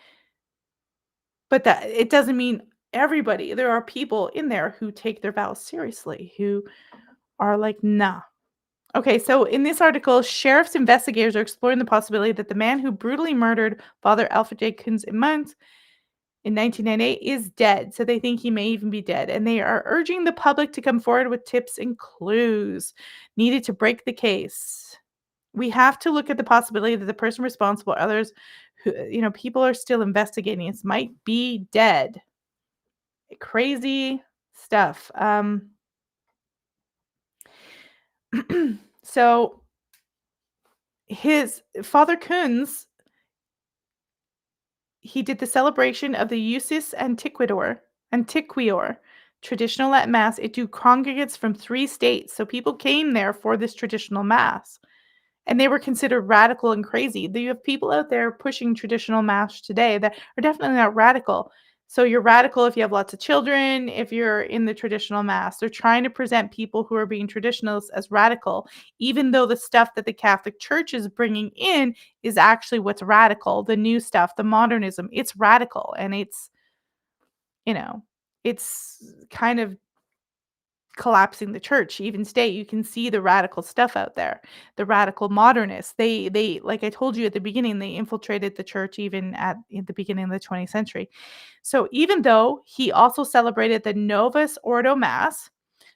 But that it doesn't mean everybody. There are people in there who take their vows seriously, who are like, nah. Okay, so in this article, sheriff's investigators are exploring the possibility that the man who brutally murdered Father Alfred J. Kunz in Mainz in 1998 is dead. So they think he may even be dead. And they are urging the public to come forward with tips and clues needed to break the case. We have to look at the possibility that the person responsible, others who, people are still investigating this, might be dead. Crazy stuff. So his Father Kunz, he did the celebration of the Usus Antiquior, traditional Latin Mass. It drew congregants from 3 states. So people came there for this traditional Mass. And they were considered radical and crazy. You have people out there pushing traditional Mass today that are definitely not radical. So you're radical if you have lots of children, if you're in the traditional Mass. They're trying to present people who are being traditionalists as radical, even though the stuff that the Catholic Church is bringing in is actually what's radical. The new stuff, the modernism, it's radical. And it's kind of collapsing the church. Even state, you can see the radical stuff out there, the radical modernists. They like I told you at the beginning, they infiltrated the church even in the beginning of the 20th century. So even though he also celebrated the Novus Ordo Mass,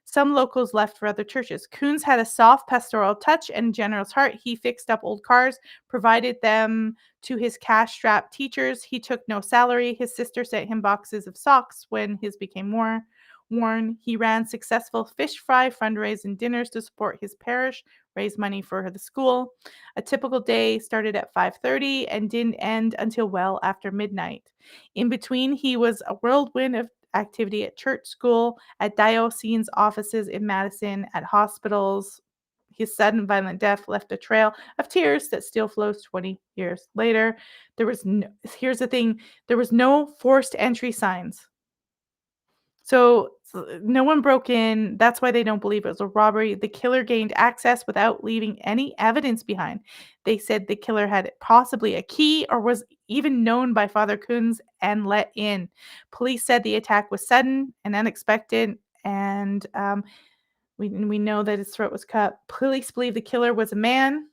some locals left for other churches. Kunz had a soft pastoral touch and generous heart. He fixed up old cars, provided them to his cash-strapped teachers. He took no salary. His sister sent him boxes of socks when his became worn. He ran successful fish fry fundraising dinners to support his parish, raise money for the school. A typical day started at 5:30 and didn't end until well after midnight. In between, he was a whirlwind of activity at church, school, at diocesan offices in Madison, at hospitals. His sudden violent death left a trail of tears that still flows 20 years later. Here's the thing, there was no forced entry signs. So no one broke in. That's why they don't believe it was a robbery. The killer gained access without leaving any evidence behind. They said the killer had possibly a key or was even known by Father Kunz and let in. Police said the attack was sudden and unexpected, and we know that his throat was cut. Police believe the killer was a man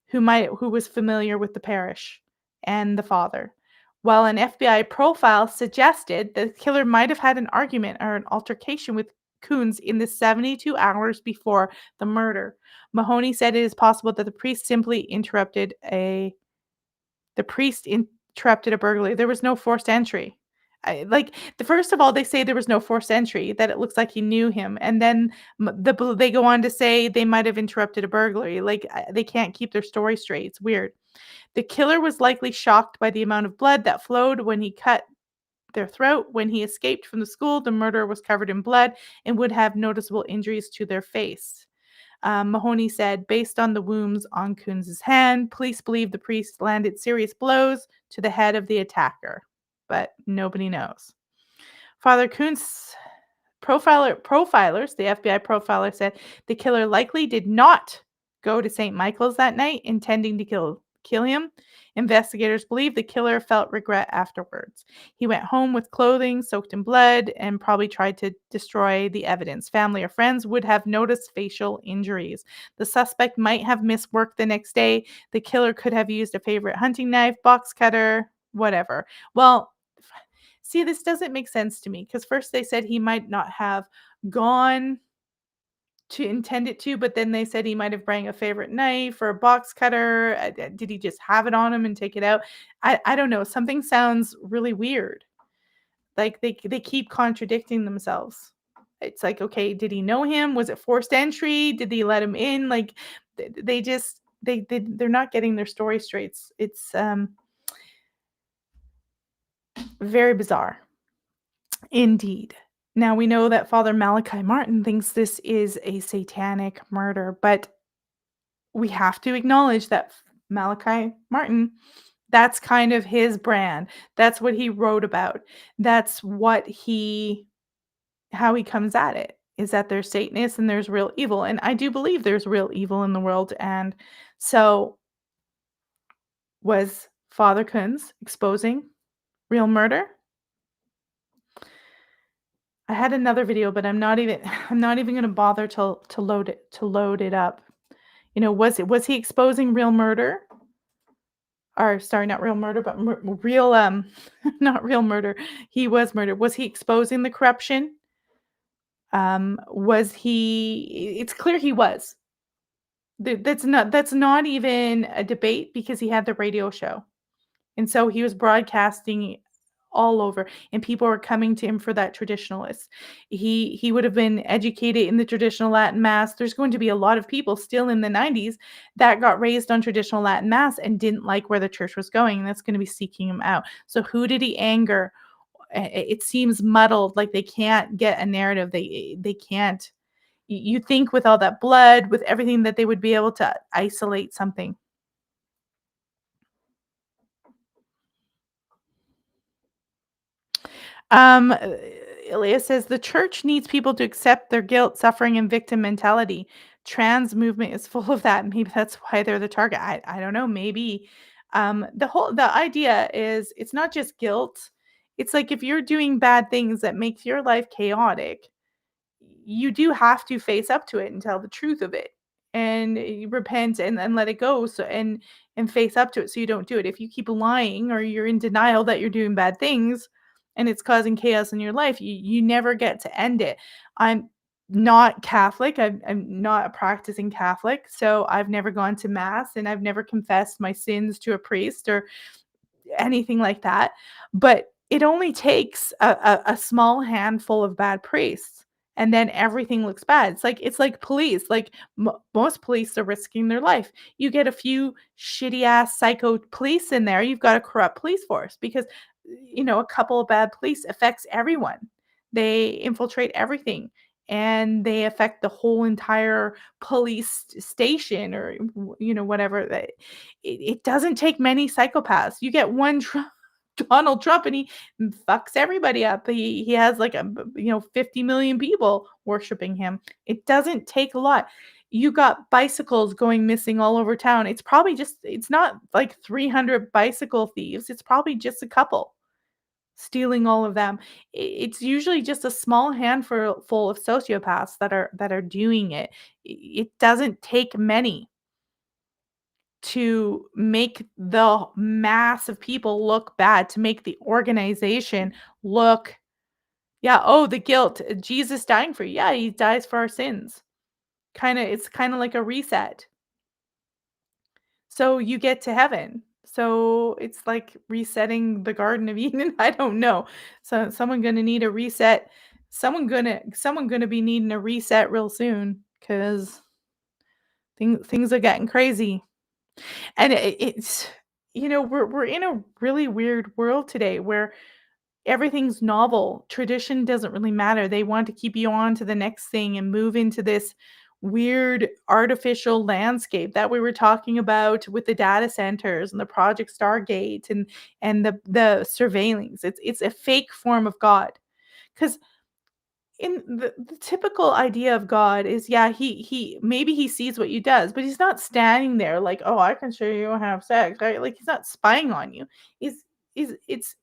who was familiar with the parish and the father. While an FBI profile suggested the killer might have had an argument or an altercation with Kunz in the 72 hours before the murder. Mahoney said it is possible that the priest interrupted a burglary. There was no forced entry. First of all, they say there was no forced entry, that it looks like he knew him. And then they go on to say they might have interrupted a burglary. They can't keep their story straight. It's weird. The killer was likely shocked by the amount of blood that flowed when he cut their throat. When he escaped from the school, the murderer was covered in blood and would have noticeable injuries to their face. Mahoney said, based on the wounds on Kunz's hand, police believe the priest landed serious blows to the head of the attacker, but nobody knows. Father Kunz profilers, the FBI profiler, said the killer likely did not go to St. Michael's that night intending to kill him. Investigators believe the killer felt regret afterwards. He went home with clothing soaked in blood and probably tried to destroy the evidence. Family or friends would have noticed facial injuries. The suspect might have missed work the next day. The killer could have used a favorite hunting knife, box cutter, whatever. Well, see, this doesn't make sense to me because first they said he might not have gone to intend it to, but then they said he might have brought a favorite knife or a box cutter. Did he just have it on him and take it out? I don't know. Something sounds really weird. Like they keep contradicting themselves. It's like, okay, did he know him? Was it forced entry? Did he let him in? Like they just they're not getting their story straight. It's very bizarre. Indeed. Now we know that Father Malachi Martin thinks this is a satanic murder, but we have to acknowledge that Malachi Martin, that's kind of his brand. That's what he wrote about. That's what how he comes at it, is that there's Satanists and there's real evil. And I do believe there's real evil in the world. And so was Father Kunz exposing real murder? I had another video, but I'm not even going to bother to load it up. You know, was he exposing real murder? Or sorry, not real murder, but real not real murder. He was murdered. Was he exposing the corruption? Was he? It's clear he was. That's not even a debate because he had the radio show. And so he was broadcasting all over, and people were coming to him for that traditionalist. He would have been educated in the traditional Latin Mass. There's going to be a lot of people still in the 90s that got raised on traditional Latin Mass and didn't like where the church was going, and that's going to be seeking him out. So who did he anger? It seems muddled, like they can't get a narrative. They can't. You think with all that blood, with everything, that they would be able to isolate something. Elias says the church needs people to accept their guilt, suffering, and victim mentality. Trans movement is full of that. Maybe that's why they're the target. I don't know. Maybe the idea is it's not just guilt. It's like if you're doing bad things that makes your life chaotic, you do have to face up to it and tell the truth of it, and you repent and let it go, so and face up to it so you don't do it. If you keep lying or you're in denial that you're doing bad things and it's causing chaos in your life, you never get to end it. I'm not Catholic. I'm not a practicing Catholic, so I've never gone to mass and I've never confessed my sins to a priest or anything like that. But it only takes a small handful of bad priests, and then everything looks bad. It's like police. Like most police are risking their life. You get a few shitty ass psycho police in there, you've got a corrupt police force, because a couple of bad police affects everyone. They infiltrate everything, and they affect the whole entire police station, or whatever. That it doesn't take many psychopaths. You get one Donald Trump, and he fucks everybody up. He has like 50 million people worshiping him. It doesn't take a lot. You got bicycles going missing all over town. It's not like 300 bicycle thieves. It's probably just a couple stealing all of them. It's usually just a small handful of sociopaths that are doing it. It doesn't take many to make the mass of people look bad, to make the organization look, yeah, oh, the guilt, Jesus dying for you. Yeah, he dies for our sins. It's kind of like a reset. So you get to heaven. So it's like resetting the Garden of Eden. I don't know. So someone gonna need a reset. Someone gonna be needing a reset real soon, because things are getting crazy. And it's we're in a really weird world today where everything's novel. Tradition doesn't really matter. They want to keep you on to the next thing and move into this weird artificial landscape that we were talking about with the data centers and the Project Stargate and the surveillance. It's a fake form of God, because in the typical idea of God is, yeah, he maybe he sees what you does, but he's not standing there like, oh, I can show you how to have sex, right? Like, he's not spying on you. It's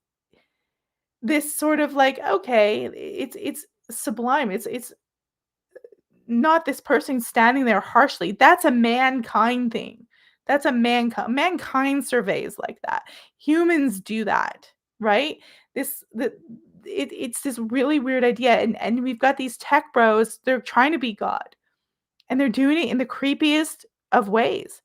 this sort of like, okay, it's sublime. It's not this person standing there harshly. That's a mankind thing. That's a mankind surveys like that. Humans do that, right? It's this really weird idea, and we've got these tech bros. They're trying to be God, and they're doing it in the creepiest of ways.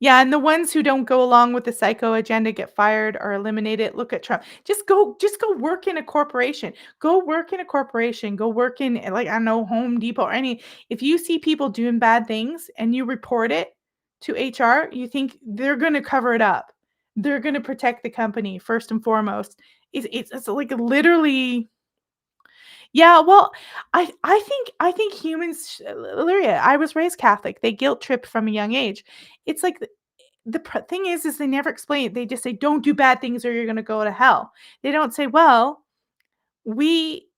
Yeah, and the ones who don't go along with the psycho agenda get fired or eliminated. Look at Trump. Just go work in a corporation. Go work in a corporation. Go work in, like, I don't know, Home Depot or any. If you see people doing bad things and you report it to HR, you think they're going to cover it up. They're going to protect the company first and foremost. It's like literally. Yeah, well, I think humans, Lyria, I was raised Catholic. They guilt tripped from a young age. It's like the thing is they never explain it. They just say, "Don't do bad things or you're gonna go to hell." They don't say, "Well, we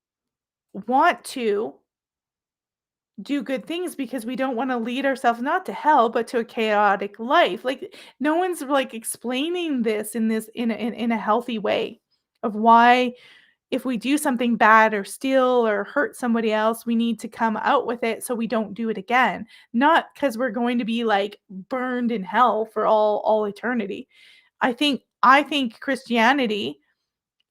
want to do good things because we don't wanna lead ourselves not to hell, but to a chaotic life." Like, no one's, like, explaining this in a healthy way of why if we do something bad or steal or hurt somebody else, we need to come out with it so we don't do it again. Not because 'cause we're going to be, like, burned in hell for all eternity. I think Christianity,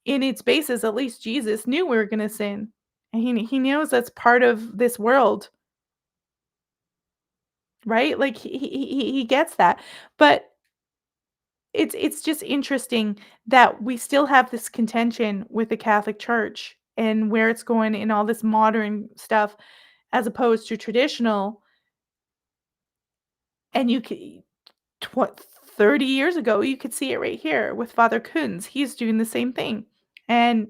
in its basis, at least Jesus knew we were gonna sin, and he knows that's part of this world, right? Like, he gets that, but it's just interesting that we still have this contention with the Catholic Church and where it's going in all this modern stuff as opposed to traditional, and you could 30 years ago, you could see it right here with Father Kunz. He's doing the same thing, and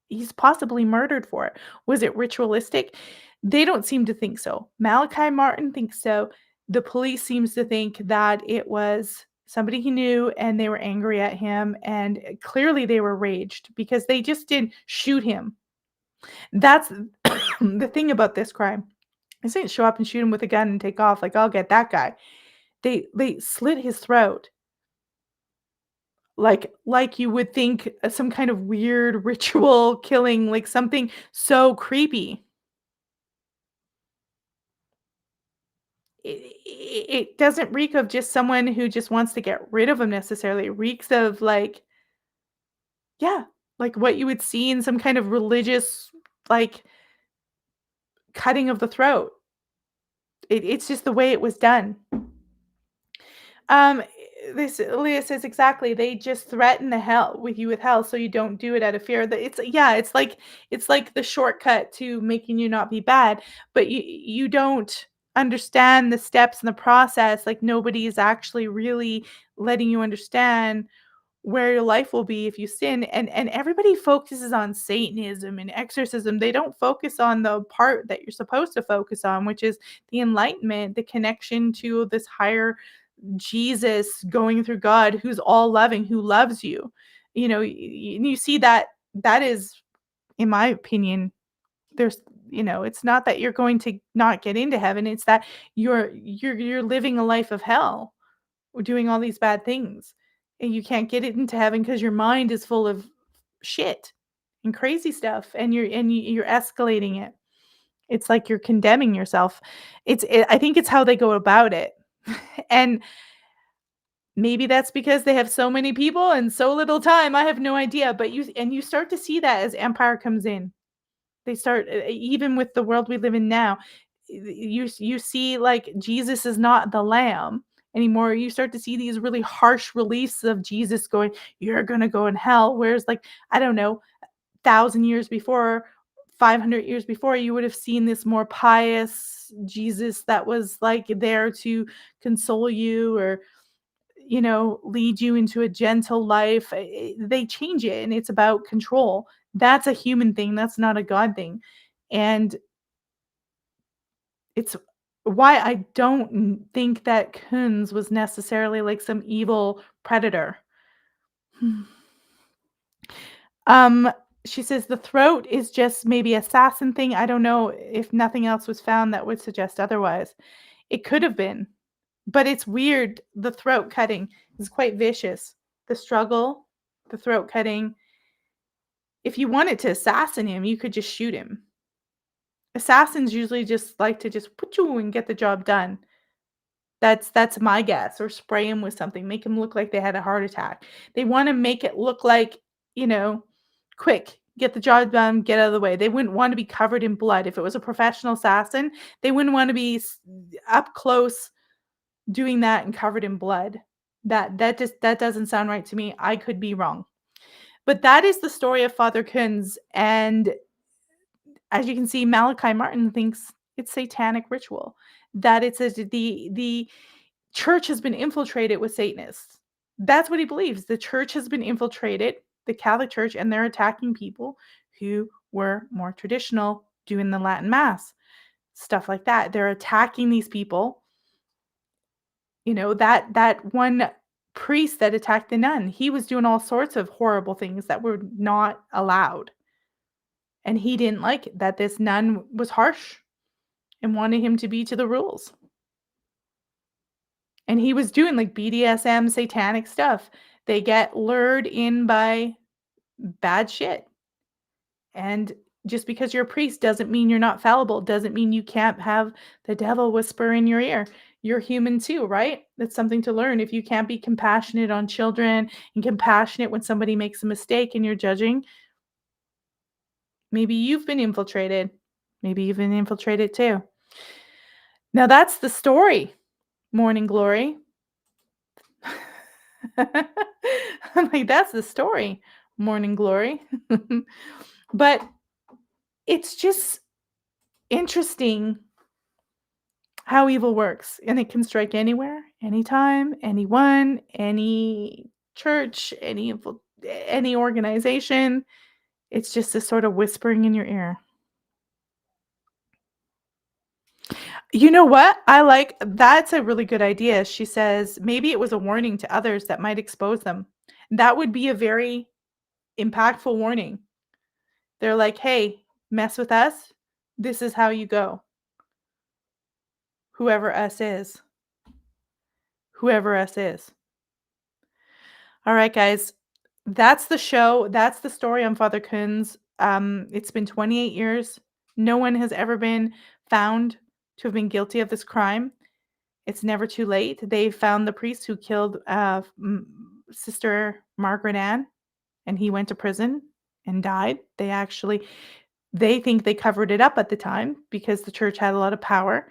he's possibly murdered for it. Was it ritualistic? They don't seem to think so. Malachi Martin thinks so. The police seems to think that it was somebody he knew and they were angry at him, and clearly they were raged because they just didn't shoot him. That's the thing about this crime. They didn't show up and shoot him with a gun and take off like, "I'll get that guy." They slit his throat like you would think some kind of weird ritual killing, like something so creepy. It doesn't reek of just someone who just wants to get rid of him necessarily. It reeks of, like, yeah, like what you would see in some kind of religious, like, cutting of the throat. It's just the way it was done. Um, this Leah says exactly. They just threaten the hell with you with hell, so you don't do it out of fear. That it's yeah, it's like the shortcut to making you not be bad, but you don't understand the steps and the process. Like nobody is actually really letting you understand where your life will be if you sin. And everybody focuses on Satanism and exorcism. They don't focus on the part that you're supposed to focus on, which is the enlightenment, the connection to this higher Jesus going through God who's all loving, who loves you. You see that is, in my opinion, there's it's not that you're going to not get into heaven, it's that you're living a life of hell or doing all these bad things. And you can't get it into heaven because your mind is full of shit and crazy stuff and you're escalating it. It's like you're condemning yourself. I think it's how they go about it. And maybe that's because they have so many people and so little time. I have no idea, but you start to see that as empire comes in. They start even with the world we live in now. You see like Jesus is not the lamb anymore. You start to see these really harsh reliefs of Jesus going, "You're going to go in hell." Whereas like I don't know, 1,000 years before, 500 years before, you would have seen this more pious Jesus that was like there to console you or lead you into a gentle life. They change it and it's about control. That's a human thing. That's not a God thing. And it's why I don't think that Kunz was necessarily like some evil predator. Hmm. Um, she says the throat is just maybe assassin thing. I don't know if nothing else was found that would suggest otherwise. It could have been. But it's weird, the throat cutting is quite vicious. The struggle, the throat cutting. If you wanted to assassinate him, you could just shoot him. Assassins usually just like to just put you and get the job done. That's my guess, or spray him with something, make him look like they had a heart attack. They wanna make it look like, quick, get the job done, get out of the way. They wouldn't wanna be covered in blood. If it was a professional assassin, they wouldn't wanna be up close doing that and covered in blood. That doesn't sound right to me. I could be wrong. But that is the story of Father Kunz, and as you can see, Malachi Martin thinks it's satanic ritual, that it's the church has been infiltrated with Satanists. That's what he believes. The church has been infiltrated, the Catholic Church, and they're attacking people who were more traditional, doing the Latin Mass, stuff like that. They're attacking these people. That one priest that attacked the nun, he was doing all sorts of horrible things that were not allowed. And he didn't like it, that this nun was harsh and wanted him to be to the rules. And he was doing like BDSM satanic stuff. They get lured in by bad shit. And just because you're a priest doesn't mean you're not fallible, doesn't mean you can't have the devil whisper in your ear. You're human too, right? That's something to learn. If you can't be compassionate on children and compassionate when somebody makes a mistake and you're judging, maybe you've been infiltrated. Maybe you've been infiltrated too. Now that's the story, Morning Glory. I'm like, that's the story, Morning Glory. But it's just interesting how evil works, and it can strike anywhere, anytime, anyone, any church, any organization. It's just this sort of whispering in your ear. You know what? That's a really good idea. She says maybe it was a warning to others that might expose them. That would be a very impactful warning. They're like, hey, mess with us. This is how you go. Whoever us is. Whoever us is. All right, guys. That's the show. That's the story on Father Kunz. It's been 28 years. No one has ever been found to have been guilty of this crime. It's never too late. They found the priest who killed Sister Margaret Ann, and he went to prison and died. They think they covered it up at the time because the church had a lot of power.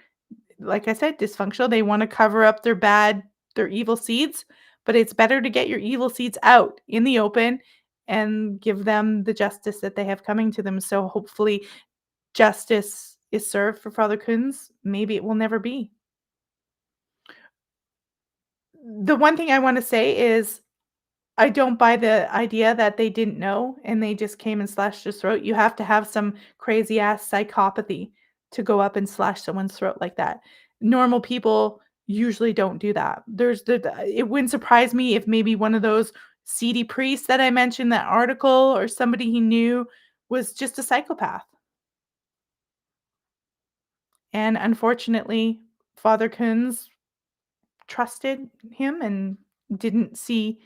Like I said, dysfunctional. They want to cover up their evil seeds, but it's better to get your evil seeds out in the open and give them the justice that they have coming to them. So hopefully justice is served for Father Kunz. Maybe it will never be. The one thing I want to say is I don't buy the idea that they didn't know and they just came and slashed his throat. You have to have some crazy ass psychopathy to go up and slash someone's throat like that. Normal people usually don't do that. It wouldn't surprise me if maybe one of those seedy priests that I mentioned in that article or somebody he knew was just a psychopath. And unfortunately, Father Kunz trusted him and didn't see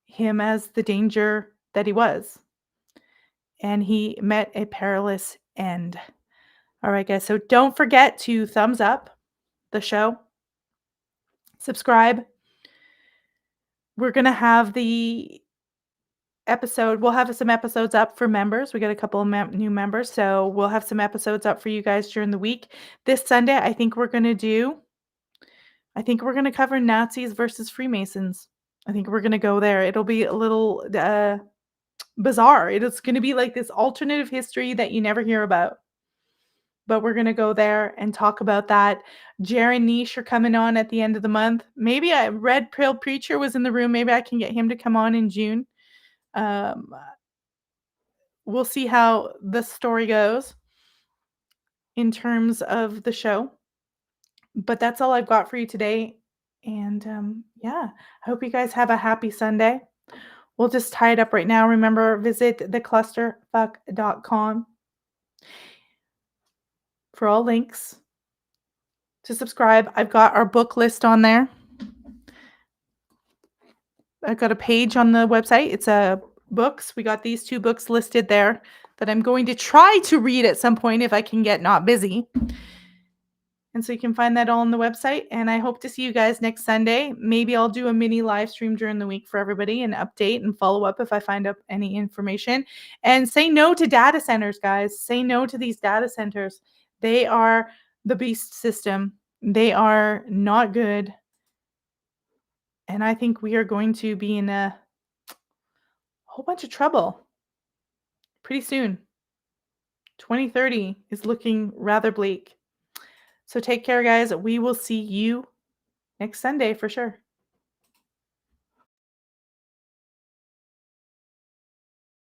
him as the danger that he was. And he met a perilous end. All right, guys. So don't forget to thumbs up the show. Subscribe. We're going to have the episode. We'll have some episodes up for members. We got a couple of new members. So we'll have some episodes up for you guys during the week. This Sunday, I think we're going to cover Nazis versus Freemasons. I think we're going to go there. It'll be a little bizarre. It's going to be like this alternative history that you never hear about. But we're going to go there and talk about that. Jaron Niche are coming on at the end of the month. Maybe a Red Pill Preacher was in the room. Maybe I can get him to come on in June. We'll see how the story goes in terms of the show. But that's all I've got for you today. And I hope you guys have a happy Sunday. We'll just tie it up right now. Remember, visit theclusterfuck.com for all links to subscribe. I've got our book list on there. I've got a page on the website. It's books. We got these 2 books listed there. that I'm going to try to read at some point if I can get not busy. And so you can find that all on the website. And I hope to see you guys next Sunday. Maybe I'll do a mini live stream during the week for everybody and update and follow up if I find up any information. And say no to data centers, guys. Say no to these data centers. They are the beast system. They are not good. And I think we are going to be in a whole bunch of trouble pretty soon. 2030 is looking rather bleak. So take care, guys. We will see you next Sunday for sure.